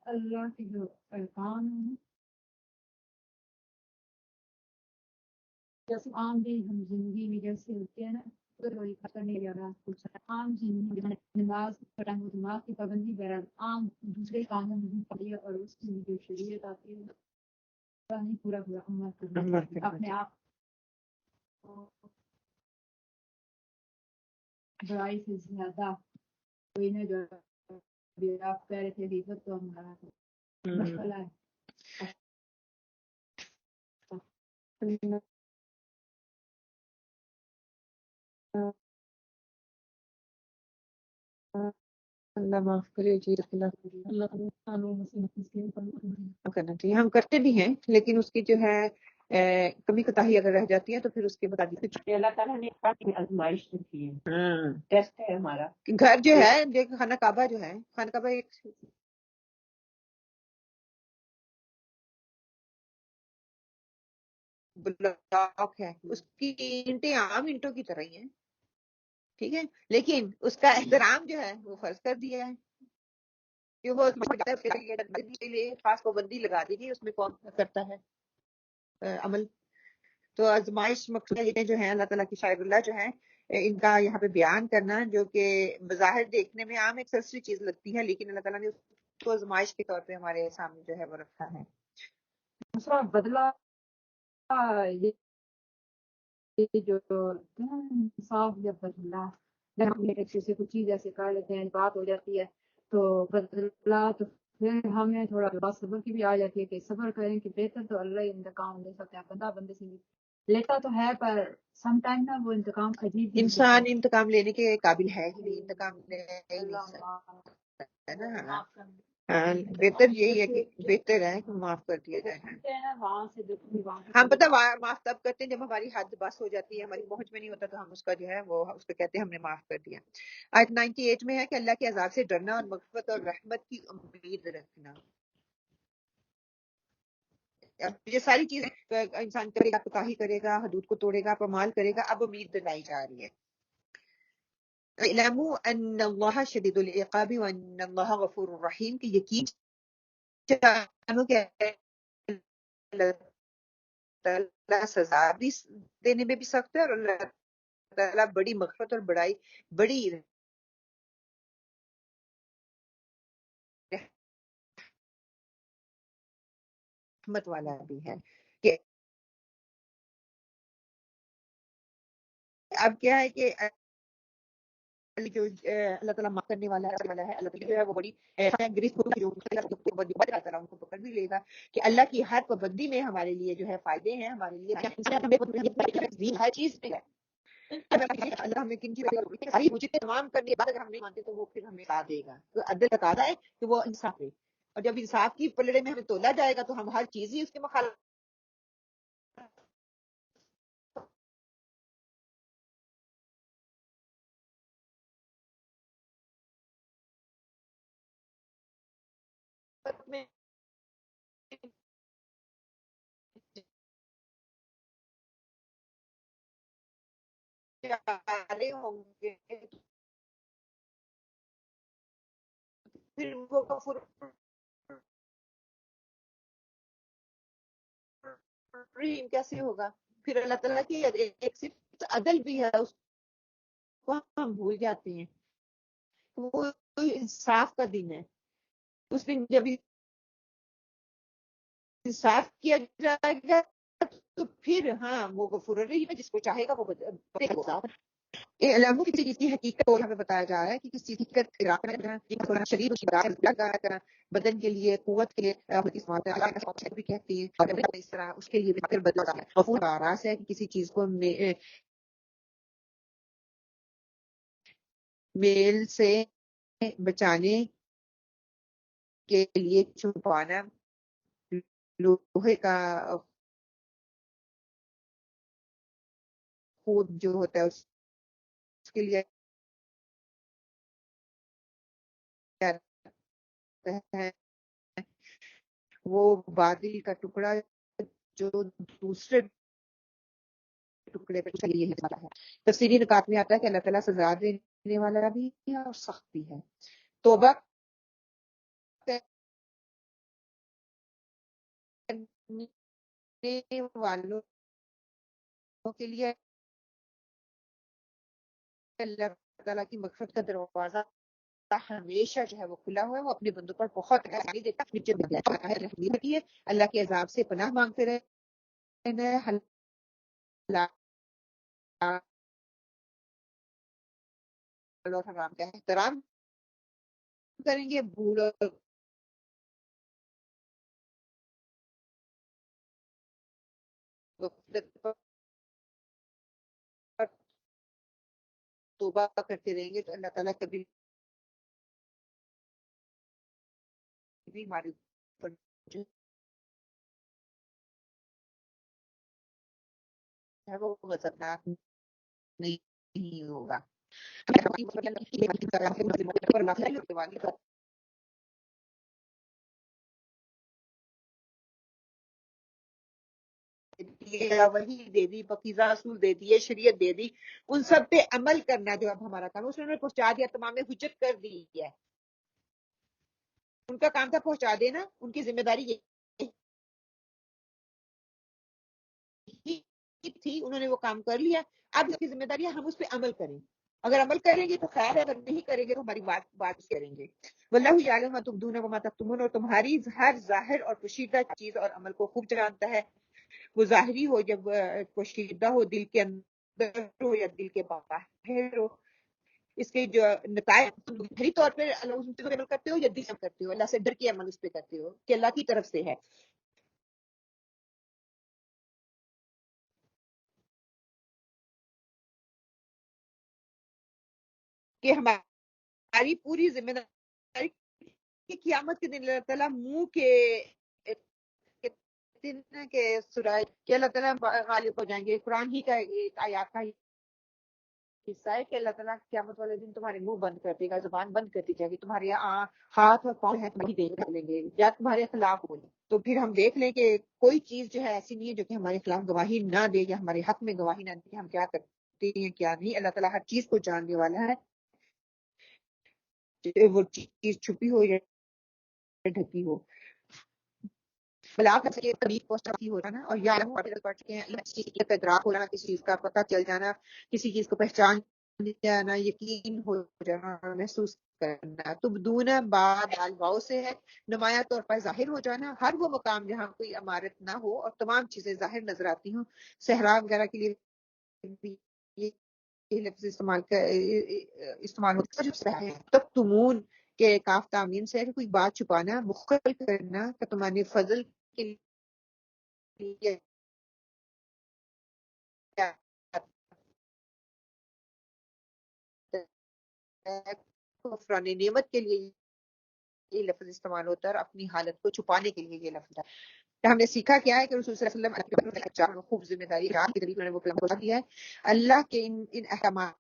اللہ کے جو احکام ہیں جیسے عام بھی ہم زندگی میں جیسے ہوتے ہیں نا کرنے عام زندگی میں نماز پڑھنا، دماغ کی پابندی بہرحال عام دوسرے کاموں میں بھی پڑھی اور اس کی جو شریعت آتی ہے نہیں پورا عمل کرنا اپنے آپ کو برائی سے زیادہ کوئی نہ جو آپ کہہ رہے تھے عزت تو ہمارا مسئلہ ہے. اللہ معاف کرے جی. کرنا چاہیے، ہم کرتے بھی ہیں لیکن اس کی جو ہے کمی کوتاہی اگر رہ جاتی ہے تو پھر اس کے مطابق اللہ تعالیٰ نے آزمائش کی ہے، ٹیسٹ ہے ہمارا. گھر جو ہے دیکھ خانہ کعبہ جو ہے، خانہ کعبہ ایک بلاک ہے، اس کی اینٹیں عام اینٹوں کی طرح ہی ہیں، ٹھیک ہے، لیکن اس کا احترام جو ہے وہ فرض کر دیا ہے کہ وہ خاص پابندی لگا دی گئی، اس میں کون کرتا ہے عمل. تو آزمائش مقصود جو ہے اللہ تعالیٰ کی شاعر اللہ جو ہے ان کا یہاں پہ بیان کرنا، جو کہ بظاہر دیکھنے میں عام ایک سرسری چیز لگتی ہے لیکن اللہ تعالیٰ نے اس کو آزمائش کے طور پہ ہمارے سامنے جو ہے وہ رکھا ہے. دوسرا بدلہ یہ جو انصاف یا بدلہ سے کچھ چیز ایسے کر لیتے ہیں بات ہو جاتی ہے تو بدلہ تو پھر ہمیں تھوڑا بات صبر کی بھی آ جاتی ہے کہ صبر کریں کہ بہتر تو اللہ ہی انتقام لے سکتے ہیں. بندہ بندے سے لیتا تو ہے پر سم ٹائم نا وہ انتقام عجیب انسان انتقام لینے کے قابل ہے ہی نہیں، انتقام لے ہی نہیں سکتا ہے نا. ہاں بہتر یہی ہے کہ بہتر ہے کہ معاف کر دیا جائے. ہم پتہ معاف تب کرتے ہیں جب ہماری حد بس ہو جاتی ہے، ہماری پہنچ میں نہیں ہوتا تو ہم اس کا جو ہے وہ اس کو کہتے ہیں ہم نے معاف کر دیا. آیت 98 میں ہے کہ اللہ کے عذاب سے ڈرنا اور مغفرت اور رحمت کی امید رکھنا. اب یہ ساری چیزیں انسان کرے گا، کوتاہی کرے گا، حدود کو توڑے گا، پامال کرے گا، اب امید دلائی جا رہی ہے. اعلموا ان اللہ شدید العقاب وان اللہ غفور رحیم، کہ یقین جانو کہ اللہ تعالیٰ سزا بھی دینے میں بھی سخت ہے، اور اللہ تعالیٰ بڑی مغفرت اور بڑی رحمت والا بھی ہے. کہ اب کیا ہے کہ جو اللہ تعالیٰ معاف کرنے والا ہے، اللہ تعالیٰ جو ہے وہ بڑی گریس کو جو اللہ تعالیٰ ان کو پکڑ بھی لے گا. کہ اللہ کی ہر پابندی میں ہمارے لیے جو ہے فائدے ہیں، ہمارے لیے ہر چیز پہ ہے. اللہ ہمیں کن چیزیں تمام کرنے کے بعد اگر ہم نہیں مانتے تو وہ پھر ہمیں ساتھ دے گا. تو عدل تقاضا ہے کہ وہ انصاف ہے، اور جب انصاف کی پلڑے میں ہمیں تولا جائے گا تو ہم ہر چیز ہی اس کے مخالف میں جا ہوں گے. پھر وہ غفور رحیم کیسے ہوگا؟ پھر اللہ تعالیٰ کی ایک صرف عدل بھی ہے، اس کو ہم بھول جاتے ہیں. وہ انصاف کا دن ہے. اس دن جب انصاف کیا جائے گا تو پھر ہاں وہ غفور رحیم ہے، جس کو چاہے گا وہ ہوگا. علموں کسی چیز کی حقیقت کو ہمیں بتایا جا رہا ہے کہ کس چیز کی حقیقت شریر بدن کے لیے، قوت کے لیے بھی کہتی ہے، اور اس طرح اس کے لیے بھی بدلا ہے. غفور آراز ہے کہ کسی چیز کو میل سے بچانے کے لیے چھپانا، لوہے کا خود جو ہوتا ہے اس کے لیے ہے وہ بادل کا ٹکڑا جو دوسرے ٹکڑے پہ ہے. تفسیری نکات میں آتا ہے کہ اللہ تعالیٰ سزا دینے والا بھی ہے اور سخت بھی ہے. توبہ کرنے والوں کے لیے اللہ تعالیٰ کی مغفرت کا دروازہ ہمیشہ جو ہے وہ کھلا ہوا ہے. وہ اپنے بندوں پر بہت آسانی دیتا ہے. اللہ کے عذاب سے پناہ مانگتے رہنا ہے، حرام کا احترام کریں گے، بھول اور غفلت پر توبہ کرتے رہیں گے تو اللہ تعالیٰ کبھی بھی ہمارے اوپر جو ہے وہ غضبناک نہیں ہوگا. وہی دے دی، پکیزہ اصول دے دیے، شریعت دے دی، ان سب پہ عمل کرنا جو اب ہمارا کام ہے. اس نے پہنچا دیا، تمام حجت کر دی ہے. ان کا کام تھا پہنچا دینا، ان کی ذمہ داری یہی تھی، انہوں نے وہ کام کر لیا. اب اس کی ذمہ داری ہے ہم اس پہ عمل کریں. اگر عمل کریں گے تو خیر ہے، اگر نہیں کریں گے تو ہماری بات کریں گے. واللہ یعلم ما تبدون وما تکتمون، اور تمہاری ہر ظاہر اور پوشیدہ چیز اور عمل کو خوب جانتا ہے. وہ ظاہری ہو جب پوشیدہ ہو، دل کے اندر ہو یا دل کے باہر ہو. اس کے جو نتائج ظاہری طور پہ اللہ سے عمل کرتے ہو یا دل سے کرتے ہو، اللہ سے ڈر کے عمل اس پہ کرتے ہو کہ اللہ کی طرف سے ہے. کہ ہماری پوری ذمہ داری کہ قیامت کے دن اللہ تعالیٰ منہ کے کہ سورہ کہ اللہ تعالیٰ غالب ہو جائیں گے. قرآن ہی کا ایک آیات کا حصہ ہے کہ اللہ تعالیٰ قیامت والے دن تمہارے منہ بند کر دے گا, زبان بند کر دی جائے گی, تمہارے ہاتھ اور پاؤں ہے تمہیں دیکھ لیں گے یا تمہارے خلاف بولے. تو پھر ہم دیکھ لیں کہ کوئی چیز جو ہے ایسی نہیں ہے جو کہ ہمارے خلاف گواہی نہ دے یا ہمارے حق میں گواہی نہ دے. ہم کیا کرتے ہیں کیا نہیں, اللہ تعالیٰ ہر چیز کو جاننے والا ہے, وہ چیز چھپی ہو یا ڈھکی ہو. بلاک کے طریق پہنچاتی ہو جانا, اور یا پڑھ چکے ہیں اس چیز کا ادراک ہو جانا, کسی چیز کا پتہ چل جانا, کسی چیز کو پہچان جانا, یقین ہو جانا, محسوس کرنا. تو دون بعد الواؤ سے ہے, نمایاں طور پر ظاہر ہو جانا. ہر وہ مقام جہاں کوئی عمارت نہ ہو اور تمام چیزیں ظاہر نظر آتی ہوں. صحرا وغیرہ کے لیے یہ لفظ استعمال ہوتا ہے. تب تمون کہ کاف تامین سے کوئی بات چھپانا, مخل کرنا, کہ تمہارے فضل کے لیے کفران نعمت کے لیے یہ لفظ استعمال ہوتا ہے, اور اپنی حالت کو چھپانے کے لیے یہ لفظ ہے. ہم نے سیکھا کیا ہے کہ رسول صلی اللہ علیہ وسلم نے خوب ذمہ داری کی طریقے میں وہ کلام بتا دیا ہے. اللہ کے ان احکامات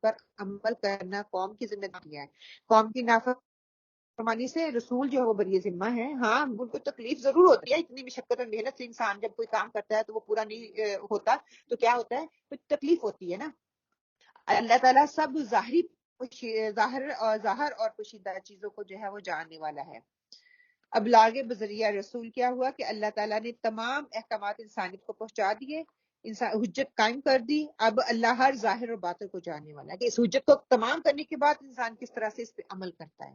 پر عمل کرنا قوم کی ذمہ داری ہے. قوم کی نافرمانی سے رسول جو ہے وہ بری ذمہ ہے. ہاں ان کو تکلیف ضرور ہوتی ہے, اتنی مشقت اور محنت سے انسان جب کوئی کام کرتا ہے تو وہ پورا نہیں ہوتا تو کیا ہوتا ہے, کچھ تکلیف ہوتی ہے نا. اللہ تعالیٰ سب ظاہر اور پوشیدہ چیزوں کو جو ہے وہ جاننے والا ہے. ابلاغ بذریعہ رسول کیا ہوا کہ اللہ تعالیٰ نے تمام احکامات انسانیت کو پہنچا دیے, حجت قائم کر دی. اب اللہ ہر ظاہر اور باطن کو جاننے والا ہے کہ اس حجت کو تمام کرنے کے بعد انسان کس طرح سے اس پہ عمل کرتا ہے.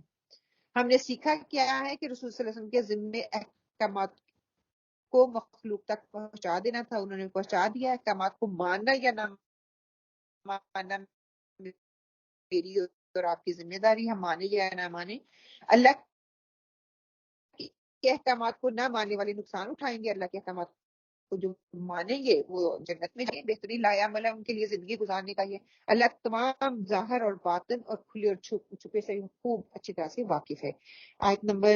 ہم نے سیکھا کیا ہے کہ رسول صلی اللہ علیہ وسلم کے ذمے احکامات کو مخلوق تک پہنچا دینا تھا, انہوں نے پہنچا دیا. احکامات کو ماننا یا نہ ماننا میری اور آپ کی ذمہ داری, ہم مانے یا نہ مانے. اللہ کے احکامات کو نہ ماننے والے نقصان اٹھائیں گے, اللہ کے احکامات کو جو مانیں گے وہ جنت میں جائیں. بہترین لایعمل ہے ان کے لیے زندگی گزارنے کا یہ. اللہ تمام ظاہر اور باطن اور کھلے اور چھپے سے خوب اچھی طرح سے واقف ہے. آیت نمبر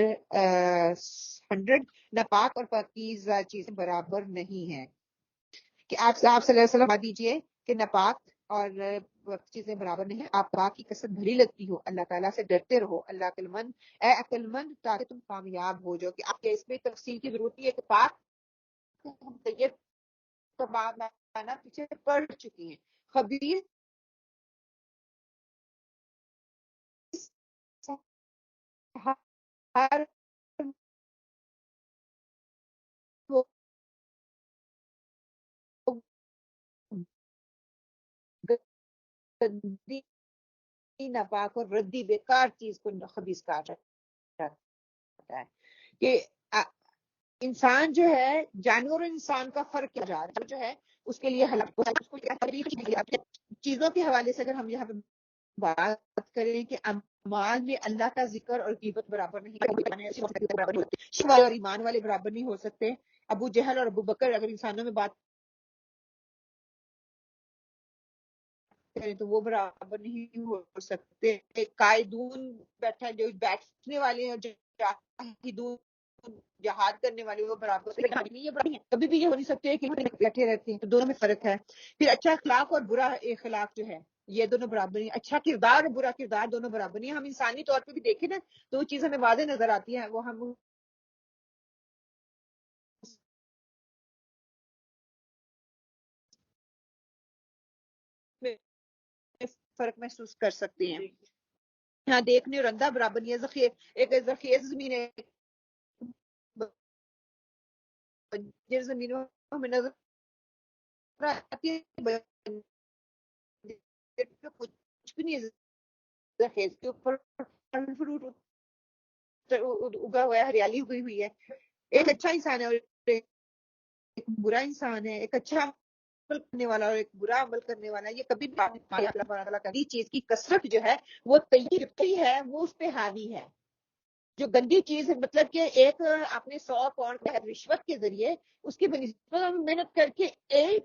100, ناپاک اور پاکیزہ چیزیں برابر نہیں ہیں. کہ آپ صلی اللہ علیہ وسلم دیجئے کہ ناپاک اور چیزیں برابر نہیں ہیں. آپ پاک کی کثرت بھری لگتی ہو, اللہ تعالیٰ سے ڈرتے رہو. اللہ عقل مند, اے عقل مند, تاکہ تم کامیاب ہو جاؤ. کہ آپ کے اس میں تفصیل کی ضرورت نہیں ہے کہ پاک ہم طیب کا معنی پیچھے پڑ چکی ہیں. خبیر ہر وہ گندی ناپاک اور ردی بیکار چیز کو خبیث کہا جاتا ہے. کہ انسان جو ہے جانور اور انسان کا فرق کیا جا رہا ہے جو ہے اس کے لیے چیزوں کے حوالے سے اگر ہم یہاں پہ بات کریں کہ اعمال میں اللہ کا ذکر اور غیبت برابر نہیں, اور ایمان والے برابر نہیں ہو سکتے. ابو جہل اور ابو بکر اگر انسانوں میں بات کریں تو وہ برابر نہیں ہو سکتے. قائدون بیٹھا جو بیٹھنے والے ہیں, جاہدون جہاد کرنے والے, وہ برابر نہیں, یہ بڑی ہیں. کبھی بھی یہ ہو نہیں سکتے کہ بیٹھے رہتے ہیں. تو دونوں میں فرق ہے. پھر اچھا اخلاق اور برا اخلاق جو ہے یہ دونوں برابر نہیں. اچھا کردار اور برا کردار دونوں برابر نہیں. ہم انسانی طور پہ بھی دیکھیں نا تو وہ چیز ہمیں واضح نظر آتی ہے, وہ ہم فرق محسوس کر سکتے ہیں. یہاں دیکھنے اور اندھا برابر نہیں ہے. ایک زرخیز زمین ہے, بنجر زمین ہمیں نظر آتی ہے, کچھ بھی نہیں ہے. زرخیز کے اوپر پھل فروٹ اگا ہوا ہے, ہریالی اگی ہوئی ہے. ایک اچھا انسان ہے اور ایک برا انسان ہے. ایک اچھا عمل کرنے والا اور ایک برا عمل کرنے والا. یہ کبھی بھی چیز کی کثرت جو ہے وہ طیب ہے, وہ اس پہ حاوی ہے. جو گندی چیز ہے, مطلب کہ ایک آپ نے 100 پاؤنڈ رشوت کے ذریعے اس کی بنسبت محنت کر کے 1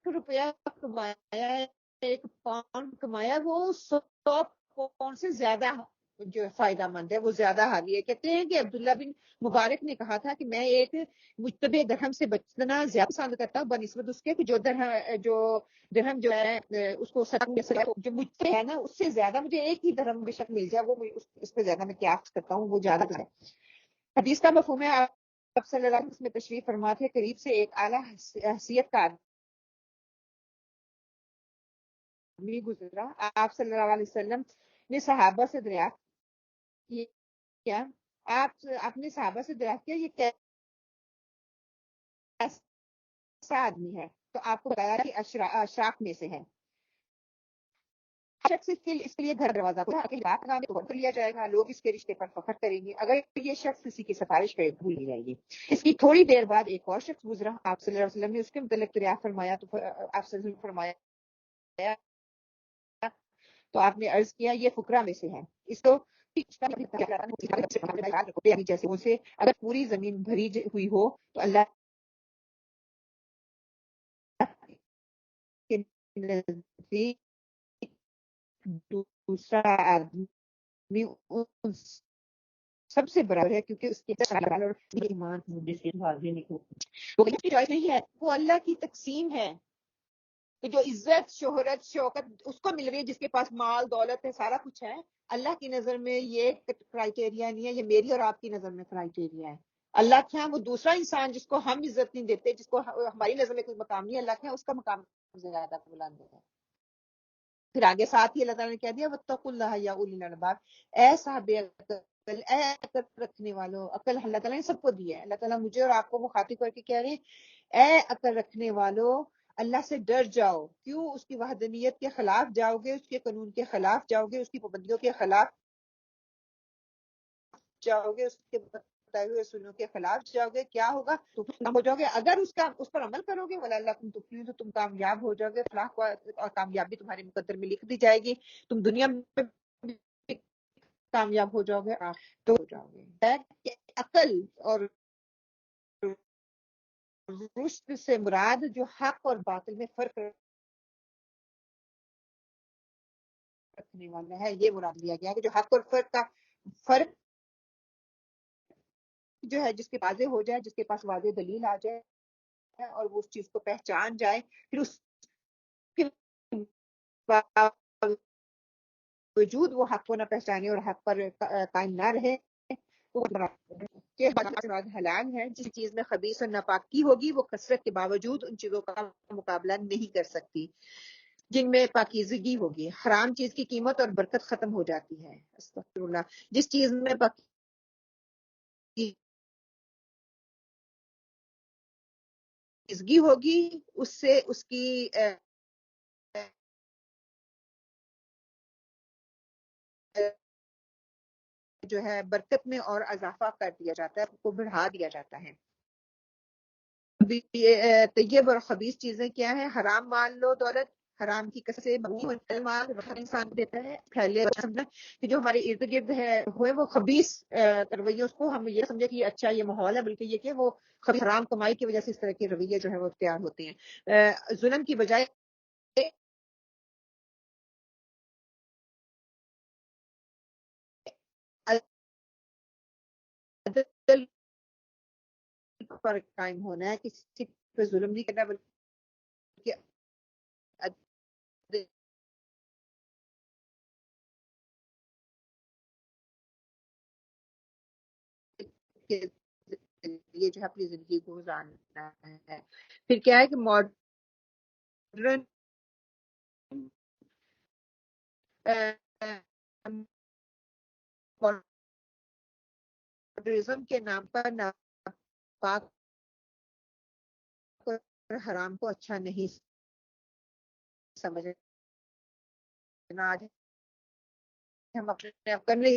روپیہ کمایا, 1 پاؤنڈ کمایا, وہ 100 پاؤنڈ سے زیادہ جو فائدہ مند ہے وہ زیادہ حاوی ہے. کہتے ہیں کہ عبداللہ بن مبارک نے کہا تھا کہ میں ایک مجتبع درہم سے بچنا زیادہ پسند کرتا ہوں بنسبت اس کے کہ جو درہم جو ہے اس کو جو مجتبع ہے نا اس سے زیادہ مجھے ایک ہی درہم بے شک مل جائے وہ اس پہ زیادہ میں قیاس کرتا ہوں وہ زیادہ ہے. حدیث کا مفہوم ہے آپ صلی اللہ علیہ وسلم میں تشریف فرما تھے, قریب سے ایک اعلیٰ حیثیت کا آدمی گزرا. آپ صلی اللہ علیہ وسلم نے صحابہ سے دریافت کیا آپ نے صحابہ سے دریافت کیا یہ کیسا آدمی ہے, تو آپ کو بتایا کہ اشراف میں سے ہے. شخص اس کے لیے گھر دروازہ کر لیا جائے گا, لوگ اس کے رشتے پر فخر کریں گے. اگر یہ شخص کسی کی سفارش کرے بھول لی جائے گی. اس کی تھوڑی دیر بعد ایک اور شخص گزرا. آپ صلی اللہ علیہ وسلم نے اس کے متعلق دریافت فرمایا تو آپ صلی اللہ علیہ وسلم فرمایا تو آپ نے عرض کیا یہ فقراء میں سے ہے. اس کو جیسے اسے اگر پوری زمین بھری ہوئی ہو تو اللہ کے نزدیک دوسرا آدمی ان سب سے برابر ہے کیونکہ اس کے ایمان جس کے بعد بھی نہیں نہیں ہے, وہ اللہ کی تقسیم ہے. کہ جو عزت شہرت شوکت اس کو مل رہی ہے جس کے پاس مال دولت ہے سارا کچھ ہے, اللہ کی نظر میں یہ کرائٹیریا نہیں ہے, یہ میری اور آپ کی نظر میں کرائٹیریا ہے. اللہ کے ہاں وہ دوسرا انسان جس کو ہم عزت نہیں دیتے, جس کو ہماری نظر میں کوئی مقام نہیں, اللہ کے ہاں اس کا مقام زیادہ بلند ہے. پھر آگے ساتھ ہی اللہ تعالیٰ نے کہہ دیا واتقوا اللہ یا اولی الالباب, اے صاحب عقل, اے عقل رکھنے والوں. عقل اللہ تعالیٰ نے سب کو دی ہے. اللہ تعالیٰ مجھے اور آپ کو مخاطب کر کے کہہ رہے ہیں اے عقل رکھنے والوں اللہ سے ڈر جاؤ. کیوں؟ اس کی وحدانیت کے خلاف جاؤ گے, اس کے قانون کے خلاف جاؤ گے, اس کی پابندیوں کے خلاف جاؤ گے, اس کے بتائے ہوئے رسولوں کے خلاف جاؤ گے, کیا ہوگا؟ تم ہو جاؤ گے. اگر اس پر عمل کرو گے ولا اللہ تو تم کامیاب ہو جاؤ گے. فلاح اور کامیابی تمہارے مقدر میں لکھ دی جائے گی. تم دنیا میں کامیاب ہو جاؤ گے تو ہو جاؤ گے. عقل اور رشد سے مراد جو حق اور باطل میں فرق رکھنے والا ہے یہ مراد لیا گیا کہ جو حق اور فرق جو ہے جس کے واضح ہو جائے, جس کے پاس واضح دلیل آ جائے اور وہ اس چیز کو پہچان جائے, پھر اس کے باوجود وہ حق کو نہ پہچانے اور حق پر قائم نہ رہے حلال ہے. جس چیز میں خبیث اور ناپاکی ہوگی وہ کثرت کے باوجود ان چیزوں کا مقابلہ نہیں کر سکتی جن میں پاکیزگی ہوگی. حرام چیز کی قیمت اور برکت ختم ہو جاتی ہے. استغفر اللہ. جس چیز میں پاکیزگی ہوگی اس سے اس کی جو ہے برکت میں اور اضافہ کر دیا جاتا ہے, کو بڑھا دیا جاتا ہے. طیب اور خبیث چیزیں کیا ہیں؟ حرام مال لو دولت, حرام کی کثرت سے مال انسان دیتا ہے. پھیلے کہ جو ہمارے ارد گرد ہے ہوئے وہ خبیث رویے, اس کو ہم یہ سمجھے کہ اچھا یہ ماحول ہے, بلکہ یہ کہ وہ حرام کمائی کی وجہ سے اس طرح کے رویے جو ہے وہ اختیار ہوتے ہیں. ظلم کی بجائے عدل پر قائم ہونا ہے, کسی پہ ظلم نہیں کرنا بلکہ عدل کے ذریعے جو ہے اپنی زندگی کو گزارنا ہے. پھر کیا ہے کہ ماڈرن ماڈرنزم کے نام پر ناپاک اور حرام کو اچھا نہیں سمجھنا. آج ہم اپنے آپ کرنے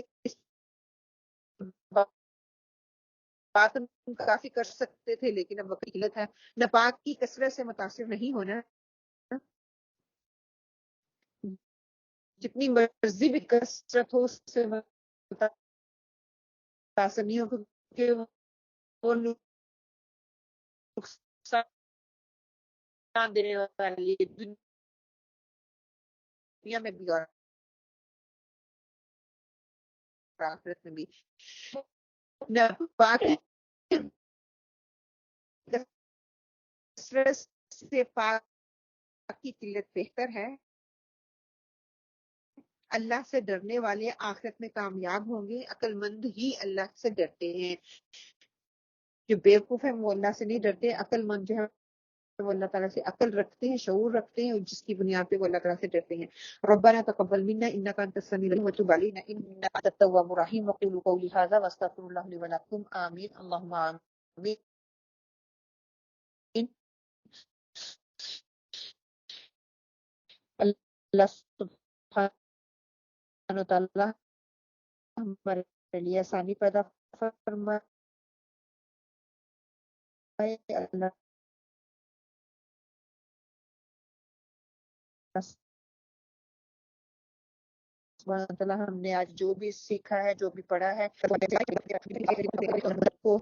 بات کافی کر سکتے تھے لیکن اب وقت قلت ہے. ناپاک کی کثرت سے متاثر نہیں ہونا, جتنی مرضی بھی کثرت ہو اس سے متاثر نہیں ہو کیونکہ وہ نقصان دینے والی دنیا میں بھی اور آخرت میں بھی نہ باقی کثرت سے پاک کی قلت بہتر ہے. اللہ سے ڈرنے والے آخرت میں کامیاب ہوں گے. عقل مند ہی اللہ سے ڈرتے ہیں. جو بیوقوف ہیں وہ اللہ سے نہیں ڈرتے. عقل مند جو ہے وہ اللہ تعالیٰ سے عقل رکھتے ہیں، شعور رکھتے ہیں، اور جس کی بنیاد پہ وہ اللہ تعالیٰ سے ڈرتے ہیں. ربنا تقبل منا انك انت السميع العليم وتب علينا انك انت التواب الرحيم. وقولوا قولي هذا واستغفر الله لي ولكم. آمين اللهم آمين. اللہ سبحانہ وتعالیٰ ہمارے لیے آسانی پیدا فرمائے. اللہ سبحانہ وتعالیٰ ہم نے آج جو بھی سیکھا ہے، جو بھی پڑھا ہے، کو